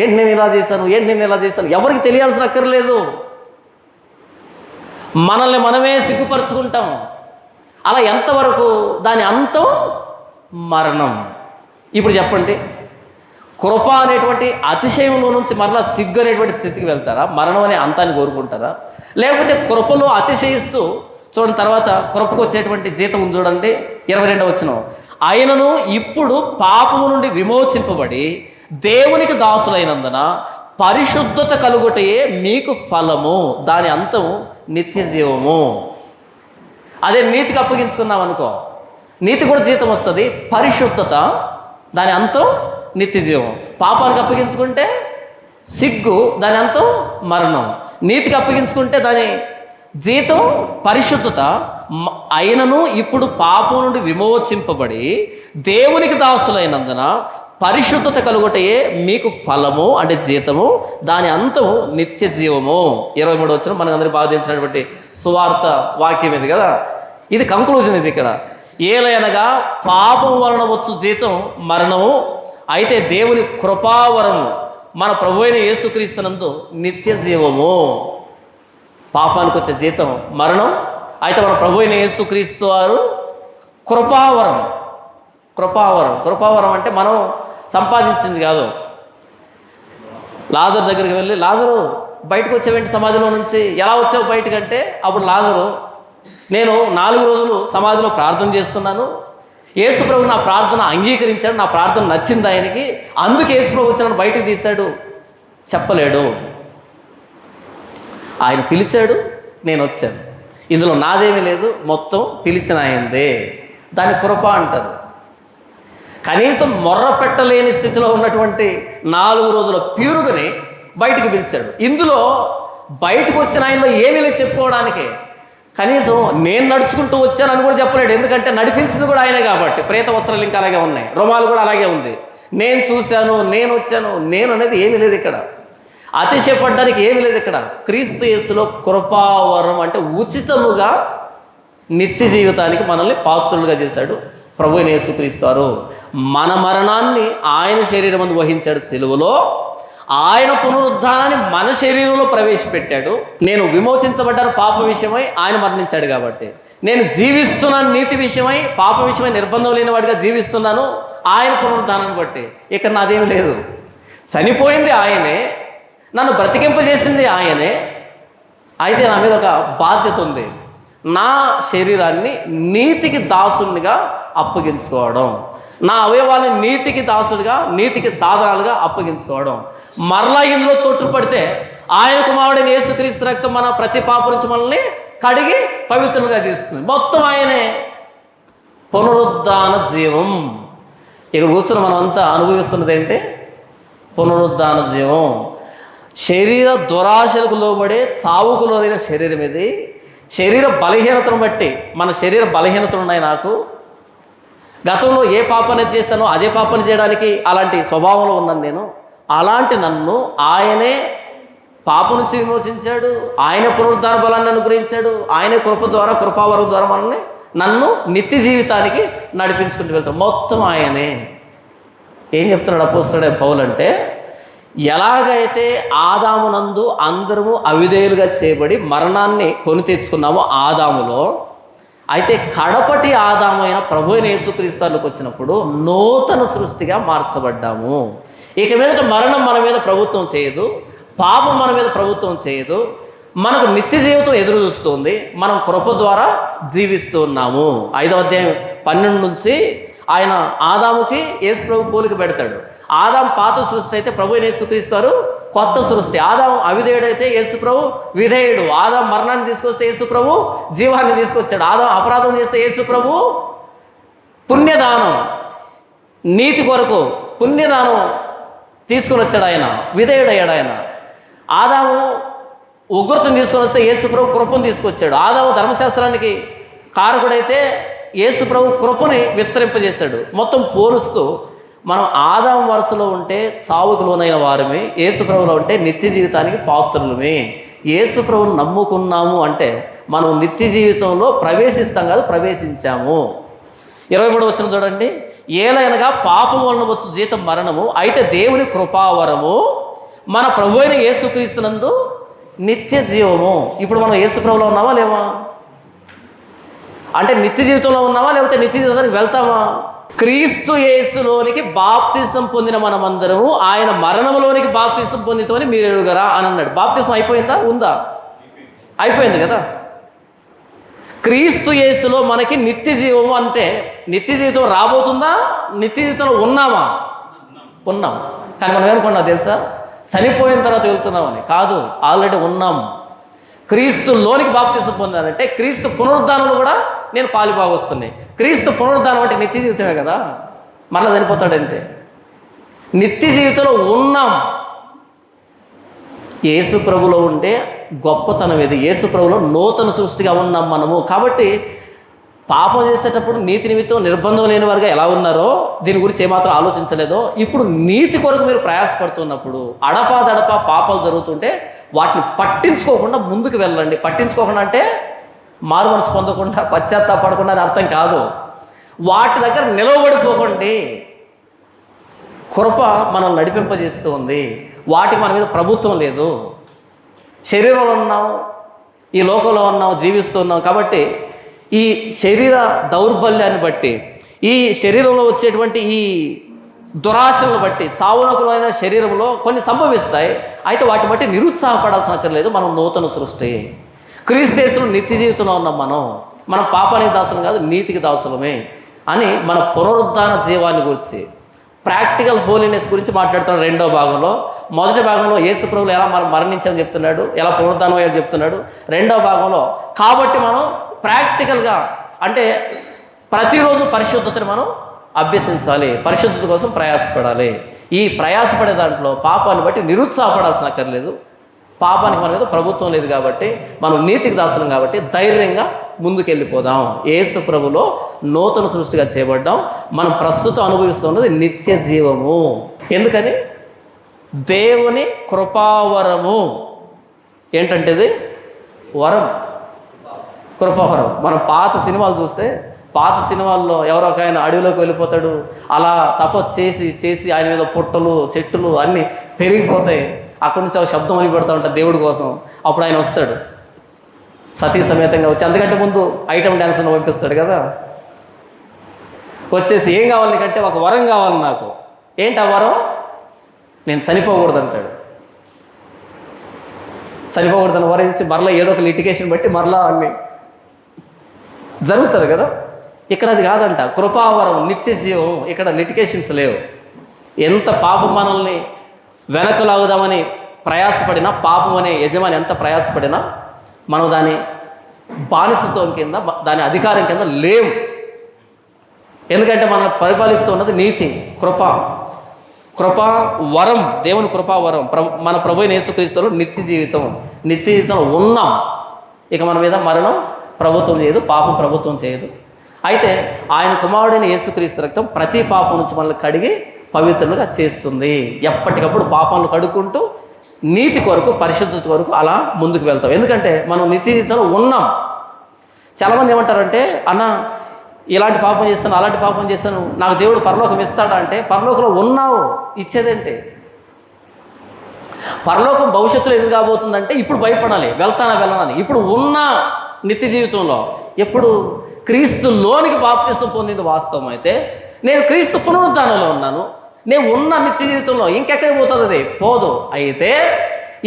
ఏంటి నేను ఇలా చేశాను, ఎవరికి తెలియాల్సిన అక్కర్లేదు. మనల్ని మనమే సిగ్గుపరుచుకుంటాం. అలా ఎంతవరకు? దాని అంతం మరణం. ఇప్పుడు చెప్పండి, కృప అనేటువంటి అతిశయంలో నుంచి మరలా సిగ్గు అనేటువంటి స్థితికి వెళ్తారా? మరణం అనే అంతాన్ని కోరుకుంటారా? లేకపోతే కృపలో అతిశయిస్తూ చూడండి, తర్వాత కృపకు వచ్చేటువంటి జీతం ఉంది చూడండి, 22వ వచనం, ఆయనను ఇప్పుడు పాపము నుండి విమోచింపబడి దేవునికి దాసులైనందున పరిశుద్ధత కలుగుటయే మీకు ఫలము, దాని అంతం నిత్య జీవము. అదే నీతికి అప్పగించుకున్నాం అనుకో, నీతి కూడా జీతం వస్తుంది. పరిశుద్ధత, దాని అంతం నిత్య జీవం. పాపానికి అప్పగించుకుంటే సిగ్గు, దాని అంతం మరణం. నీతికి అప్పగించుకుంటే దాని జీతం పరిశుద్ధత. అయినను ఇప్పుడు పాపం నుండి విమోచింపబడి దేవునికి దాసులైనందున పరిశుద్ధత కలుగుటయే మీకు ఫలము అంటే జీతము, దాని అంతము నిత్య జీవము. 23వ వచనం మనకు అందరికీ బాగా తెలిసినటువంటి సువార్త వాక్యం ఇది కదా, ఇది కంక్లూజన్. ఇది ఇక్కడ ఏలయనగా పాపం వలన వచ్చు జీతం మరణము, అయితే దేవుని కృపావరము మన ప్రభువైన యేసుక్రీస్తునందు నిత్య జీవము. పాపానికి వచ్చే జీతం మరణం, అయితే మన ప్రభువైన యేసుక్రీస్తు వారు కృపావరం. కృపావరం అంటే మనం సంపాదించింది కాదు. లాజరు దగ్గరికి వెళ్ళి, లాజరు బయటకు వచ్చేవేంటి సమాధిలో నుంచి, ఎలా వచ్చావు బయటకంటే, అప్పుడు లాజరు, నేను 4 రోజులు సమాధిలో ప్రార్థన చేస్తున్నాను, యేసుప్రభు నా ప్రార్థన అంగీకరించాడు, నా ప్రార్థన నచ్చింది ఆయనకి, అందుకు యేసుప్రభు వచ్చి నన్ను బయటకు తీశాడు. చెప్పలేడు. ఆయన పిలిచాడు, నేను వచ్చాను. ఇందులో నాదేమీ లేదు, మొత్తం పిలిచిన ఆయనదే. దాన్ని కృప అంటారు. కనీసం మొర్ర పెట్టలేని స్థితిలో ఉన్నటువంటి 4 రోజుల ప్యూరుగని బయటికి పిలిచాడు. ఇందులో బయటకు వచ్చిన ఆయనలో ఏమీ లేదు చెప్పుకోవడానికి. కనీసం నేను నడుచుకుంటూ వచ్చానని కూడా చెప్పలేడు, ఎందుకంటే నడిపించింది కూడా ఆయనే కాబట్టి. ప్రేత వస్త్రాలు ఇంకా అలాగే ఉన్నాయి, రుమాలు కూడా అలాగే ఉంది. నేను చూశాను, నేను వచ్చాను, నేను అనేది ఏమీ లేదు ఇక్కడ. అతిశయపడడానికి ఏమీ లేదు ఇక్కడ. క్రీస్తు యేసులో కృపావరం అంటే ఉచితముగా నిత్య జీవితానికి మనల్ని పాత్రులుగా చేశాడు ప్రభువైన యేసుక్రీస్తు వారు. మన మరణాన్ని ఆయన శరీరం వహించాడు సిలువలో. ఆయన పునరుద్ధానాన్ని మన శరీరంలో ప్రవేశపెట్టాడు. నేను విమోచించబడ్డాను పాప విషయమై, ఆయన మరణించాడు కాబట్టి. నేను జీవిస్తున్నాను నీతి విషయమై, పాప విషయమై నిర్బంధం లేని వాడిగా జీవిస్తున్నాను ఆయన పునరుద్ధానాన్ని బట్టి. ఇక నాదేమి లేదు. చనిపోయింది ఆయనే, నన్ను బ్రతికింపజేసింది ఆయనే. అయితే నా మీద ఒక బాధ్యత ఉంది. నా శరీరాన్ని నీతికి దాసునిగా అప్పగించుకోవడం, నా అవయవాన్ని నీతికి దాసుడిగా, నీతికి సాధనాలుగా అప్పగించుకోవడం. మరలా ఇందులో తొట్టుపడితే ఆయన కుమారుడైన యేసుక్రీస్తు రక్తం మన ప్రతి పాప నుంచి మనల్ని కడిగి పవిత్రులుగా చేస్తుంది. మొత్తం ఆయనే. పునరుద్ధాన జీవం. ఇక్కడ కూర్చొని మనం అంతా అనుభవిస్తున్నది ఏంటి? పునరుద్ధాన జీవం. శరీర దురాశలకు లోబడే చావుకు లోదైన శరీరం ఇది. శరీర బలహీనతను బట్టి, మన శరీర బలహీనతలు ఉన్నాయి. నాకు గతంలో ఏ పాపాన్ని చేశానో అదే పాపాన్ని చేయడానికి అలాంటి స్వభావంలో ఉన్నాను నేను. అలాంటి నన్ను ఆయనే పాప నుంచి విమోచించాడు, ఆయన పునరుద్ధాన బలాన్ని అనుగ్రహించాడు, ఆయనే కృప ద్వారా, కృపావరం ద్వారా నన్ను నిత్య జీవితానికి నడిపించుకుంటూ వెళ్తాడు. మొత్తం ఆయనే. ఏం చెప్తున్నాడు అపోస్తలుడైన పౌలు అంటే, ఎలాగైతే ఆదామునందు అందరము అవిధేయులుగా చేయబడి మరణాన్ని కొని తెచ్చుకున్నామో ఆదాములో, అయితే కడపటి ఆదామైన ప్రభు అయిన యేసుక్రీస్తులోకి వచ్చినప్పుడు నూతన సృష్టిగా మార్చబడ్డాము. ఇక మీదట మరణం మన మీద ప్రభుత్వం చేయదు, పాపం మన మీద ప్రభుత్వం చేయదు. మనకు నిత్య జీవితం ఎదురు చూస్తుంది. మనం కృప ద్వారా జీవిస్తూ ఉన్నాము. 5వ అధ్యాయం 12 నుంచి ఆయన ఆదాముకి యేసు ప్రభు పోలిక పెడతాడు. ఆదాం పాత సృష్టి అయితే ప్రభు అయిన యేసుక్రీస్తు వారు కొత్త సృష్టి. ఆదాం అవిధేయుడైతే యేసు ప్రభు విధేయుడు. ఆదాం మరణాన్ని తీసుకొస్తే యేసు ప్రభు జీవాన్ని తీసుకొచ్చాడు. ఆదాం అపరాధం చేస్తే యేసు ప్రభు పుణ్యదానం, నీతి కొరకు పుణ్యదానం తీసుకుని వచ్చాడు. ఆయన విధేయుడయ్యాడు. ఆయన ఆదాము ఉగ్రతను తీసుకొని వస్తే యేసు ప్రభు కృపను తీసుకొచ్చాడు. ఆదాము ధర్మశాస్త్రానికి కారకుడైతే యేసు ప్రభు కృపని విస్తరింపజేశాడు. మొత్తం పోలుస్తూ మనం ఆదాం వరుసలో ఉంటే చావుకు లోనైన వారమే, యేసు ప్రభులో ఉంటే నిత్య జీవితానికి పాత్రులమే. యేసు ప్రభుని నమ్ముకున్నాము అంటే మనం నిత్య జీవితంలో ప్రవేశిస్తాం కాదు, ప్రవేశించాము. 23వ వచనం చూడండి. ఏలైనగా పాపం వలన వచ్చు జీతం మరణము, అయితే దేవుని కృపావరము మన ప్రభు అయిన యేసుక్రీస్తునందు నిత్య జీవము. ఇప్పుడు మనం యేసు ప్రభులో ఉన్నామా లేవా? అంటే నిత్య జీవితంలో ఉన్నామా, లేకపోతే నిత్య జీవితానికి వెళ్తామా? క్రీస్తు యేసులోనికి బాప్తిసం పొందిన మనమందరము ఆయన మరణంలోనికి బాప్తిసం పొందితమని మీరు ఎరుగరా అని అన్నాడు. బాప్తిసం అయిపోయిందా? ఉందా? అయిపోయింది కదా. క్రీస్తు యేసులో మనకి నిత్య జీవము అంటే నిత్య జీవితం రాబోతుందా? నిత్య జీవితంలో ఉన్నామా? ఉన్నాం. కానీ మనం ఏమనుకున్నా తెలుసా? చనిపోయిన తర్వాత వెళ్తున్నామని కాదు, ఆల్రెడీ ఉన్నాం. క్రీస్తులోనికి బాప్తిసం పొందానంటే క్రీస్తు పునరుద్ధానంలో కూడా నేను పాలుభాగొస్తున్నాయి. క్రీస్తు పునరుద్ధానం అంటే నిత్య జీవితమే కదా. మళ్ళీ చనిపోతాడంటే నిత్య జీవితంలో ఉన్నాం. యేసు ప్రభులో ఉంటే గొప్పతనం ఇది. యేసు ప్రభులో నూతన సృష్టిగా ఉన్నాం మనము. కాబట్టి పాపం చేసేటప్పుడు నీతి నిమిత్తం నిర్బంధం లేని వారుగా ఎలా ఉన్నారో, దీని గురించి ఏమాత్రం ఆలోచించలేదో, ఇప్పుడు నీతి కొరకు మీరు ప్రయాసపడుతున్నప్పుడు అడపాదడపా పాపాలు జరుగుతుంటే వాటిని పట్టించుకోకుండా ముందుకు వెళ్ళండి. పట్టించుకోకుండా అంటే మారు మనసు పొందకుండా, పశ్చాత్తాపడకుండా అని అర్థం కాదు. వాటి దగ్గర నిలవబడిపోకండి. కృప మనం నడిపింపజేస్తూ ఉంది. వాటికి మన మీద ప్రభుత్వం లేదు. శరీరంలో ఉన్నాం, ఈ లోకంలో ఉన్నాం, జీవిస్తున్నాం. కాబట్టి ఈ శరీర దౌర్బల్యాన్ని బట్టి, ఈ శరీరంలో వచ్చేటువంటి ఈ దురాశలను బట్టి, చావునకులైన శరీరంలో కొన్ని సంభవిస్తాయి. అయితే వాటిని బట్టి నిరుత్సాహపడాల్సిన అక్కర్లేదు. మనం నూతన సృష్టి. క్రీస్తు యేసులో నిత్య జీవితంలో ఉన్నాం. మనం పాపానికి దాసులం కాదు, నీతికి దాసులమే అని మన పునరుద్ధాన జీవాన్ని గురించి, ప్రాక్టికల్ హోలీనెస్ గురించి మాట్లాడుతున్నాడు 2వ భాగంలో. మొదటి భాగంలో యేసు ప్రభువులు ఎలా మనం మరణించామని చెప్తున్నాడు, ఎలా పునరుద్ధానం అయ్యాడు చెప్తున్నాడు. 2వ భాగంలో కాబట్టి మనం ప్రాక్టికల్గా అంటే ప్రతిరోజు పరిశుద్ధతని మనం అభ్యసించాలి, పరిశుద్ధత కోసం ప్రయాసపడాలి. ఈ ప్రయాసపడే దాంట్లో పాపాన్ని బట్టి నిరుత్సాహపడాల్సిన అక్కర్లేదు. పాపానికి మన మీద ప్రభుత్వం లేదు కాబట్టి, మనం నీతికి దాసులం కాబట్టి ధైర్యంగా ముందుకెళ్ళిపోదాం. యేసు ప్రభులో నూతన సృష్టిగా చేయబడ్డాం. మనం ప్రస్తుతం అనుభవిస్తున్నది నిత్య జీవము. ఎందుకని? దేవుని కృపావరము. ఏంటంటే ఇది వరం, కృపావరం. మనం పాత సినిమాలు చూస్తే పాత సినిమాల్లో ఎవరో ఒక ఆయన అడవిలోకి వెళ్ళిపోతాడు, అలా తపస్సు చేసి చేసి ఆయన మీద పుట్టలు చెట్టులు అన్నీ పెరిగిపోతాయి, అక్కడి నుంచి ఒక శబ్దం అని పెడతా ఉంటాడు దేవుడి కోసం. అప్పుడు ఆయన వస్తాడు సతీ సమేతంగా వచ్చి, అంతకంటే ముందు ఐటమ్ డ్యాన్స్ని పంపిస్తాడు కదా, వచ్చేసి ఏం కావాలి నీకంటే ఒక వరం కావాలి నాకు. ఏంటి ఆ వరం? నేను చనిపోకూడదు అంటాడు. చనిపోకూడదని వరం ఇచ్చి మరలా ఏదో ఒక లిటిగేషన్ బట్టి మరలా అన్ని జరుగుతుంది కదా. ఇక్కడ అది కాదంట, కృపావరం, నిత్య జీవం. ఇక్కడ లిటిగేషన్స్ లేవు. ఎంత పాపం మనల్ని వెనక్కు లాగుదామని ప్రయాసపడినా, పాపం అనే యజమాని ఎంత ప్రయాసపడినా మనం దాని బానిసత్వం కింద, దాని అధికారం కింద లేవు. ఎందుకంటే మనం పరిపాలిస్తూ ఉన్నది నీతి, కృపా వరం, దేవుని కృపా వరం. మన ప్రభు యేసుక్రీస్తులో నిత్య జీవితంలో ఉన్నాం. ఇక మన మీద మరణం ప్రభుత్వం చేయదు, పాపం ప్రభుత్వం చేయదు. అయితే ఆయన కుమారుడైన యేసుక్రీస్తు రక్తం ప్రతి పాపం నుంచి మనల్ని కడిగి పవిత్రులుగా చేస్తుంది. ఎప్పటికప్పుడు పాపాలను కడుక్కుంటూ నీతి కొరకు, పరిశుద్ధత కొరకు అలా ముందుకు వెళ్తాం. ఎందుకంటే మనం నిత్య జీవితంలో ఉన్నాం. చాలామంది ఏమంటారంటే, అన్న ఇలాంటి పాపం చేస్తాను, అలాంటి పాపం చేస్తాను, నాకు దేవుడు పరలోకం ఇస్తాడా అంటే, పరలోకంలో ఉన్నావు, ఇచ్చేదంటే. పరలోకం భవిష్యత్తులో ఎదురు కాబోతుందంటే ఇప్పుడు భయపడాలి, వెళ్తానా వెళ్ళనని. ఇప్పుడు ఉన్న నిత్య జీవితంలో ఎప్పుడు క్రీస్తులోనికి బాప్తిసం పొందింది వాస్తవం అయితే, నేను క్రీస్తు పునరుద్ధానంలో ఉన్నాను, నేను ఉన్న నిత్య జీవితంలో ఇంకెక్కడికి పోతుంది? అది పోదు. అయితే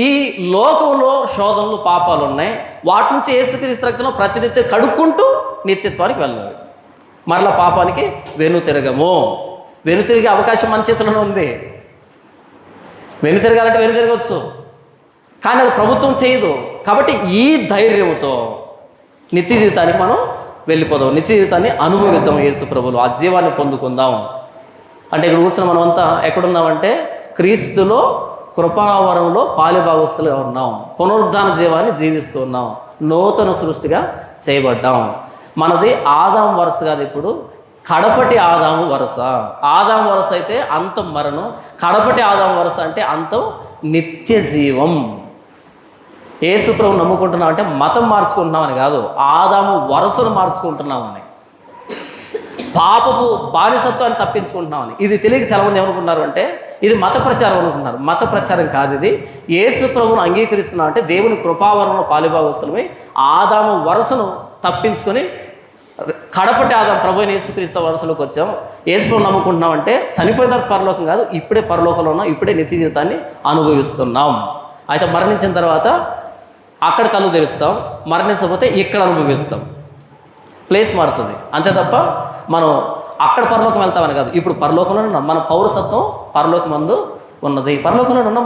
ఈ లోకంలో శోధనలు, పాపాలు ఉన్నాయి. వాటి నుంచి యేసుక్రీస్తు రక్తంలో ప్రతినిత్యం కడుక్కుంటూ నిత్యత్వానికి వెళ్ళాలి. మరలా పాపానికి వెనుతిరిగే అవకాశం మన చేతిలోనే ఉంది. వెనుతిరగాలంటే వెనుతిరగవచ్చు, కానీ అది ప్రభుత్వం చేయదు. కాబట్టి ఈ ధైర్యంతో నిత్య జీవితానికి మనం వెళ్ళిపోదాం, నిత్య జీవితాన్ని అనుభవిద్దాం. యేసు ప్రభువులో ఆ జీవాన్ని పొందుకుందాం. అంటే ఇక్కడ కూర్చున్న మనమంతా ఎక్కడున్నామంటే క్రీస్తులో కృపావరంలో పాలిభాగస్తులుగా ఉన్నాం. పునరుద్ధాన జీవాన్ని జీవిస్తూ ఉన్నాం. నూతన సృష్టిగా చేయబడ్డాం. మనది ఆదాము వరుస కాదు, ఇప్పుడు కడపటి ఆదాము వరుస. ఆదాము వరుస అయితే అంతం మరణం, కడపటి ఆదాము వరుస అంటే అంతం నిత్య జీవం. యేసు ప్రభువును నమ్ముకుంటున్నాం అంటే మతం మార్చుకుంటున్నామని కాదు, ఆదాము వరుసను మార్చుకుంటున్నామని, పాపపు బానిసత్వాన్ని తప్పించుకుంటున్నామని. ఇది తెలియక చాలామంది ఏమనుకుంటున్నారు అంటే ఇది మత ప్రచారం అనుకుంటున్నారు. మత ప్రచారం కాదు ఇది. యేసు ప్రభువును అంగీకరిస్తున్నాం అంటే దేవుని కృపావరంలో పాలిభాగస్తులమై ఆదాము వరుసను తప్పించుకొని కడపటి ఆదాం ప్రభు అయిన యేసుక్రీస్తు వరుసలోకి వచ్చాం. యేసు ప్రభువును నమ్ముకుంటున్నాం అంటే చనిపోయిన తర్వాత పరలోకం కాదు, ఇప్పుడే పరలోకంలో ఉన్నాం, ఇప్పుడే నిత్య జీవితాన్ని అనుభవిస్తున్నాం. అయితే మరణించిన తర్వాత అక్కడ కళ్ళు తెరుస్తాం, మరణించకపోతే ఇక్కడ అనుభవిస్తాం. ప్లేస్ మారుతుంది అంతే తప్ప మనం అక్కడ పరలోకం వెళ్తామని కాదు. ఇప్పుడు పరలోకంలో ఉన్నాం, మన పౌరసత్వం పరలోకమందు ఉన్నది, పరలోకంలో ఉన్నాం.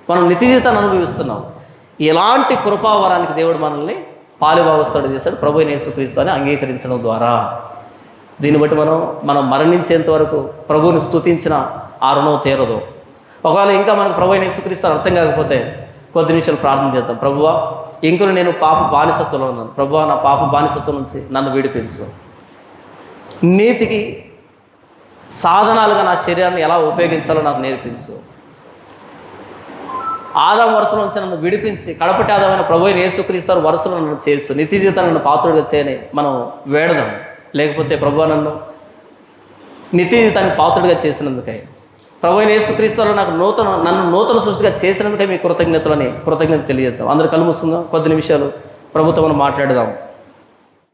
మనం నిత్య జీవితాన్ని అనుభవిస్తున్నాం. ఎలాంటి కృపావరానికి దేవుడు మనల్ని పాలిభాగస్తుడు చేశాడు, ప్రభు అయిన యేసుక్రీస్తు అని అంగీకరించడం ద్వారా. దీన్ని బట్టి మనం మరణించేంత వరకు ప్రభువుని స్తుతించిన ఆ రుణం తీరదు. ఒకవేళ ఇంకా మనకు ప్రభు అయిన యేసుక్రీస్తు అర్థం కాకపోతే కొద్ది నిమిషాలు ప్రార్థన చేద్దాం. ప్రభువా, ఇంకను నేను పాప బానిసత్వంలో ఉన్నాను, ప్రభువా నా పాప బానిసత్వం నుంచి నన్ను విడిపించు. నీతికి సాధనాలుగా నా శరీరాన్ని ఎలా ఉపయోగించాలో నాకు నేర్పించు. ఆదాం వరుసలో నుంచి నన్ను విడిపించి కడపటి ఆదామైన ప్రభు అయిన యేసుక్రీస్తు వరుసలో నన్ను చేర్చు, నిత్య జీవితాన్ని నన్ను పాత్రుడిగా చేయని మనం వేడదాం. లేకపోతే ప్రభువా నన్ను నిత్య జీవితాన్ని పాత్రుడిగా చేసినందుకై, ప్రభు అయిన యేసుక్రీస్తులో నన్ను నూతన సృష్టిగా చేసినందుకే మీ కృతజ్ఞత తెలియజేద్దాం. అందరూ కళ్ళు మూసుకుందాం, కొద్ది నిమిషాలు ప్రభుత్వం మాట్లాడదాం.